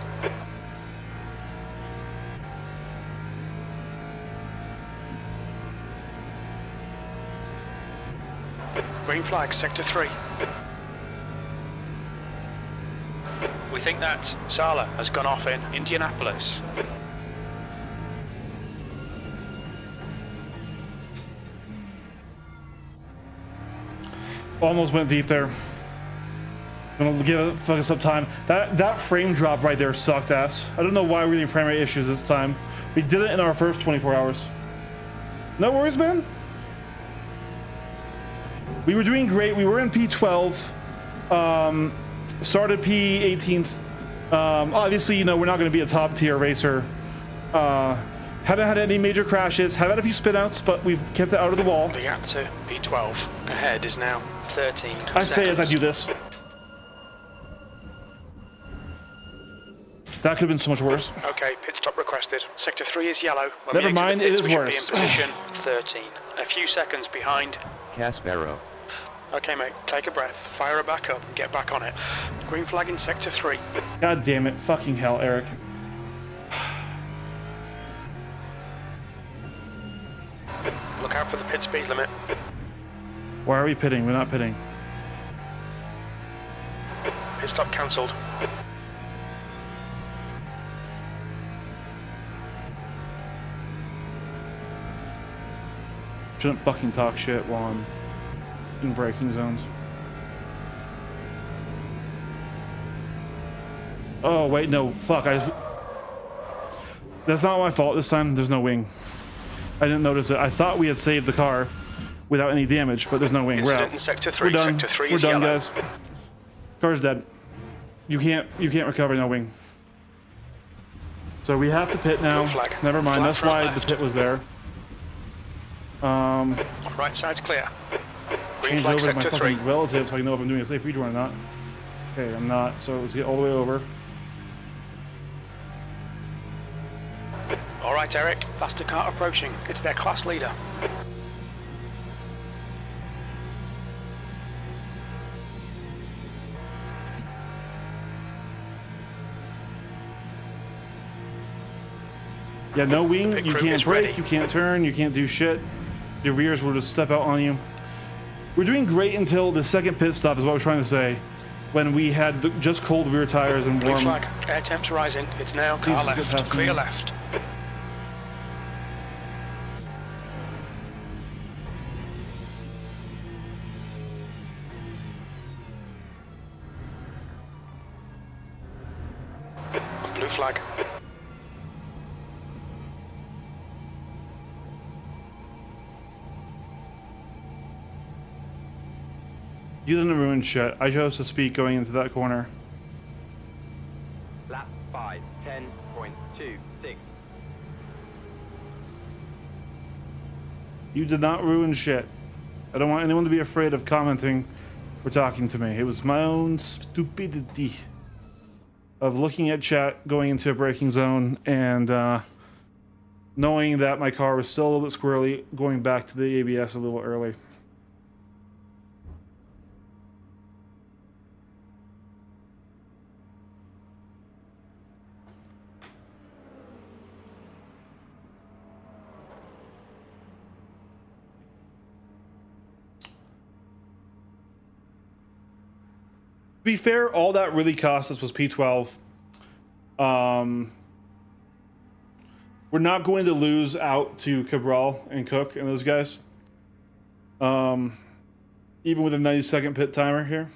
Green flag, sector 3. We think that Sala has gone off in Indianapolis. Almost went deep there. Gonna give it focus up time. That frame drop right there sucked ass. I don't know why we're getting frame rate issues this time. We did it in our first 24 hours. No worries, man. We were doing great. We were in P12. Started P18th. Obviously, you know, we're not going to be a top tier racer. Haven't had any major crashes. Have had a few spin outs, but we've kept it out of the wall. The gap to P12 ahead is now 13 I say as I do this. That could have been so much worse. Okay, pit stop requested. Sector 3 is yellow. When Never we exit mind, the it pits, is we should worse. be in position 13. A few seconds behind. Caspero. Okay, mate, take a breath, fire it back up, and get back on it. Green flag in sector 3. God damn it. Fucking hell, Eric. Look out for the pit speed limit. Why are we pitting? We're not pitting. Pit stop cancelled. Shouldn't fucking talk shit while I'm in braking zones. Oh, wait, no. Fuck. That's not my fault this time. There's no wing. I didn't notice it. I thought we had saved the car without any damage, but there's no wing. We're Incident out. in sector 3. We're done. Sector 3 We're is done, yellow. guys. Car's dead. You can't recover no wing. So we have to pit now. Green flag. Never mind. Flat That's front why left. the pit was there. Right side's clear. Green Change flag over to my sector 3. fucking relative so I can know if I'm doing a safe rejoin or not. Okay, I'm not. So let's get all the way over. All right, Eric. Faster car approaching. It's their class leader. Yeah, no wing. Pit You crew can't is brake. ready. You can't turn. You can't do shit. Your rears will just step out on you. We're doing great until the second pit stop is what we're trying to say. When we had just cold rear tires and Green warm. flag. Air temps rising. It's now car Jesus, get left. past Clear me. left. Blue flag. You didn't ruin shit. I chose to speak going into that corner. Lap 5, 10.26. You did not ruin shit. I don't want anyone to be afraid of commenting or talking to me. It was my own stupidity of looking at chat going into a braking zone and knowing that my car was still a little bit squirrely, going back to the ABS a little early. be fair, all that really cost us was P12. We're not going to lose out to Cabral and Cook and those guys. Even with a 90-second pit timer here.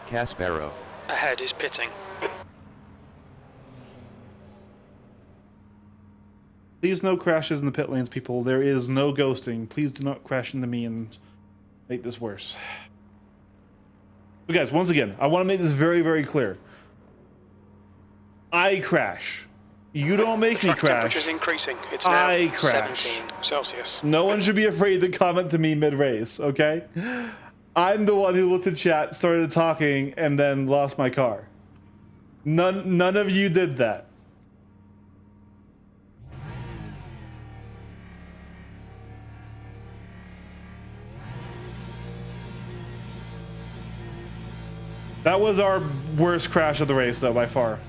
Caspero. Ahead is pitting. Please no crashes in the pit lanes, people. There is no ghosting. Please do not crash into me and make this worse. But guys, once again, I want to make this very, very clear. I crash. You don't make me Track crash. temperature's increasing. It's now I crash. 17 Celsius. No one should be afraid to comment to me mid-race, okay? I'm the one who looked at chat, started talking, and then lost my car. None of you did that. That was our worst crash of the race, though, by far.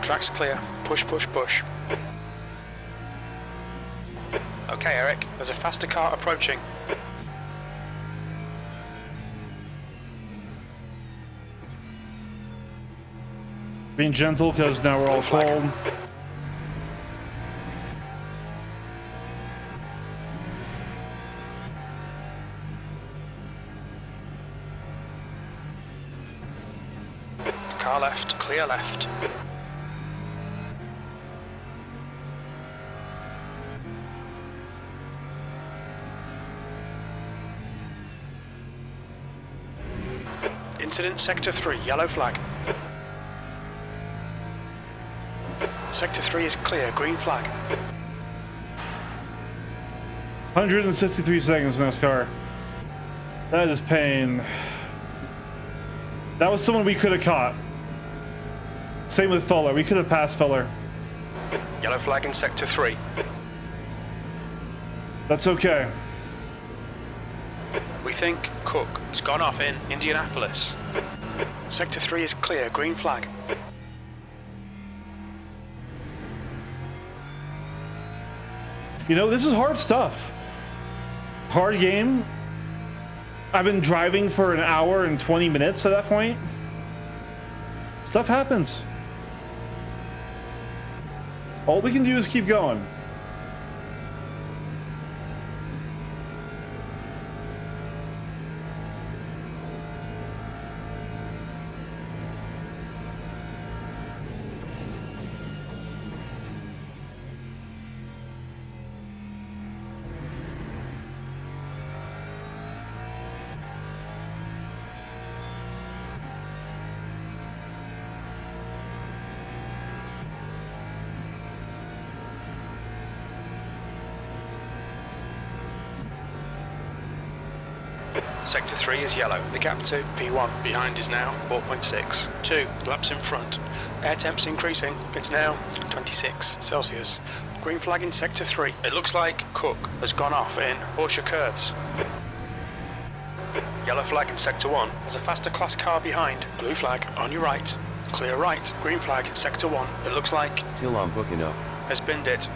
Track's clear. Push, push, push. Okay, Eric, there's a faster car approaching. Being gentle, because now we're all cold. Car left, clear left. Incident Sector 3, yellow flag. Sector 3 is clear, green flag. 163 seconds in this car. That is pain. That was someone we could have caught. Same with Fuller. We could have passed Fuller. Yellow flag in Sector 3. That's okay. We think Cook has gone off in Indianapolis. Sector 3 is clear, green flag. You know, this is hard stuff. Hard game. I've been driving for an hour and 20 minutes at that point. Stuff happens. All we can do is keep going. Sector 3 is yellow. The gap to P1 behind is now 4.6. 2 laps in front. Air temp's increasing. It's now 26 Celsius. Green flag in Sector 3. It looks like Cook has gone off in Porsche curves. Yellow flag in Sector 1. There's a faster class car behind. Blue flag on your right. Clear right. Green flag in Sector 1. It looks like Till I'm booking up. has binned it.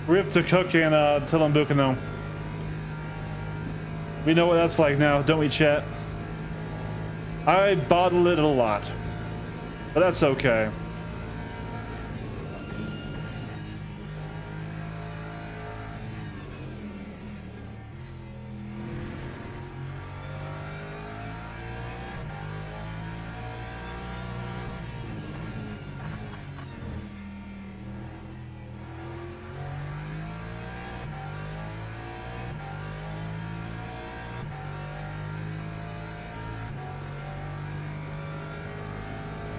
Rip to Cook and Tilambucano. We know what that's like now, don't we, chat? I bottle it a lot, but that's okay.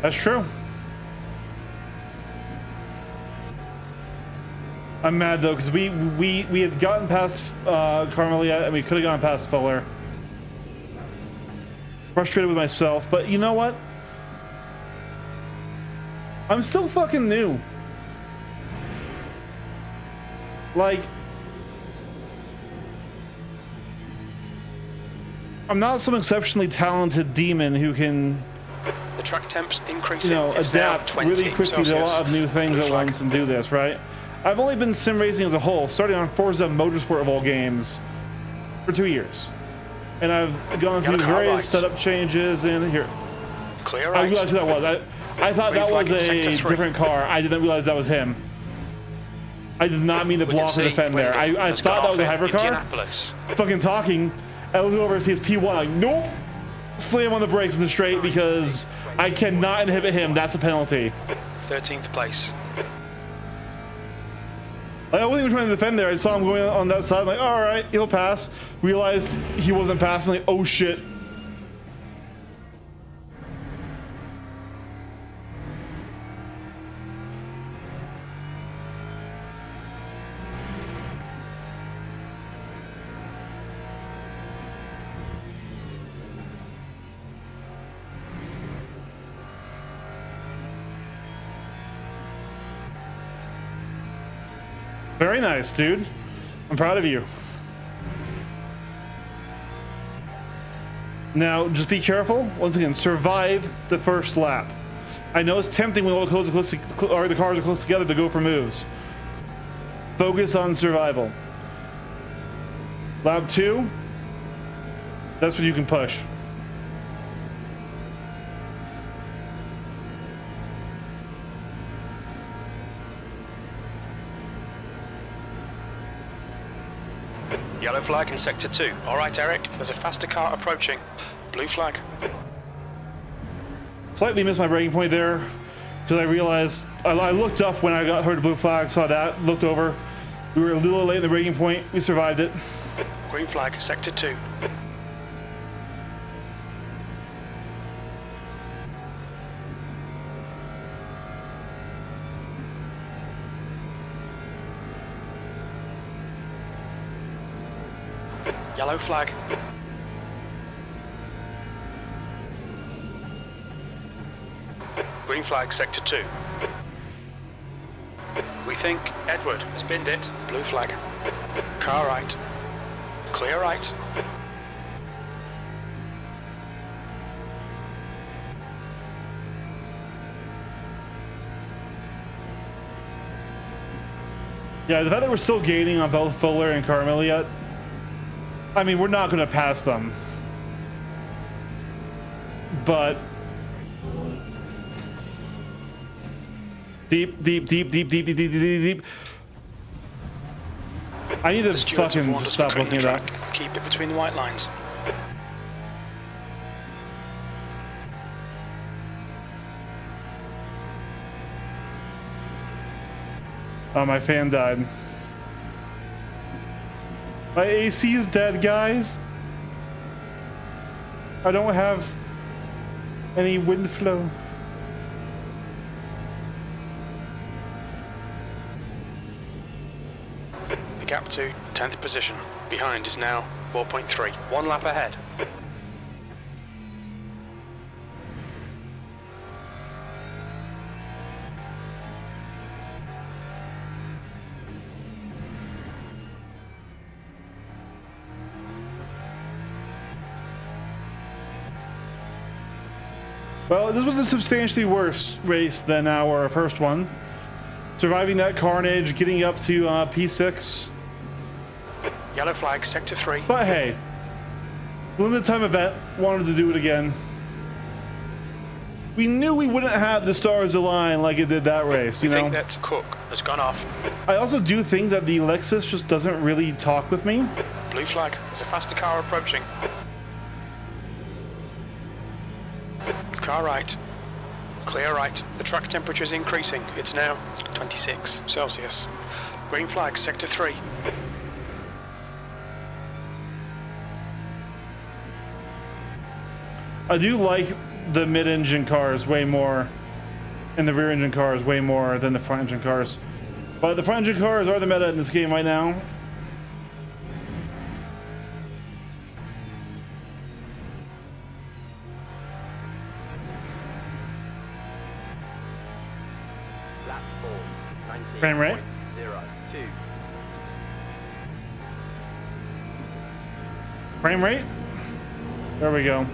That's true. I'm mad though, because we had gotten past Carmelia and we could have gone past Fuller. Frustrated with myself, but you know what? I'm still fucking new. Like, I'm not some exceptionally talented demon who can, The track temp's increasing. you know, It's now adapt 20 really quickly to a Celsius. lot of new things Blue at flag. once and do this, right? I've only been sim racing as a whole, starting on Forza Motorsport of all games, for 2 years. And I've gone through Yellow car various right. setup changes and here. Clear I right. realized who that was. I thought Green that was flag in a sector 3. different car. I didn't realize that was him. I did not mean to We can block or see defend there. Wyndham I has thought gone that was a off in hypercar. Indianapolis. Fucking talking. I look over and see his P1. I'm like, nope. Slam on the brakes in the straight because I cannot inhibit him. That's a penalty. 13th place. I wasn't even trying to defend there. I saw him going on that side. I'm like, all right, he'll pass. Realized he wasn't passing. Like, oh shit. Very nice, dude. I'm proud of you. Now, just be careful. Once again, survive the first lap. I know it's tempting when all the cars are close together to go for moves. Focus on survival. Lap 2, that's what you can push. Yellow flag in sector 2. All right, Eric. There's a faster car approaching. Blue flag. Slightly missed my braking point there because I realized I looked up when I heard the blue flag, saw that, looked over. We were a little late in the braking point. We survived it. Green flag, sector 2. Yellow flag. Green flag, sector 2. We think Edward has binned it. Blue flag. Car right. Clear right. Yeah, the fact that we're still gaining on both Fuller and Carmel yet, I mean, we're not going to pass them. But deep. I need to Stewards have fucking warned us stop for cutting looking the at that. track. Keep it between the white lines. Oh, my fan died. My AC is dead, guys. I don't have any wind flow. The gap to 10th position. Behind is now 4.3. 1 lap ahead. Well, this was a substantially worse race than our first one. Surviving that carnage, getting up to P6. Yellow flag, sector 3. But hey, limited time event, wanted to do it again. We knew we wouldn't have the stars align like it did that race, you We know? think that Cook has gone off. I also do think that the Lexus just doesn't really talk with me. Blue flag. There's a faster car approaching. Car right. Clear right. The track temperature is increasing. It's now 26 Celsius. Green flag, sector 3. I do like the mid-engine cars way more, and the rear-engine cars way more than the front-engine cars. But the front-engine cars are the meta in this game right now. Lap 4, Frame rate? 19.02. Frame rate? There we go.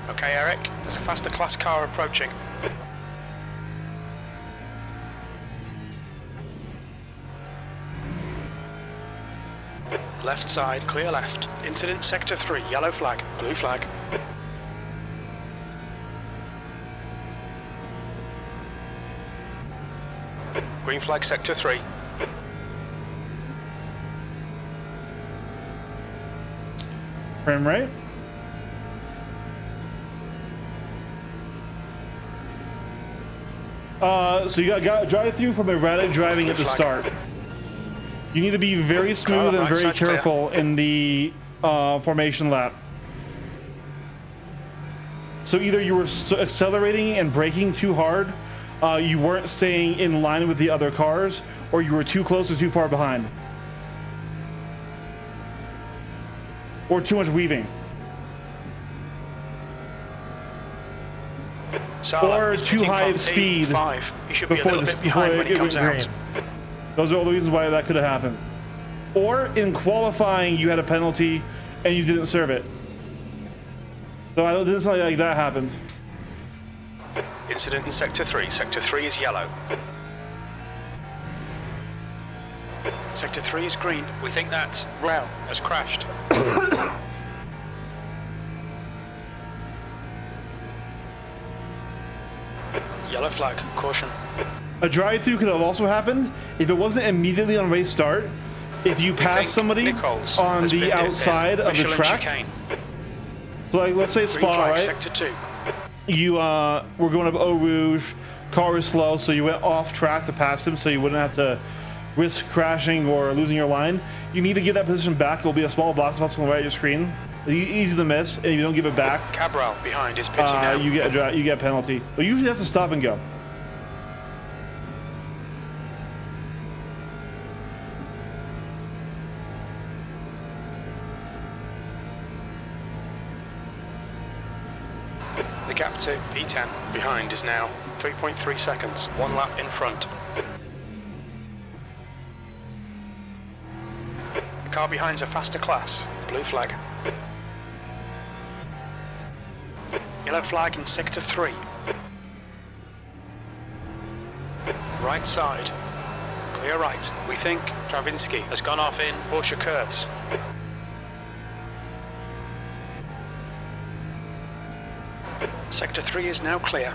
Okay, Eric, there's a faster class car approaching. Left side, clear left. Incident sector 3, yellow flag, blue flag. Green flag sector 3. Frame rate? So you got drive through from erratic driving at the start. You need to be very smooth and very careful in the formation lap. So either you were accelerating and braking too hard, you weren't staying in line with the other cars, or you were too close or too far behind. Or too much weaving. Or too high of speed before it went green. Those are all the reasons why that could have happened. Or in qualifying, you had a penalty and you didn't serve it. So I didn't sound like that happened. Incident in sector 3. Sector 3 is yellow. Sector 3 is green. We think that rail has crashed. Yellow flag, caution. A drive-through could have also happened if it wasn't immediately on race start. If you pass somebody Nichols on the outside of the track, so like let's say Spa, right? Sector 2. You were going up Eau Rouge, car was slow, so you went off track to pass him, so you wouldn't have to risk crashing or losing your line. You need to get that position back. It'll be a small box on the right of your screen. Easy to miss, and if you don't give it back, Cabral behind is pitting now. you get a penalty. But usually that's a stop and go. The gap to P10 behind is now 3.3 seconds, 1 lap in front. The car behind's a faster class, blue flag. Yellow flag in sector 3. Right side, clear right. We think Travinsky has gone off in Porsche curves. Sector 3 is now clear.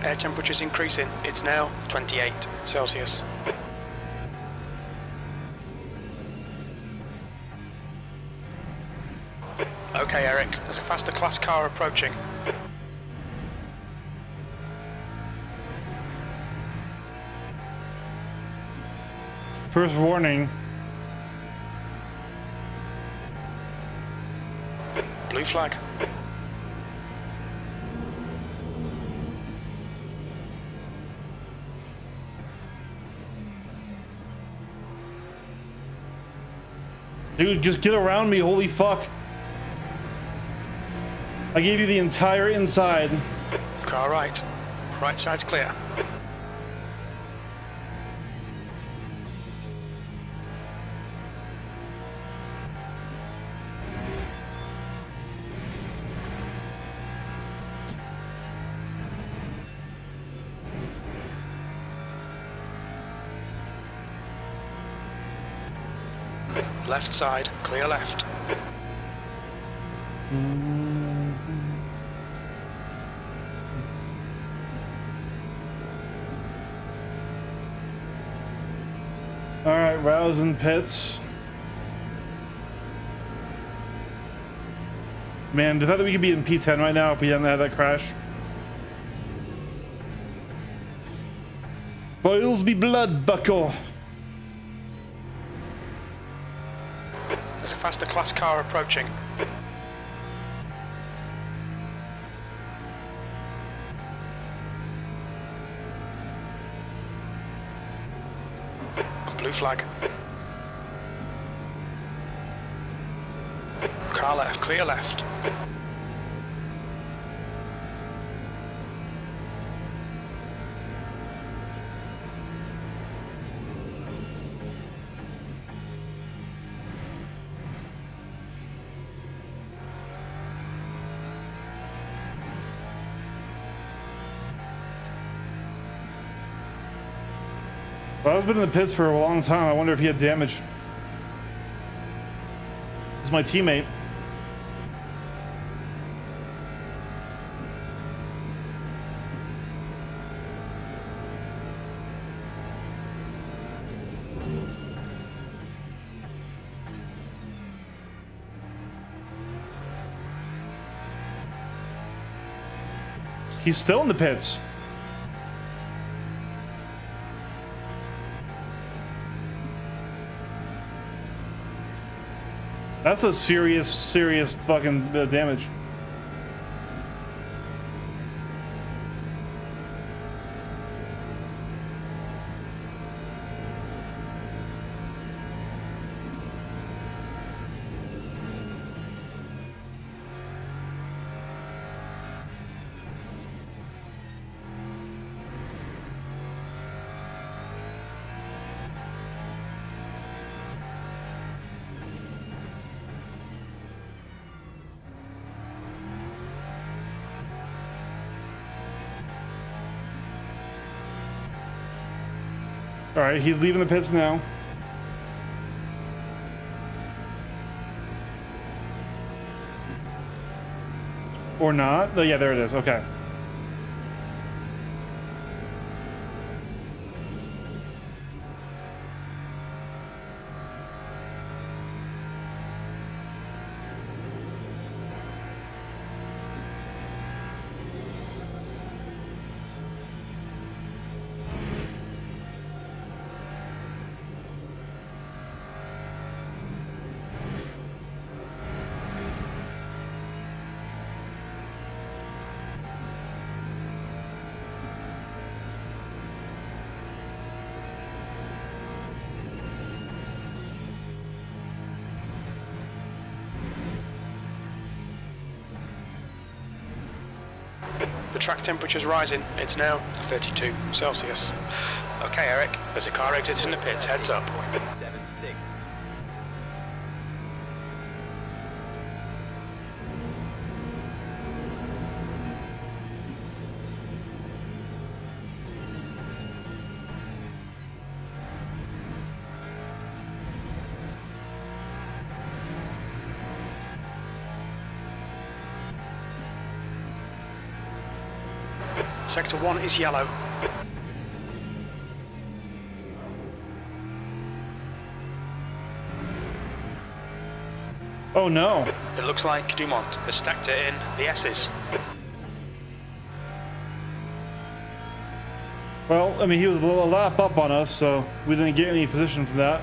Air temperature's increasing. It's now 28 Celsius. Okay, Eric, there's a faster class car approaching. First warning. Blue flag. Dude, just get around me, holy fuck. I gave you the entire inside. Car right. Right side's clear. Left side, clear left. Alright, Rouse in pits. Man, the fact that we could be in P10 right now if we hadn't had that crash. Boils be blood, buckle. There's a faster class car approaching. Blue flag. Car left, clear left. Well, I've been in the pits for a long time. I wonder if he had damage. This is my teammate. He's still in the pits. That's a serious fucking bit of damage. All right, he's leaving the pits now. Or not? Oh, yeah, there it is. Okay. The track temperature's rising. It's now 32 Celsius. Okay, Eric, there's a car exiting the pits. Heads up. 76. Sector 1 is yellow. Oh no. It looks like Dumont has stacked it in the S's. Well, I mean, he was a lap up on us, so we didn't get any position from that.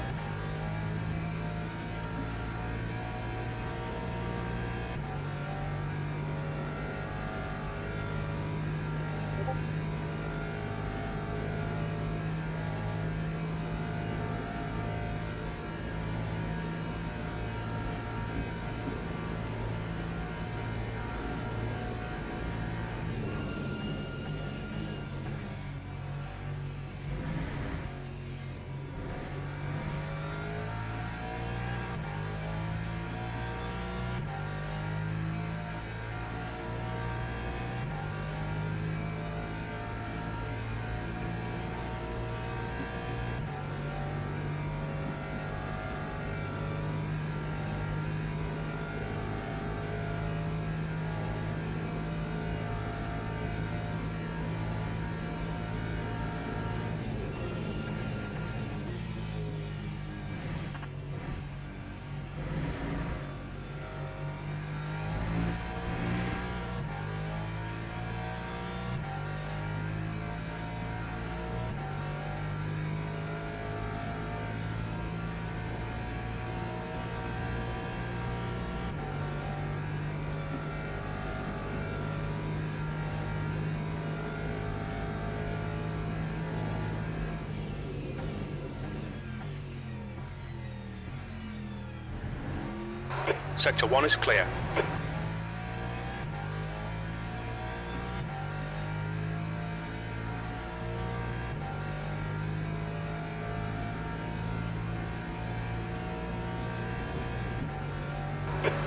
Sector 1 is clear.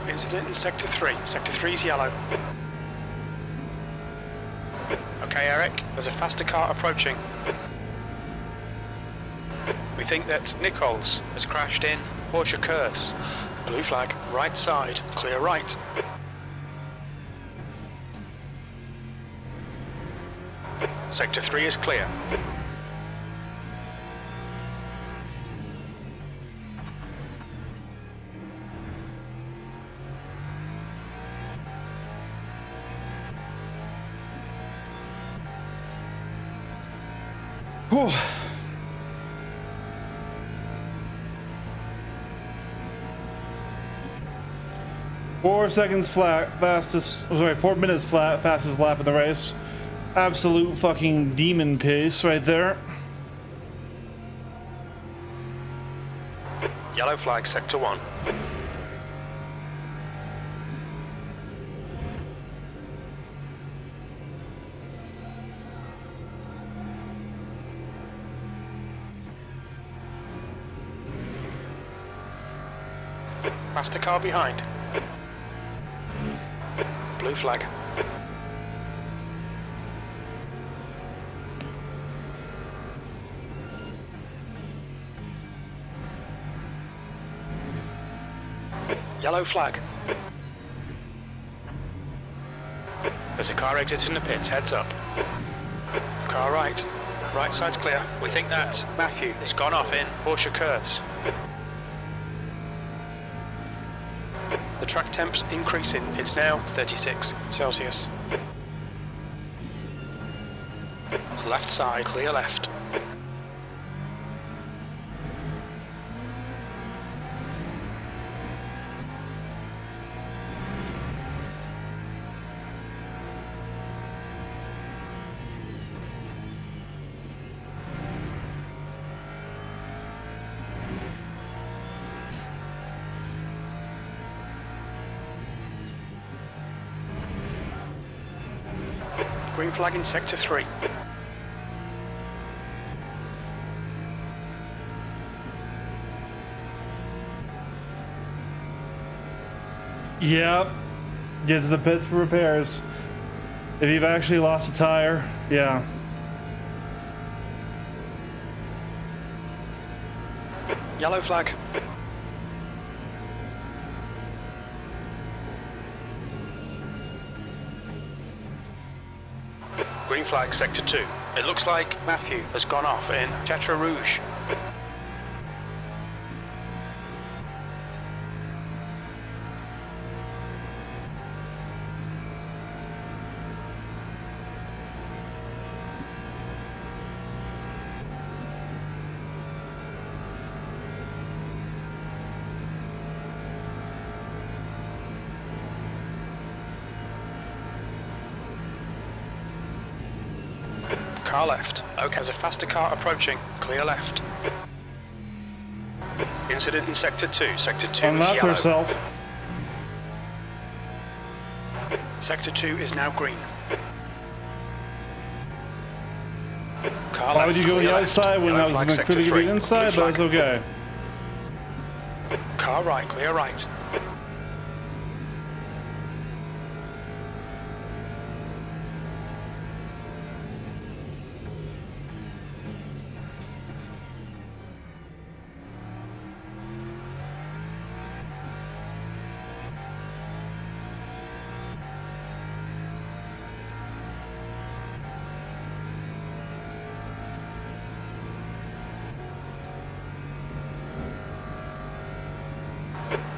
Incident in Sector 3. Sector 3 is yellow. Okay, Eric, there's a faster car approaching. We think that Nichols has crashed in Porsche curves. Blue flag, right side, clear right. Sector 3 is clear. Whew. Four seconds flat, fastest, oh, sorry, 4 minutes flat, fastest lap of the race. Absolute fucking demon pace right there. Yellow flag, Sector 1. Faster car behind. Blue flag. Yellow flag. There's a car exiting the pits, heads up. Car right. Right side's clear. We think that Matthew has gone off in Porsche curves. The track temp's increasing. It's now 36 Celsius. Left side, clear left. Green flag in Sector 3. Yep. Get to the pits for repairs. If you've actually lost a tire, yeah. Yellow flag. Green flag, Sector 2. It looks like Matthew has gone off in Tetra Rouge. Car left. Okay, there's a faster car approaching. Clear left. Incident in Sector 2. Sector 2 is Unlocked yellow. herself. Sector 2 is now green. Car Why left, would you go clear the left. outside when Yellow that was flag, going Sector to be 3. inside, Blue but it's flag. okay. Car right, clear right.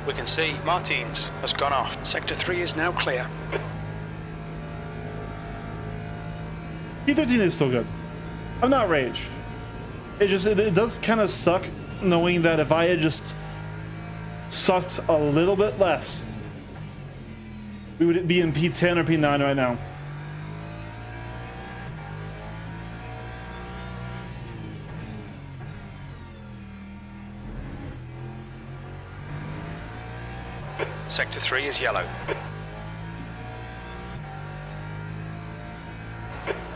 We can see Martins has gone off. Sector 3 is now clear. P13 is still good. I'm not raged. It does kind of suck knowing that if I had just sucked a little bit less, we would be in P10 or P9 right now. Sector 3 is yellow.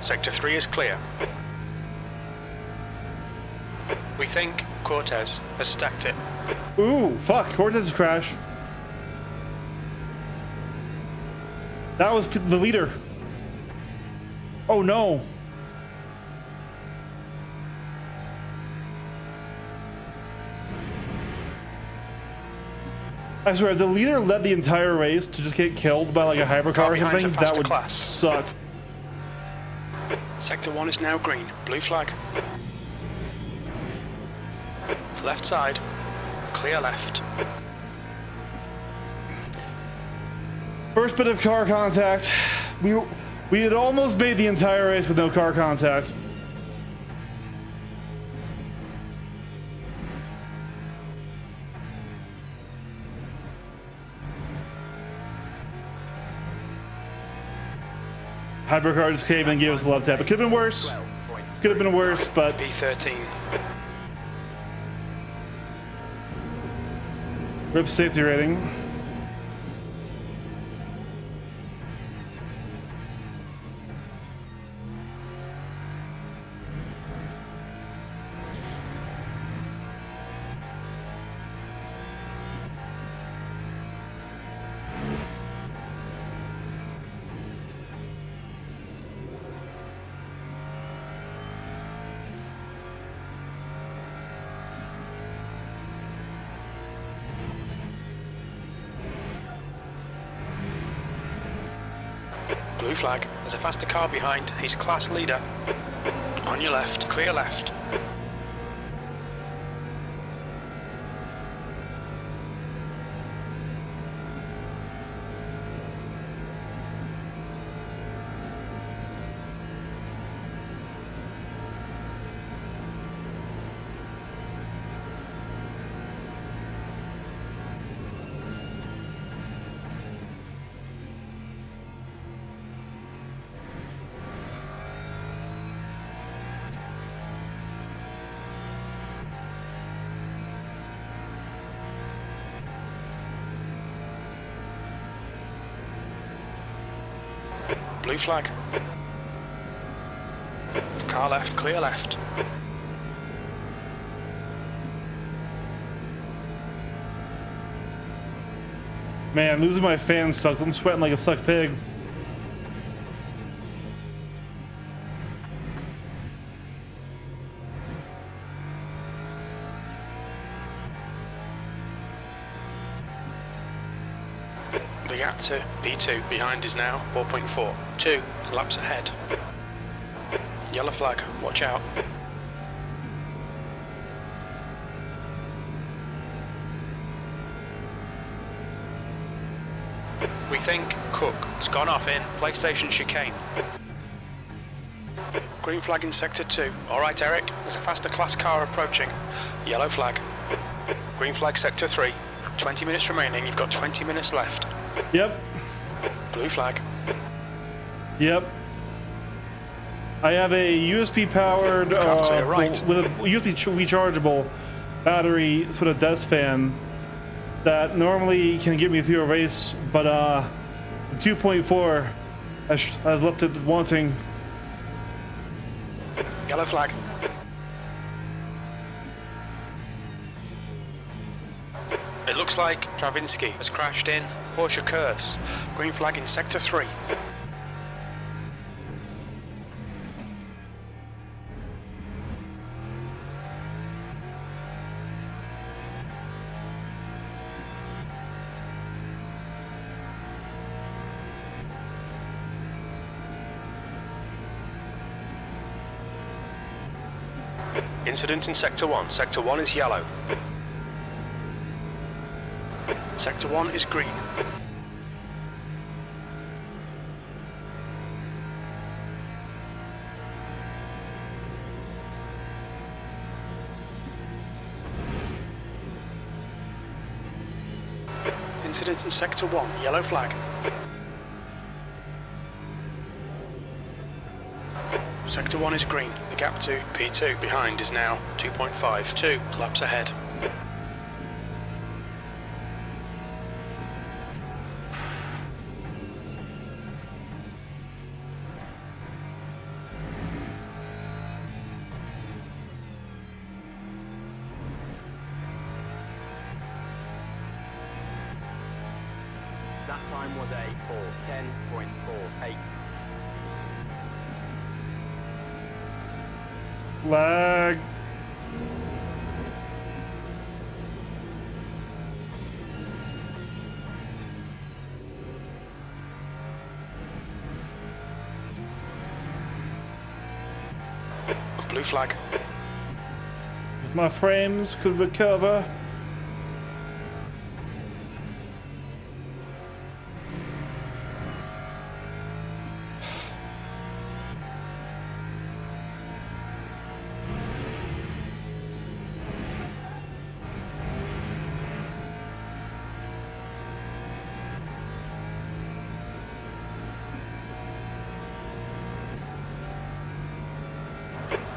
Sector 3 is clear. We think Cortez has stacked it. Ooh, fuck, Cortez crash. That was the leader. Oh no. I swear, if the leader led the entire race to just get killed by like a hypercar or behind's a something, that faster would class. suck. Sector 1 is now green. Blue flag. Left side. Clear left. First bit of car contact. We had almost made the entire race with no car contact. Hypercar just came and gave us a love tap. It could have been worse. Could have been worse, but B13. rip safety rating. Blue flag. There's a faster car behind. He's class leader. On your left. Clear left. Blue flag. Car left, clear left. Man, losing my fan sucks. I'm sweating like a sucked pig. The gap to P2 behind is now 4.4. 2 laps ahead. Yellow flag, watch out. We think Cook has gone off in PlayStation chicane. Green flag in sector 2. Alright Eric, there's a faster class car approaching. Yellow flag. Green flag sector 3. 20 minutes remaining, you've got 20 minutes left. Yep. Blue flag. Yep. I have a USB powered Car to your right. with a USB rechargeable battery sort of desk fan that normally can get me through a race, but the 2.4 has left it wanting. Yellow flag. It looks like Travinsky has crashed in Porsche curves. Green flag in sector 3. Incident in sector 1. Sector 1 is yellow. Sector 1 is green. Incident in sector 1, yellow flag. Sector 1 is green. The gap to P2 behind is now 2.5. 2 laps ahead. Time was a 4:10.48. Lag. Blue flag. If my frames could recover.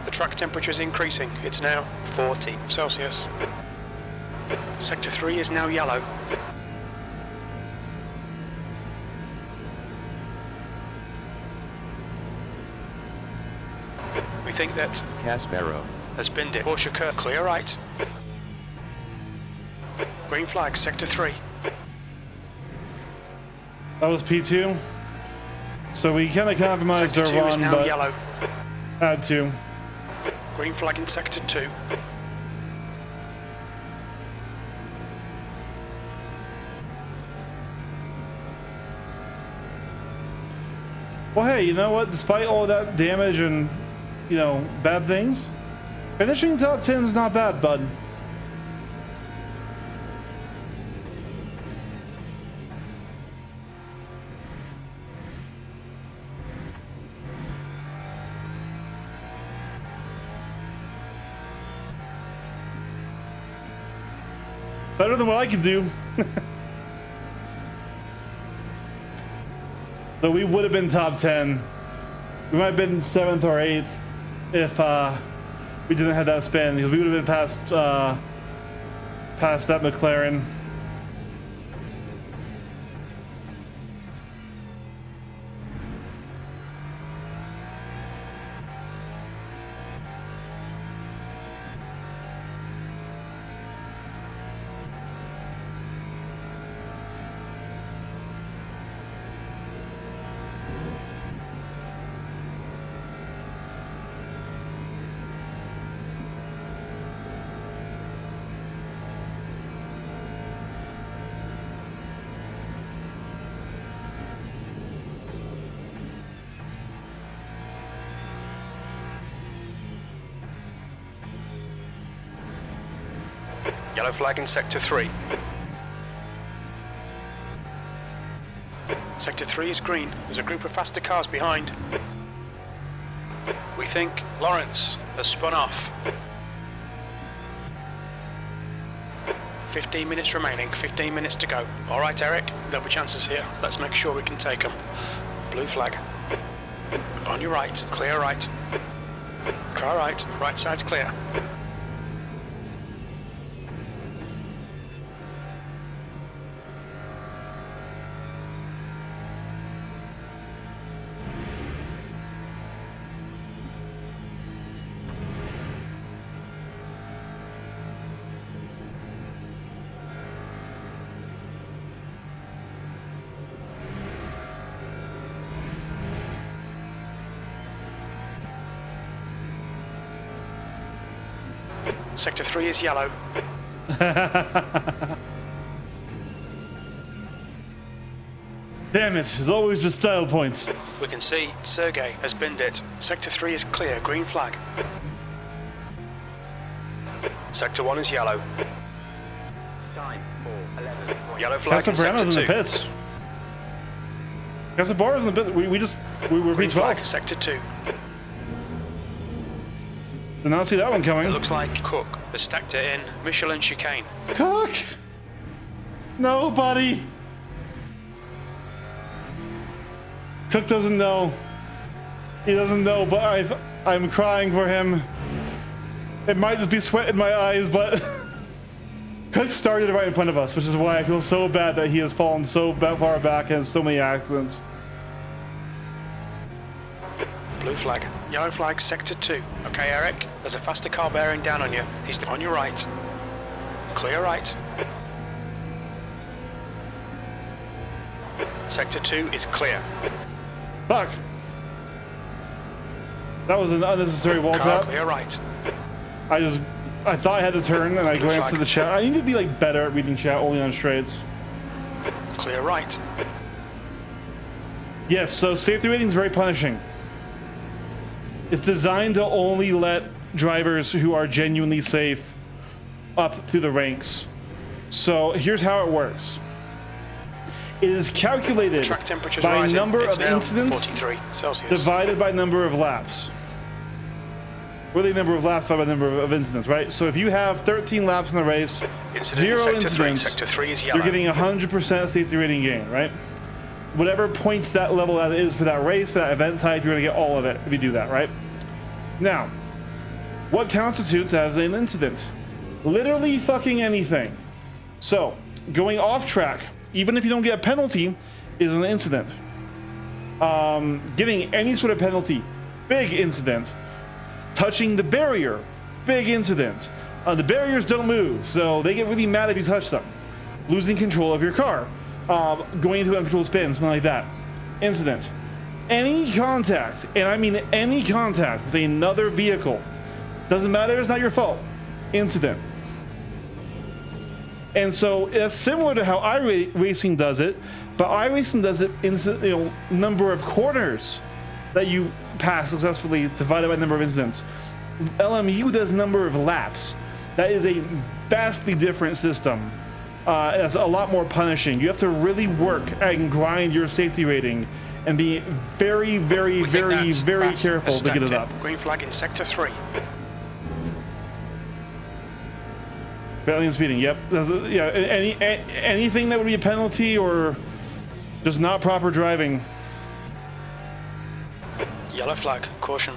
The track temperature is increasing. It's now 40 Celsius. Sector 3 is now yellow. We think that Caspero. has been it. Porsche curve, clear right. Green flag, sector 3. That was P2. So we kind of compromised Sector our 2 is run, now but yellow. had to. Green flag in sector 2. Well, hey, you know what? Despite all that damage and, you know, bad things, finishing top 10 is not bad, bud. Better than what I could do. Though we would have been top 10. We might have been 7th or 8th if we didn't have that spin, because we would have been past that McLaren. Yellow flag in sector 3. Sector 3 is green. There's a group of faster cars behind. We think Lawrence has spun off. 15 minutes remaining, 15 minutes to go. All right, Eric, there'll be chances here. Let's make sure we can take them. Blue flag. On your right, clear right. Car right side's clear. Sector 3 is yellow. Damn it, there's always just style points. We can see Sergey has binned it. Sector 3 is clear, green flag. Sector 1 is yellow. Time for 11. Yellow flag in Casabrano's in sector the 2. pits. Casabaro's in the pits. We were Green flag, P12. sector 2. Did not see that one It coming. looks like Cook has stacked it in Michelin chicane. Cook! No, buddy! Cook doesn't know. He doesn't know, but I'm crying for him. It might just be sweat in my eyes, but Cook started right in front of us, which is why I feel so bad that he has fallen so far back and has so many accidents. Blue flag. Yellow flag, sector 2. Okay, Eric, there's a faster car bearing down on you. He's on your right. Clear right. Sector 2 is clear. Fuck. That was an unnecessary wall Car tap. clear right. I thought I had to turn and I glanced at the chat. I need to be like better at reading chat only on straights. Clear right. Yes, so safety rating is very punishing. It's designed to only let drivers who are genuinely safe up through the ranks. So here's how it works. It is calculated Track temperature's by rising. number It's of now incidents 43 Celsius. divided by number of laps. Really, number of laps divided by number of incidents, right? So if you have 13 laps in the race, Incident 0 in Sector 3. incidents, Sector 3 is yellow. you're getting 100% safety rating gain, right? Whatever points that level that is for that race, for that event type, you're going to get all of it if you do that, right? Now, what constitutes as an incident? Literally fucking anything. So, going off track, even if you don't get a penalty, is an incident. Getting any sort of penalty, big incident. Touching the barrier, big incident. The barriers don't move, so they get really mad if you touch them. Losing control of your car, going into uncontrolled spin, something like that. Incident. Any contact, and I mean any contact with another vehicle, doesn't matter, it's not your fault. Incident. And so it's similar to how iRacing does it, but iRacing does it in number of corners that you pass successfully divided by number of incidents. LMU does number of laps. That is a vastly different system. It's a lot more punishing. You have to really work and grind your safety rating and be very, very, very, very careful to get it up. Green flag in Sector 3. Failing and speeding, yep. Yeah, anything that would be a penalty or just not proper driving. Yellow flag, caution.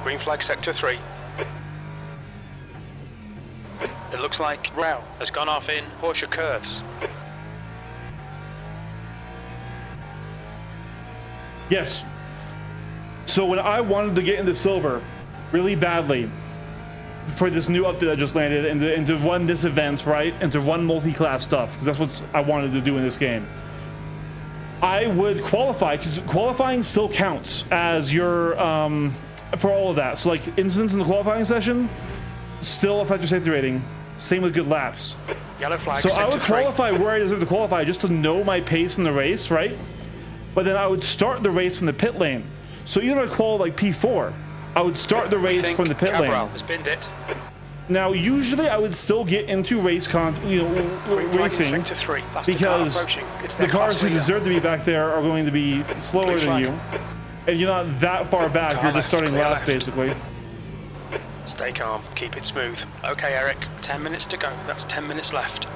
Green flag, Sector 3. It looks like Row has gone off in Porsche curves. Yes. So when I wanted to get into silver really badly for this new update that just landed and to run this event, right, and to run multi-class stuff, because that's what I wanted to do in this game, I would qualify, because qualifying still counts as your for all of that. So like incidents in the qualifying session still affect your safety rating. Same with good laps. Yellow flag, so Sector I would 3. qualify where I deserve to qualify just to know my pace in the race, right? But then I would start the race from the pit lane. So even if I qualified like P4, I would start the race from the pit lane. Cabral has binned it. Now, usually I would still get into racing Sector 3. because the cars who deserve to be back there are going to be slower than you, and you're not that far back. Car You're just left, starting clear last, left. basically. Stay calm, keep it smooth. Okay, Eric, 10 minutes to go. That's 10 minutes left.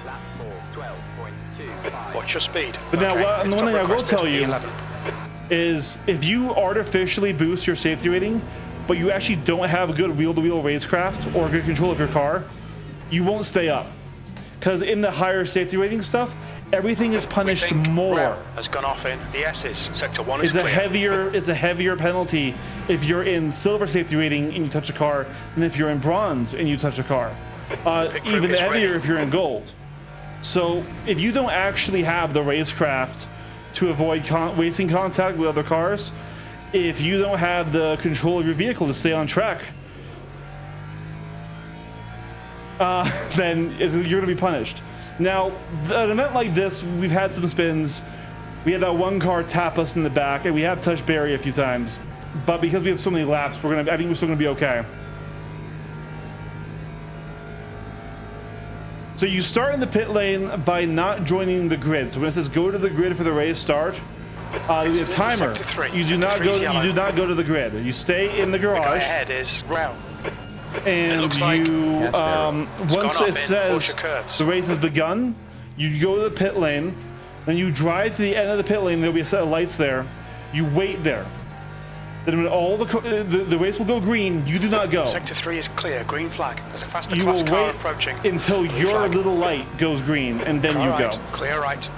Lap 4, 12.25. Watch your speed. But now, Okay, one thing I will requested, tell you P11. is if you artificially boost your safety rating, but you actually don't have good wheel-to-wheel racecraft or good control of your car, you won't stay up. Because in the higher safety rating stuff, everything is punished more. Rem has gone off in the S's. Sector 1 is It's clear. a heavier penalty if you're in silver safety rating and you touch a car than if you're in bronze and you touch a car. Pit crew Even is heavier ready. if you're in gold. So if you don't actually have the racecraft to avoid racing contact with other cars, if you don't have the control of your vehicle to stay on track, then you're going to be punished. Now, an event like this, we've had some spins. We had that one car tap us in the back, and we have touched Barry a few times. But because we have so many laps, I think we're still going to be okay. So you start in the pit lane by not joining the grid. So when it says go to the grid for the race start, the timer, Sector 3. you do Sector not 3 go. is You yellow. do not go to the grid. You stay in the The guy garage, ahead is Row. and looks like you Yes, Barrow. once gone it off in says Porsche curves. the race has begun, you go to the pit lane, then you drive to the end of the pit lane. There'll be a set of lights there. You wait there. Then when all the race will go green, you do not go. Sector 3 is clear. Green flag. There's a faster You class will car wait approaching. until Green your flag. little light goes green, and then Car you right. go. Clear right.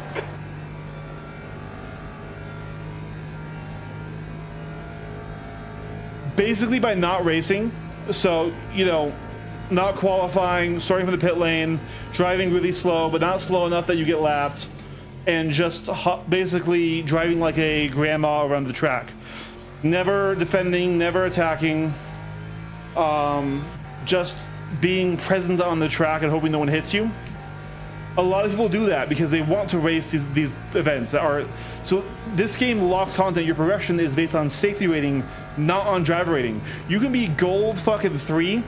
basically by not racing. So, you know, not qualifying, starting from the pit lane, driving really slow, but not slow enough that you get lapped, and just basically driving like a grandma around the track. Never defending, never attacking, just being present on the track and hoping no one hits you. A lot of people do that because they want to race these events that are, so this game, locked content, your progression is based on safety rating, not on driver rating. You can be gold fucking 3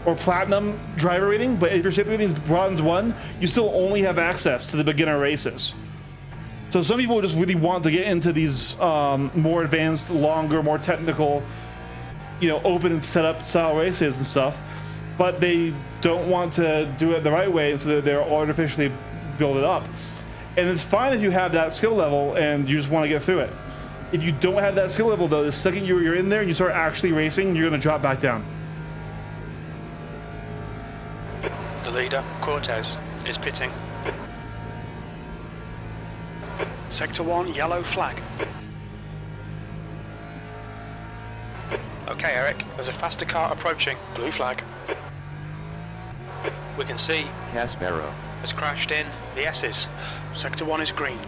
or platinum driver rating, but if your safety rating is bronze 1, you still only have access to the beginner races. So some people just really want to get into these more advanced, longer, more technical, you know, open setup style races and stuff, but they don't want to do it the right way, so that they're artificially build it up. And it's fine if you have that skill level and you just want to get through it. If you don't have that skill level, though, the second you're in there and you start actually racing, you're going to drop back down. The leader, Cortez, is pitting. Sector 1, yellow flag. Okay, Eric, there's a faster car approaching. Blue flag. We can see Caspero. has crashed in the S's. Sector 1 is green.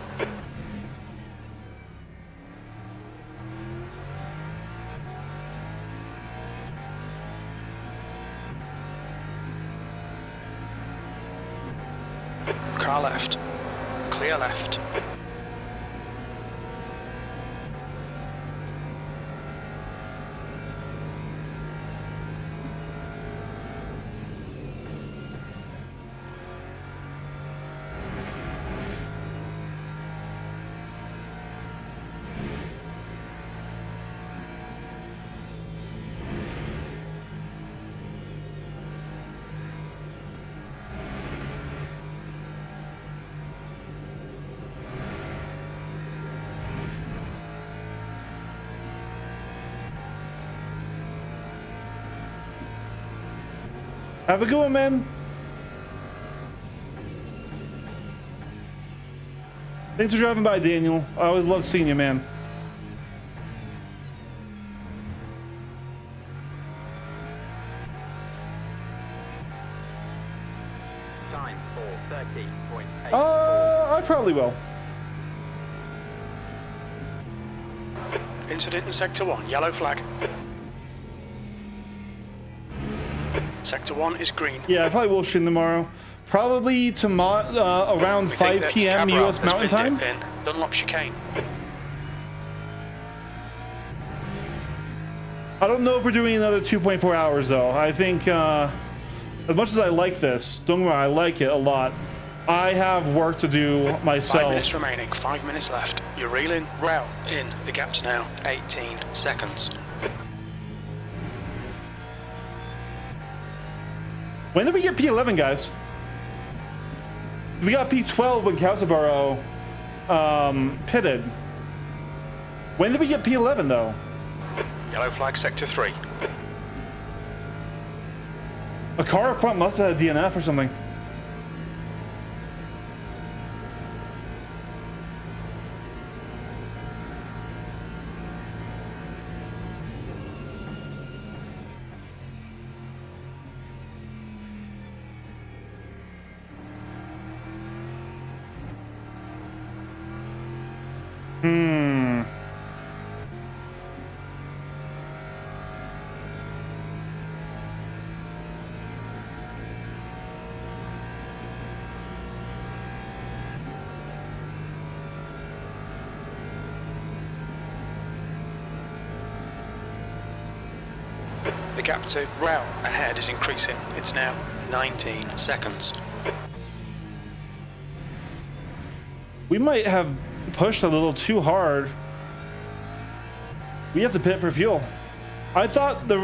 Car left. Clear left. Have a good one, man. Thanks for driving by, Daniel. I always love seeing you, man. Time for 30.8. I probably will. Incident in Sector 1, yellow flag. Sector 1 is green. Yeah, I probably will stream tomorrow. Probably tomorrow around We think 5 that p.m. Cabral US has Mountain been Time. in Dunlop chicane. I don't know if we're doing another 2.4 hours though. I think as much as I like this, don't get me wrong, I like it a lot. I have work to do 5 myself. minutes remaining, 5 minutes left. You're reeling well in. The gap's now 18 seconds. When did we get P11, guys? We got P12 when Caspero pitted. When did we get P11 though? Yellow flag, Sector 3. A car up front must have had a DNF or something. The gap to Rao ahead is increasing. It's now 19 seconds. We might have pushed a little too hard. We have to pit for fuel. I thought the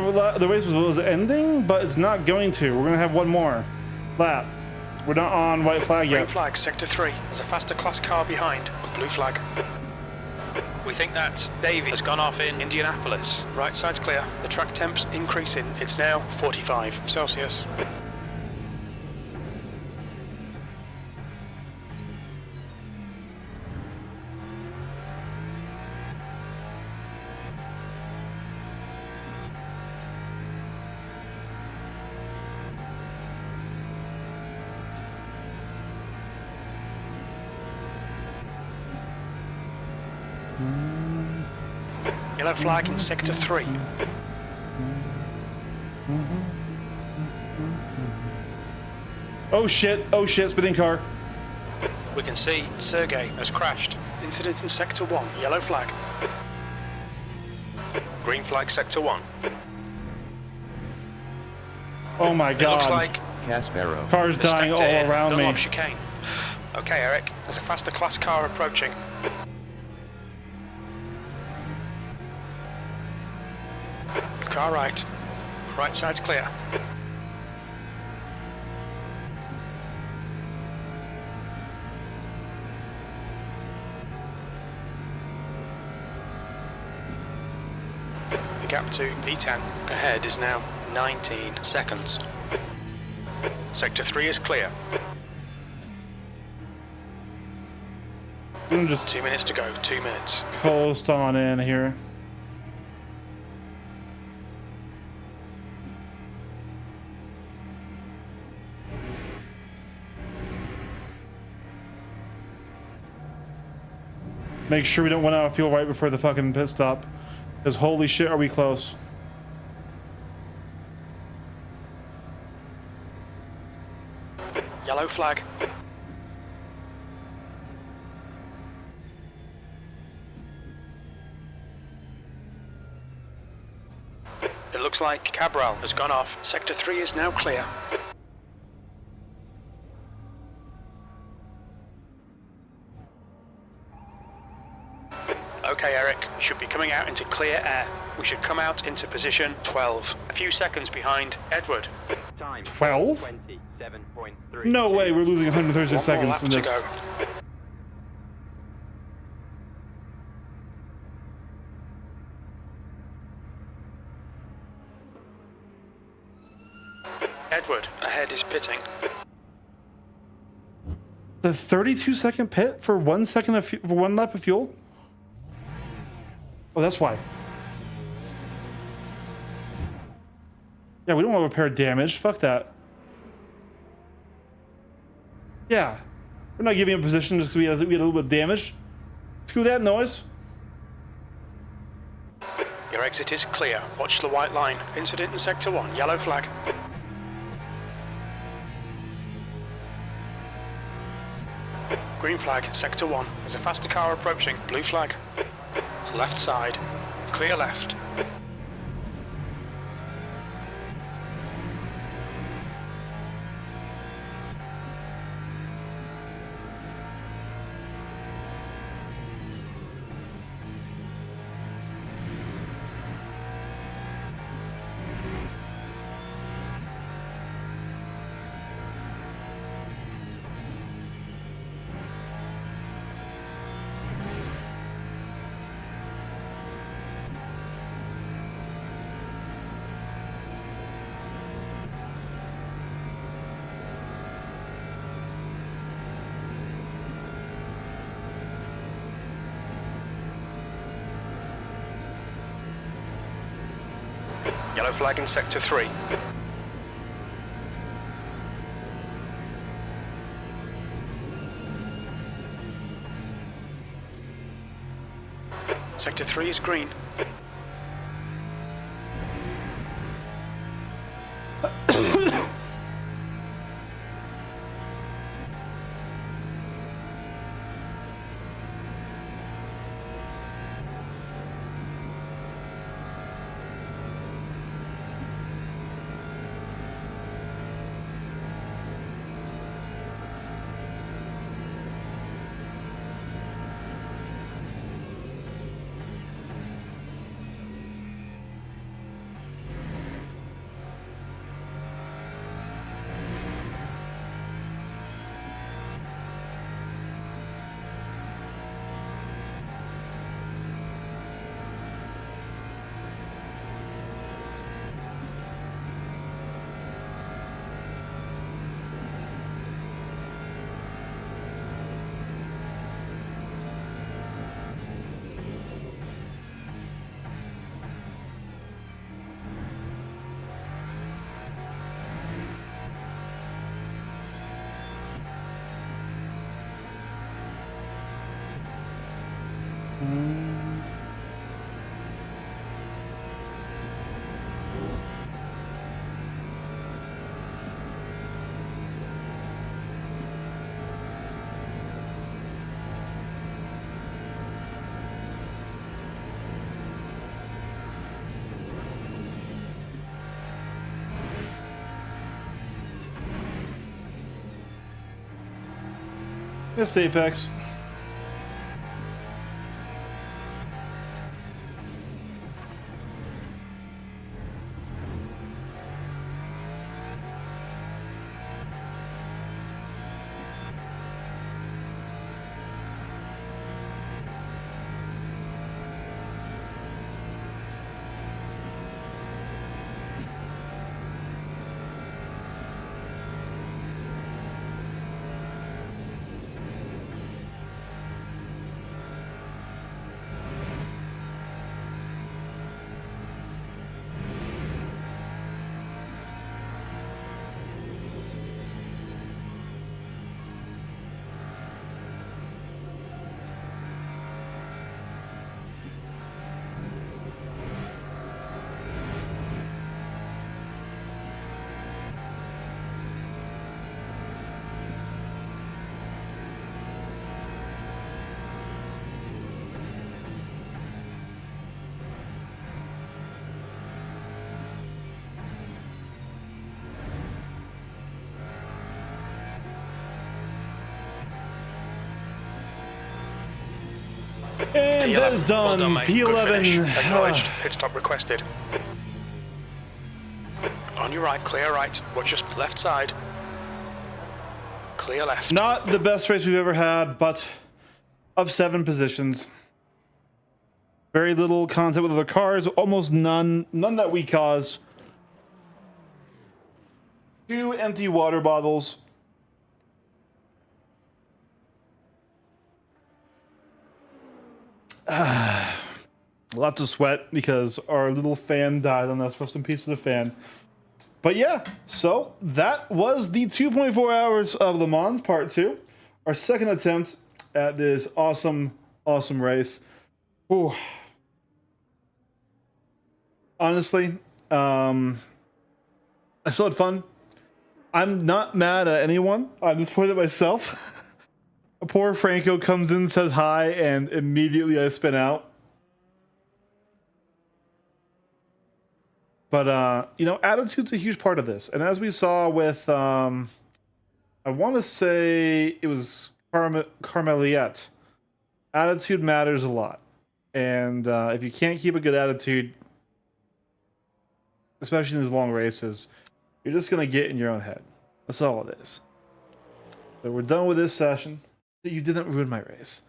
race was ending, but it's not going to. We're going to have one more lap. We're not on white flag Green yet. flag, Sector 3. There's a faster class car behind. Blue flag. We think that Davey has gone off in Indianapolis. Right side's clear. The track temp's increasing. It's now 45 Celsius. Yellow flag in sector 3. Oh shit, spinning car. We can see Sergey has crashed. Incident in sector 1, yellow flag. Green flag sector 1. Oh my It looks god. like Caspero. Cars dying all Spectre in around me. Dunlop chicane. Okay, Eric, there's a faster class car approaching. Car right. Right side's clear. The gap to P10 ahead is now 19 seconds. Sector 3 is clear. I'm just 2 minutes to go, 2 minutes. coast on in here. Make sure we don't run out of fuel right before the fucking pit stop. Because holy shit, are we close. Yellow flag. It looks like Cabral has gone off. Sector 3 is now clear. Okay, Eric, should be coming out into clear air. We should come out into position 12. A few seconds behind Edward. Time 12? 27.3. No way, we're losing 136 One more seconds lap in to this. go. Edward, ahead is pitting. The 32-second pit for 1 second of for 1 lap of fuel? Oh, that's why. Yeah, we don't want to repair damage. Fuck that. Yeah. We're not giving a position just because we had a little bit of damage. Screw that noise. Your exit is clear. Watch the white line. Incident in sector 1, yellow flag. Green flag, sector 1. There's a faster car approaching. Blue flag. Left side. Clear left. Yellow flag in sector 3. Sector 3 is green. Missed Apex. And that is done. Well mate. Good P11. finish. Acknowledged. Pit stop requested. On your right, clear right. Watch your left side. Clear left. Not the best race we've ever had, but up 7 positions. Very little contact with other cars, almost none that we caused. 2 empty water bottles. Lots of sweat because our little fan died on us. Rest in peace to the fan. But yeah, so that was the 2.4 hours of Le Mans Part 2. Our second attempt at this awesome race. Ooh. Honestly, I still had fun. I'm not mad at anyone. I'm disappointed at myself. Poor Franco comes in, says hi, and immediately I spin out. But, you know, attitude's a huge part of this. And as we saw with, I want to say it was Carmeliet, attitude matters a lot. And if you can't keep a good attitude, especially in these long races, you're just going to get in your own head. That's all it is. So we're done with this session. You didn't ruin my race.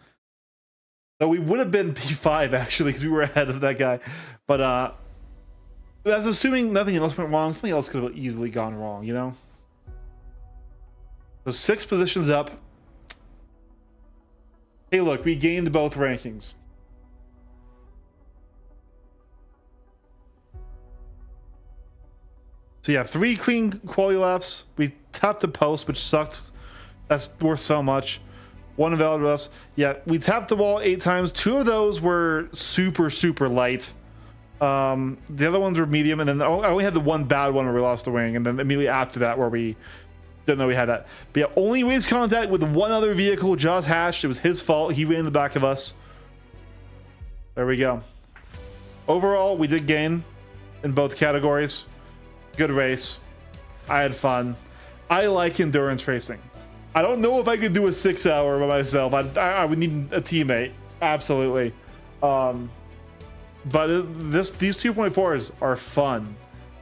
So we would have been P5 actually, because we were ahead of that guy. But that's assuming nothing else went wrong. Something else could have easily gone wrong, you know? So 6 positions up. Hey, look, we gained both rankings. So yeah, 3 clean quality laps. We tapped the post, which sucked. That's worth so much. 1 invalid rust. Yeah, we tapped the wall 8 times. 2 of those were super light. The other ones were medium, and then I only had the 1 bad one where we lost the wing, and then immediately after that where we didn't know we had that. But yeah, only race contact with 1 other vehicle, Josh Hatch. It was his fault. He ran in the back of us. There we go. Overall, we did gain in both categories. Good race. I had fun. I like endurance racing. I don't know if I could do a 6-hour by myself. I would need a teammate. Absolutely. But these 2.4s are fun.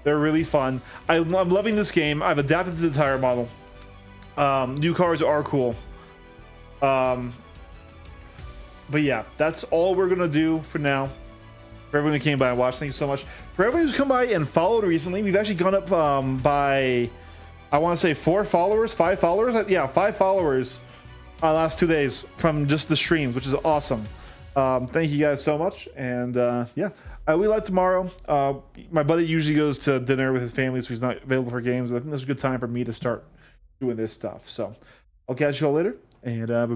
They're really fun. I'm loving this game. I've adapted to the tire model. New cars are cool. But yeah, that's all we're gonna do for now. For everyone who came by and watched, thank you so much. For everyone who's come by and followed recently, we've actually gone up by, I want to say 5 followers. Yeah, 5 followers last 2 days from just the streams, which is awesome. Thank you guys so much. And yeah, we like tomorrow. My buddy usually goes to dinner with his family, so he's not available for games. I think this is a good time for me to start doing this stuff. So I'll catch you all later, and bye-bye.